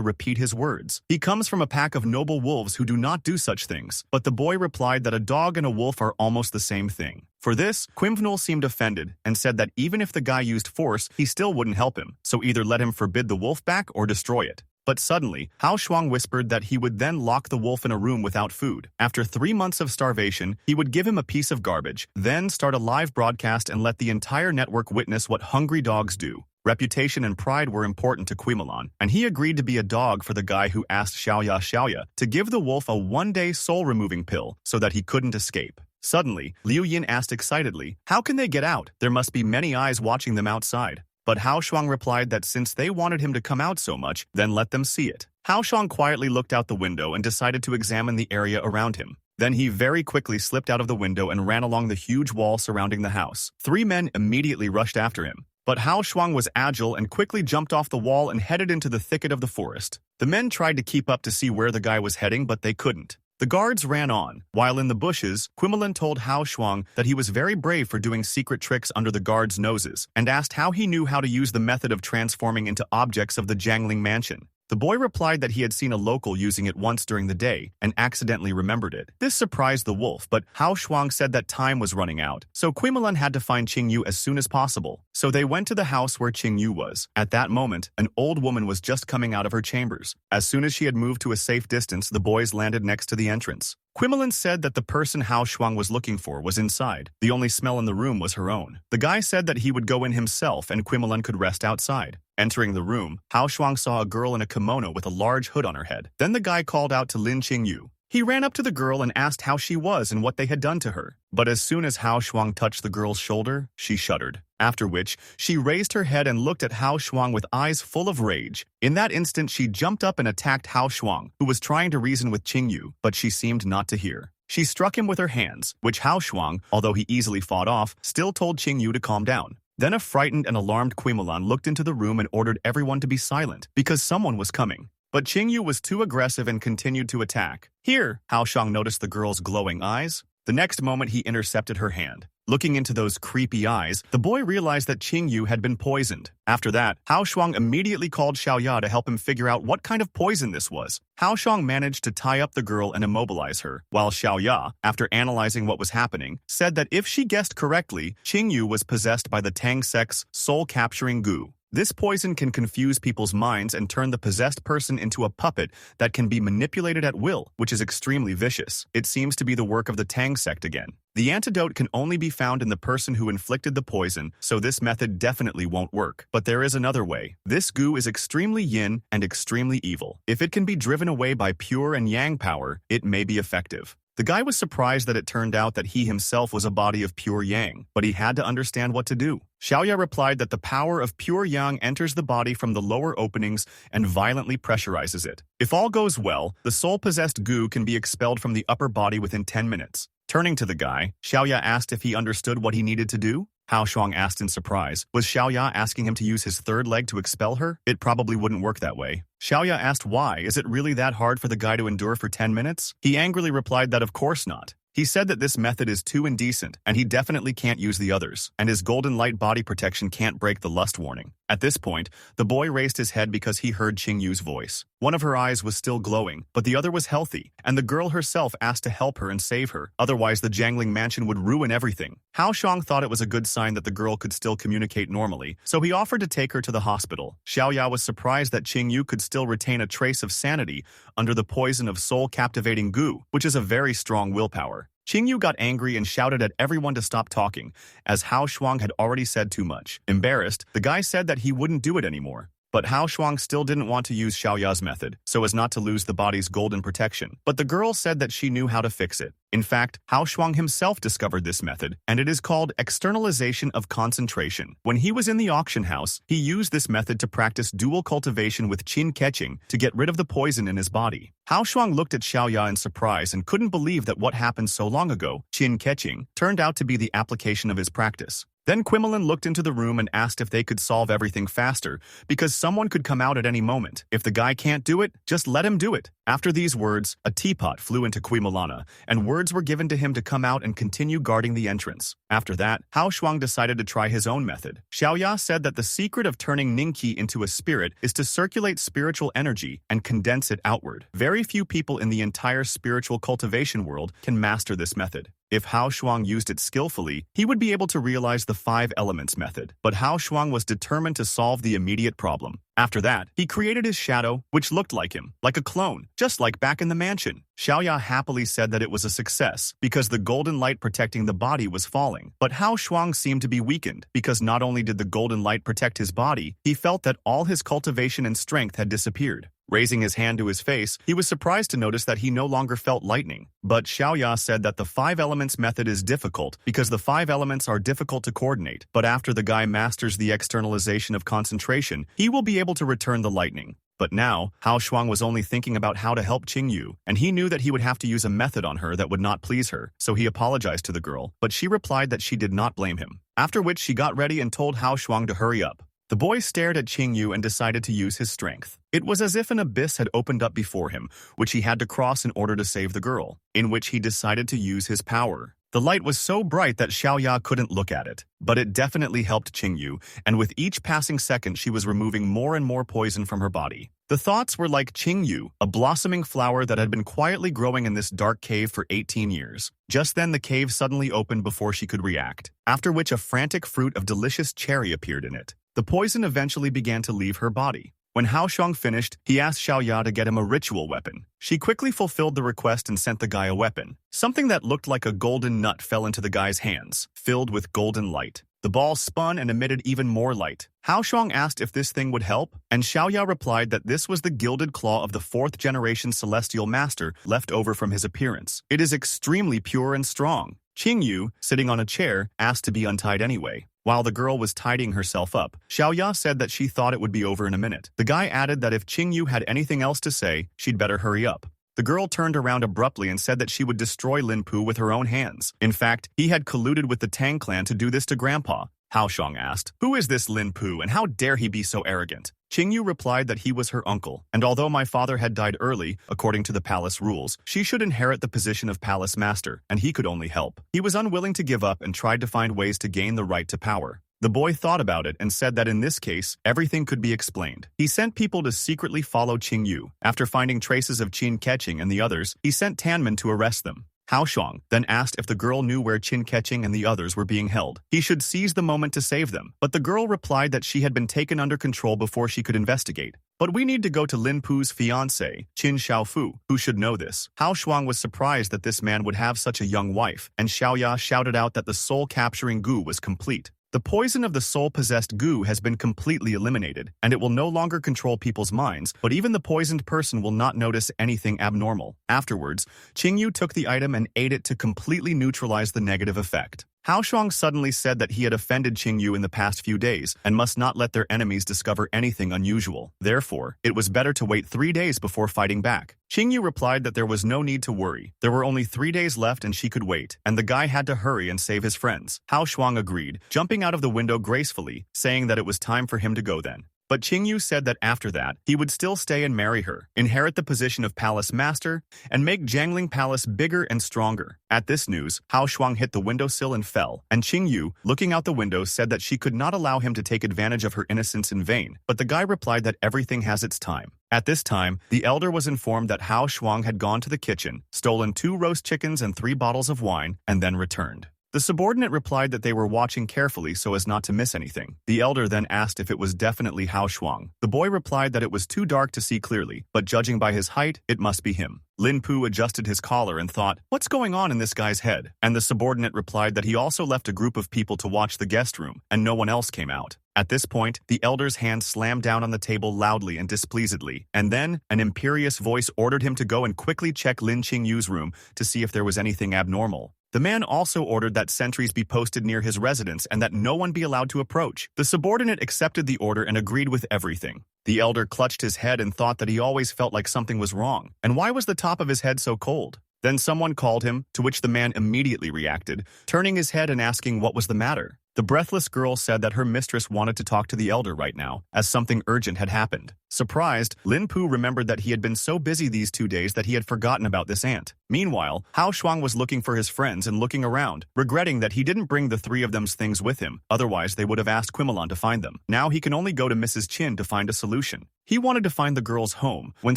repeat his words. He comes from a pack of noble wolves who do not do such things, but the boy replied that a dog and a wolf are almost the same thing. For this, Quimvnul seemed offended and said that even if the guy used force, he still wouldn't help him, so either let him forbid the wolf back or destroy it. But suddenly, Hao Shuang whispered that he would then lock the wolf in a room without food. After 3 months of starvation, he would give him a piece of garbage, then start a live broadcast and let the entire network witness what hungry dogs do. Reputation and pride were important to Quimelan, and he agreed to be a dog for the guy who asked Xiaoya to give the wolf a one-day soul-removing pill so that he couldn't escape. Suddenly, Liu Yin asked excitedly, "How can they get out? There must be many eyes watching them outside." But Hao Shuang replied that since they wanted him to come out so much, then let them see it. Hao Shuang quietly looked out the window and decided to examine the area around him. Then he very quickly slipped out of the window and ran along the huge wall surrounding the house. 3 men immediately rushed after him. But Hao Shuang was agile and quickly jumped off the wall and headed into the thicket of the forest. The men tried to keep up to see where the guy was heading, but they couldn't. The guards ran on, while in the bushes, Quimelan told Hao Shuang that he was very brave for doing secret tricks under the guards' noses, and asked how he knew how to use the method of transforming into objects of the Jangling Mansion. The boy replied that he had seen a local using it once during the day and accidentally remembered it. This surprised the wolf, but Hao Shuang said that time was running out, so Quimelan had to find Qingyu as soon as possible. So they went to the house where Qingyu was. At that moment, an old woman was just coming out of her chambers. As soon as she had moved to a safe distance, the boys landed next to the entrance. Quimelan said that the person Hao Shuang was looking for was inside. The only smell in the room was her own. The guy said that he would go in himself and Quimelan could rest outside. Entering the room, Hao Shuang saw a girl in a kimono with a large hood on her head. Then the guy called out to Lin Qingyu. He ran up to the girl and asked how she was and what they had done to her. But as soon as Hao Shuang touched the girl's shoulder, she shuddered. After which, she raised her head and looked at Hao Shuang with eyes full of rage. In that instant, she jumped up and attacked Hao Shuang, who was trying to reason with Qingyu, but she seemed not to hear. She struck him with her hands, which Hao Shuang, although he easily fought off, still told Qingyu to calm down. Then a frightened and alarmed Quimelan looked into the room and ordered everyone to be silent, because someone was coming. But Qingyu was too aggressive and continued to attack. Here, Hao Shuang noticed the girl's glowing eyes. The next moment he intercepted her hand. Looking into those creepy eyes, the boy realized that Qingyu had been poisoned. After that, Hao Shuang immediately called Xiaoya to help him figure out what kind of poison this was. Hao Shuang managed to tie up the girl and immobilize her, while Xiaoya, after analyzing what was happening, said that if she guessed correctly, Qingyu was possessed by the Tang sect's soul-capturing goo. This poison can confuse people's minds and turn the possessed person into a puppet that can be manipulated at will, which is extremely vicious. It seems to be the work of the Tang sect again. The antidote can only be found in the person who inflicted the poison, so this method definitely won't work. But there is another way. This goo is extremely yin and extremely evil. If it can be driven away by pure and yang power, it may be effective. The guy was surprised that it turned out that he himself was a body of pure yang, but he had to understand what to do. Xiaoya replied that the power of pure yang enters the body from the lower openings and violently pressurizes it. If all goes well, the soul-possessed goo can be expelled from the upper body within 10 minutes. Turning to the guy, Xiaoya asked if he understood what he needed to do. Hao Shuang asked in surprise. Was Xiaoya asking him to use his third leg to expel her? It probably wouldn't work that way. Xiaoya asked why. Is it really that hard for the guy to endure for 10 minutes? He angrily replied that of course not. He said that this method is too indecent, and he definitely can't use the others, and his golden light body protection can't break the lust warning. At this point, the boy raised his head because he heard Qingyu's voice. One of her eyes was still glowing, but the other was healthy, and the girl herself asked to help her and save her, otherwise the Jangling Mansion would ruin everything. Hao Shuang thought it was a good sign that the girl could still communicate normally, so he offered to take her to the hospital. Xiaoya was surprised that Qingyu could still retain a trace of sanity under the poison of soul-captivating goo, which is a very strong willpower. Qingyu got angry and shouted at everyone to stop talking, as Hao Shuang had already said too much. Embarrassed, the guy said that he wouldn't do it anymore. But Hao Shuang still didn't want to use Xiaoya's method, so as not to lose the body's golden protection. But the girl said that she knew how to fix it. In fact, Hao Shuang himself discovered this method, and it is called externalization of concentration. When he was in the auction house, he used this method to practice dual cultivation with Chin Katching to get rid of the poison in his body. Hao Shuang looked at Xiaoya in surprise and couldn't believe that what happened so long ago, Chin Katching, turned out to be the application of his practice. Then Quimmelin looked into the room and asked if they could solve everything faster, because someone could come out at any moment. If the guy can't do it, just let him do it. After these words, a teapot flew into Quimmelana, and words were given to him to come out and continue guarding the entrance. After that, Hao Shuang decided to try his own method. Xiaoya said that the secret of turning Ningqi into a spirit is to circulate spiritual energy and condense it outward. Very few people in the entire spiritual cultivation world can master this method. If Hao Shuang used it skillfully, he would be able to realize the 5 elements method. But Hao Shuang was determined to solve the immediate problem. After that, he created his shadow, which looked like him, like a clone, just like back in the mansion. Xiaoya happily said that it was a success, because the golden light protecting the body was falling. But Hao Shuang seemed to be weakened, because not only did the golden light protect his body, he felt that all his cultivation and strength had disappeared. Raising his hand to his face, he was surprised to notice that he no longer felt lightning. But Xiaoya said that the 5 elements method is difficult because the 5 elements are difficult to coordinate. But after the guy masters the externalization of concentration, he will be able to return the lightning. But now, Hao Shuang was only thinking about how to help Qingyu, and he knew that he would have to use a method on her that would not please her, so he apologized to the girl, but she replied that she did not blame him. After which she got ready and told Hao Shuang to hurry up. The boy stared at Qingyu and decided to use his strength. It was as if an abyss had opened up before him, which he had to cross in order to save the girl, in which he decided to use his power. The light was so bright that Xiaoya couldn't look at it, but it definitely helped Qingyu, and with each passing second she was removing more and more poison from her body. The thoughts were like Qingyu, a blossoming flower that had been quietly growing in this dark cave for 18 years. Just then the cave suddenly opened before she could react, after which a frantic fruit of delicious cherry appeared in it. The poison eventually began to leave her body. When Hao Shuang finished, he asked Xiaoya to get him a ritual weapon. She quickly fulfilled the request and sent the guy a weapon. Something that looked like a golden nut fell into the guy's hands, filled with golden light. The ball spun and emitted even more light. Hao Shuang asked if this thing would help, and Xiaoya replied that this was the gilded claw of the 4th generation celestial master left over from his appearance. It is extremely pure and strong. Qingyu, sitting on a chair, asked to be untied anyway. While the girl was tidying herself up, Xiaoya said that she thought it would be over in a minute. The guy added that if Qingyu had anything else to say, she'd better hurry up. The girl turned around abruptly and said that she would destroy Lin Pu with her own hands. In fact, he had colluded with the Tang clan to do this to Grandpa. Hao Shuang asked, "Who is this Lin Pu and how dare he be so arrogant?" Qingyu replied that he was her uncle, and although my father had died early, according to the palace rules, she should inherit the position of palace master, and he could only help. He was unwilling to give up and tried to find ways to gain the right to power. The boy thought about it and said that in this case, everything could be explained. He sent people to secretly follow Qingyu. After finding traces of Chin Katching and the others, he sent Tanman to arrest them. Hao Shuang then asked if the girl knew where Chin Katching and the others were being held. He should seize the moment to save them, but the girl replied that she had been taken under control before she could investigate. But we need to go to Lin Pu's fiancé, Qin Xiaofu, who should know this. Hao Shuang was surprised that this man would have such a young wife, and Xiaoya shouted out that the soul-capturing goo was complete. The poison of the soul-possessed goo has been completely eliminated, and it will no longer control people's minds, but even the poisoned person will not notice anything abnormal. Afterwards, Qingyu took the item and ate it to completely neutralize the negative effect. Hao Shuang suddenly said that he had offended Qingyu in the past few days and must not let their enemies discover anything unusual. Therefore, it was better to wait 3 days before fighting back. Qingyu replied that there was no need to worry. There were only 3 days left and she could wait, and the guy had to hurry and save his friends. Hao Shuang agreed, jumping out of the window gracefully, saying that it was time for him to go then. But Qingyu said that after that, he would still stay and marry her, inherit the position of palace master, and make Jangling Palace bigger and stronger. At this news, Hao Shuang hit the windowsill and fell, and Qingyu, looking out the window, said that she could not allow him to take advantage of her innocence in vain, but the guy replied that everything has its time. At this time, the elder was informed that Hao Shuang had gone to the kitchen, stolen 2 roast chickens and 3 bottles of wine, and then returned. The subordinate replied that they were watching carefully so as not to miss anything. The elder then asked if it was definitely Hao Shuang. The boy replied that it was too dark to see clearly, but judging by his height, it must be him. Lin Pu adjusted his collar and thought, "What's going on in this guy's head?" And the subordinate replied that he also left a group of people to watch the guest room, and no one else came out. At this point, the elder's hand slammed down on the table loudly and displeasedly, and then an imperious voice ordered him to go and quickly check Lin Qingyu's room to see if there was anything abnormal. The man also ordered that sentries be posted near his residence and that no one be allowed to approach. The subordinate accepted the order and agreed with everything. The elder clutched his head and thought that he always felt like something was wrong. And why was the top of his head so cold? Then someone called him, to which the man immediately reacted, turning his head and asking what was the matter. The breathless girl said that her mistress wanted to talk to the elder right now, as something urgent had happened. Surprised, Lin Pu remembered that he had been so busy these 2 days that he had forgotten about this aunt. Meanwhile, Hao Shuang was looking for his friends and looking around, regretting that he didn't bring the 3 of them's things with him, otherwise they would have asked Quimelon to find them. Now he can only go to Mrs. Chin to find a solution. He wanted to find the girl's home, when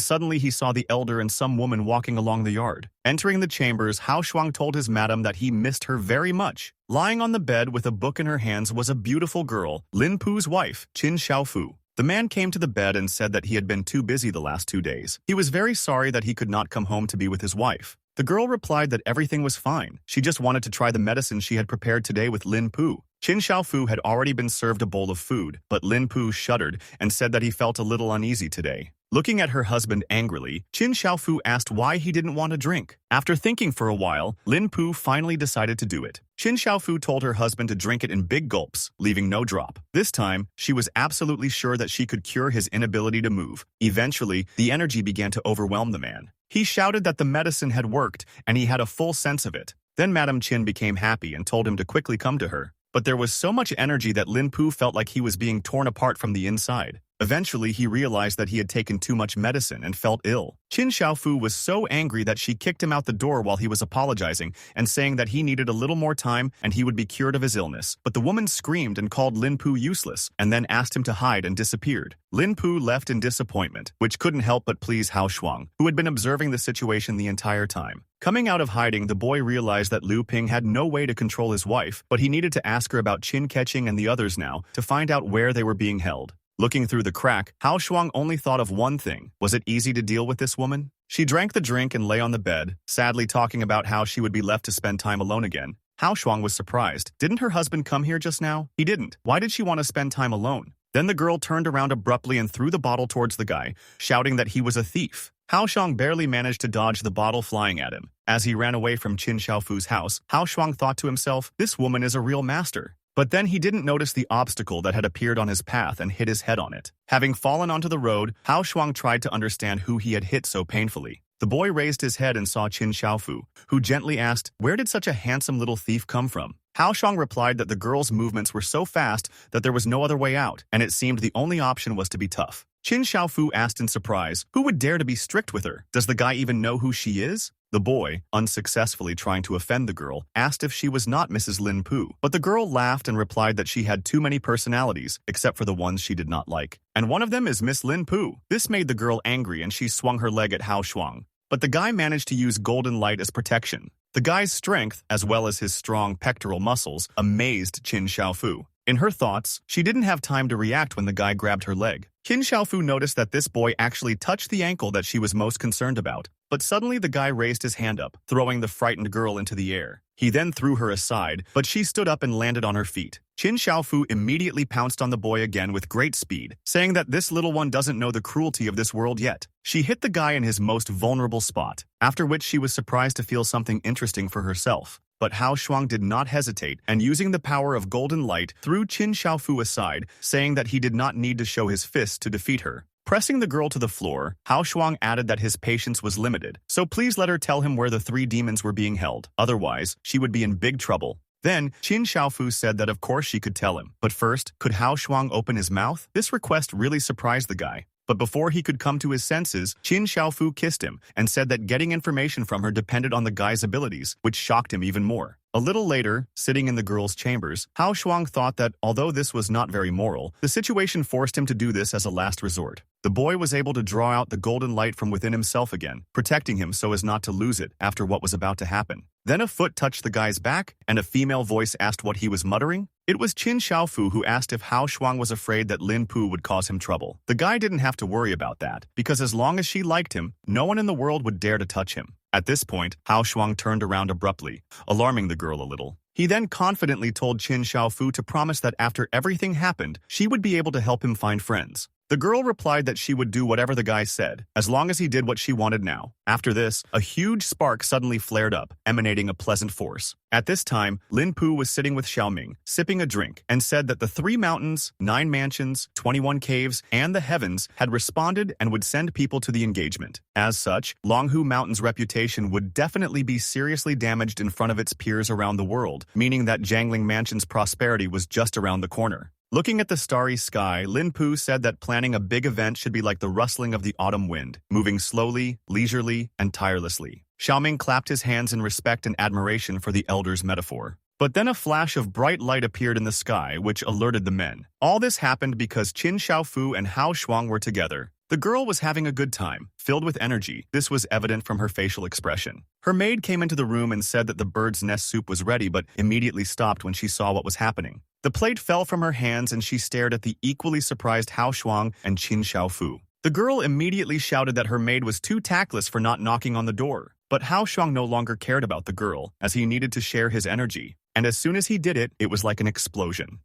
suddenly he saw the elder and some woman walking along the yard. Entering the chambers, Hao Shuang told his madam that he missed her very much. Lying on the bed with a book in her hands was a beautiful girl, Lin Pu's wife, Qin Xiaofu. The man came to the bed and said that he had been too busy the last 2 days. He was very sorry that he could not come home to be with his wife. The girl replied that everything was fine. She just wanted to try the medicine she had prepared today with Lin Pu. Qin Xiaofu had already been served a bowl of food, but Lin Pu shuddered and said that he felt a little uneasy today. Looking at her husband angrily, Qin Xiaofu asked why he didn't want a drink. After thinking for a while, Lin Pu finally decided to do it. Qin Xiaofu told her husband to drink it in big gulps, leaving no drop. This time, she was absolutely sure that she could cure his inability to move. Eventually, the energy began to overwhelm the man. He shouted that the medicine had worked, and he had a full sense of it. Then Madame Qin became happy and told him to quickly come to her. But there was so much energy that Lin Pu felt like he was being torn apart from the inside. Eventually, he realized that he had taken too much medicine and felt ill. Qin Xiaofu was so angry that she kicked him out the door while he was apologizing and saying that he needed a little more time and he would be cured of his illness. But the woman screamed and called Lin Pu useless and then asked him to hide and disappeared. Lin Pu left in disappointment, which couldn't help but please Hao Shuang, who had been observing the situation the entire time. Coming out of hiding, the boy realized that Liu Ping had no way to control his wife, but he needed to ask her about Chin Katching and the others now to find out where they were being held. Looking through the crack, Hao Shuang only thought of one thing. Was it easy to deal with this woman? She drank the drink and lay on the bed, sadly talking about how she would be left to spend time alone again. Hao Shuang was surprised. Didn't her husband come here just now? He didn't. Why did she want to spend time alone? Then the girl turned around abruptly and threw the bottle towards the guy, shouting that he was a thief. Hao Shuang barely managed to dodge the bottle flying at him. As he ran away from Qin Xiaofu's house, Hao Shuang thought to himself, this woman is a real master. But then he didn't notice the obstacle that had appeared on his path and hit his head on it. Having fallen onto the road, Hao Shuang tried to understand who he had hit so painfully. The boy raised his head and saw Qin Xiaofu, who gently asked, "Where did such a handsome little thief come from?" Hao Shuang replied that the girl's movements were so fast that there was no other way out, and it seemed the only option was to be tough. Qin Xiaofu asked in surprise, "Who would dare to be strict with her? Does the guy even know who she is?" The boy, unsuccessfully trying to offend the girl, asked if she was not Mrs. Lin Pu, but the girl laughed and replied that she had too many personalities, except for the ones she did not like. And one of them is Miss Lin Pu. This made the girl angry and she swung her leg at Hao Shuang. But the guy managed to use golden light as protection. The guy's strength, as well as his strong pectoral muscles, amazed Qin Xiaofu. In her thoughts, she didn't have time to react when the guy grabbed her leg. Qin Xiaofu noticed that this boy actually touched the ankle that she was most concerned about. But suddenly the guy raised his hand up, throwing the frightened girl into the air. He then threw her aside, but she stood up and landed on her feet. Qin Xiaofu immediately pounced on the boy again with great speed, saying that this little one doesn't know the cruelty of this world yet. She hit the guy in his most vulnerable spot, after which she was surprised to feel something interesting for herself. But Hao Shuang did not hesitate, and using the power of golden light, threw Qin Xiaofu aside, saying that he did not need to show his fists to defeat her. Pressing the girl to the floor, Hao Shuang added that his patience was limited, so please let her tell him where the three demons were being held. Otherwise, she would be in big trouble. Then, Qin Xiaofu said that of course she could tell him. But first, could Hao Shuang open his mouth? This request really surprised the guy. But before he could come to his senses, Qin Xiaofu kissed him and said that getting information from her depended on the guy's abilities, which shocked him even more. A little later, sitting in the girl's chambers, Hao Shuang thought that, although this was not very moral, the situation forced him to do this as a last resort. The boy was able to draw out the golden light from within himself again, protecting him so as not to lose it after what was about to happen. Then a foot touched the guy's back, and a female voice asked what he was muttering. It was Qin Xiaofu who asked if Hao Shuang was afraid that Lin Pu would cause him trouble. The guy didn't have to worry about that, because as long as she liked him, no one in the world would dare to touch him. At this point, Hao Shuang turned around abruptly, alarming the girl a little. He then confidently told Qin Xiaofu to promise that after everything happened, she would be able to help him find friends. The girl replied that she would do whatever the guy said, as long as he did what she wanted now. After this, a huge spark suddenly flared up, emanating a pleasant force. At this time, Lin Pu was sitting with Xiaoming, sipping a drink, and said that the 3 mountains, 9 mansions, 21 caves, and the heavens had responded and would send people to the engagement. As such, Longhu Mountain's reputation would definitely be seriously damaged in front of its peers around the world, meaning that Jangling Mansion's prosperity was just around the corner. Looking at the starry sky, Lin Pu said that planning a big event should be like the rustling of the autumn wind, moving slowly, leisurely, and tirelessly. Xiaoming clapped his hands in respect and admiration for the elder's metaphor. But then a flash of bright light appeared in the sky, which alerted the men. All this happened because Qin Xiaofu and Hao Shuang were together. The girl was having a good time, filled with energy. This was evident from her facial expression. Her maid came into the room and said that the bird's nest soup was ready, but immediately stopped when she saw what was happening. The plate fell from her hands and she stared at the equally surprised Hao Shuang and Qin Xiaofu. The girl immediately shouted that her maid was too tactless for not knocking on the door. But Hao Shuang no longer cared about the girl, as he needed to share his energy. And as soon as he did it, it was like an explosion.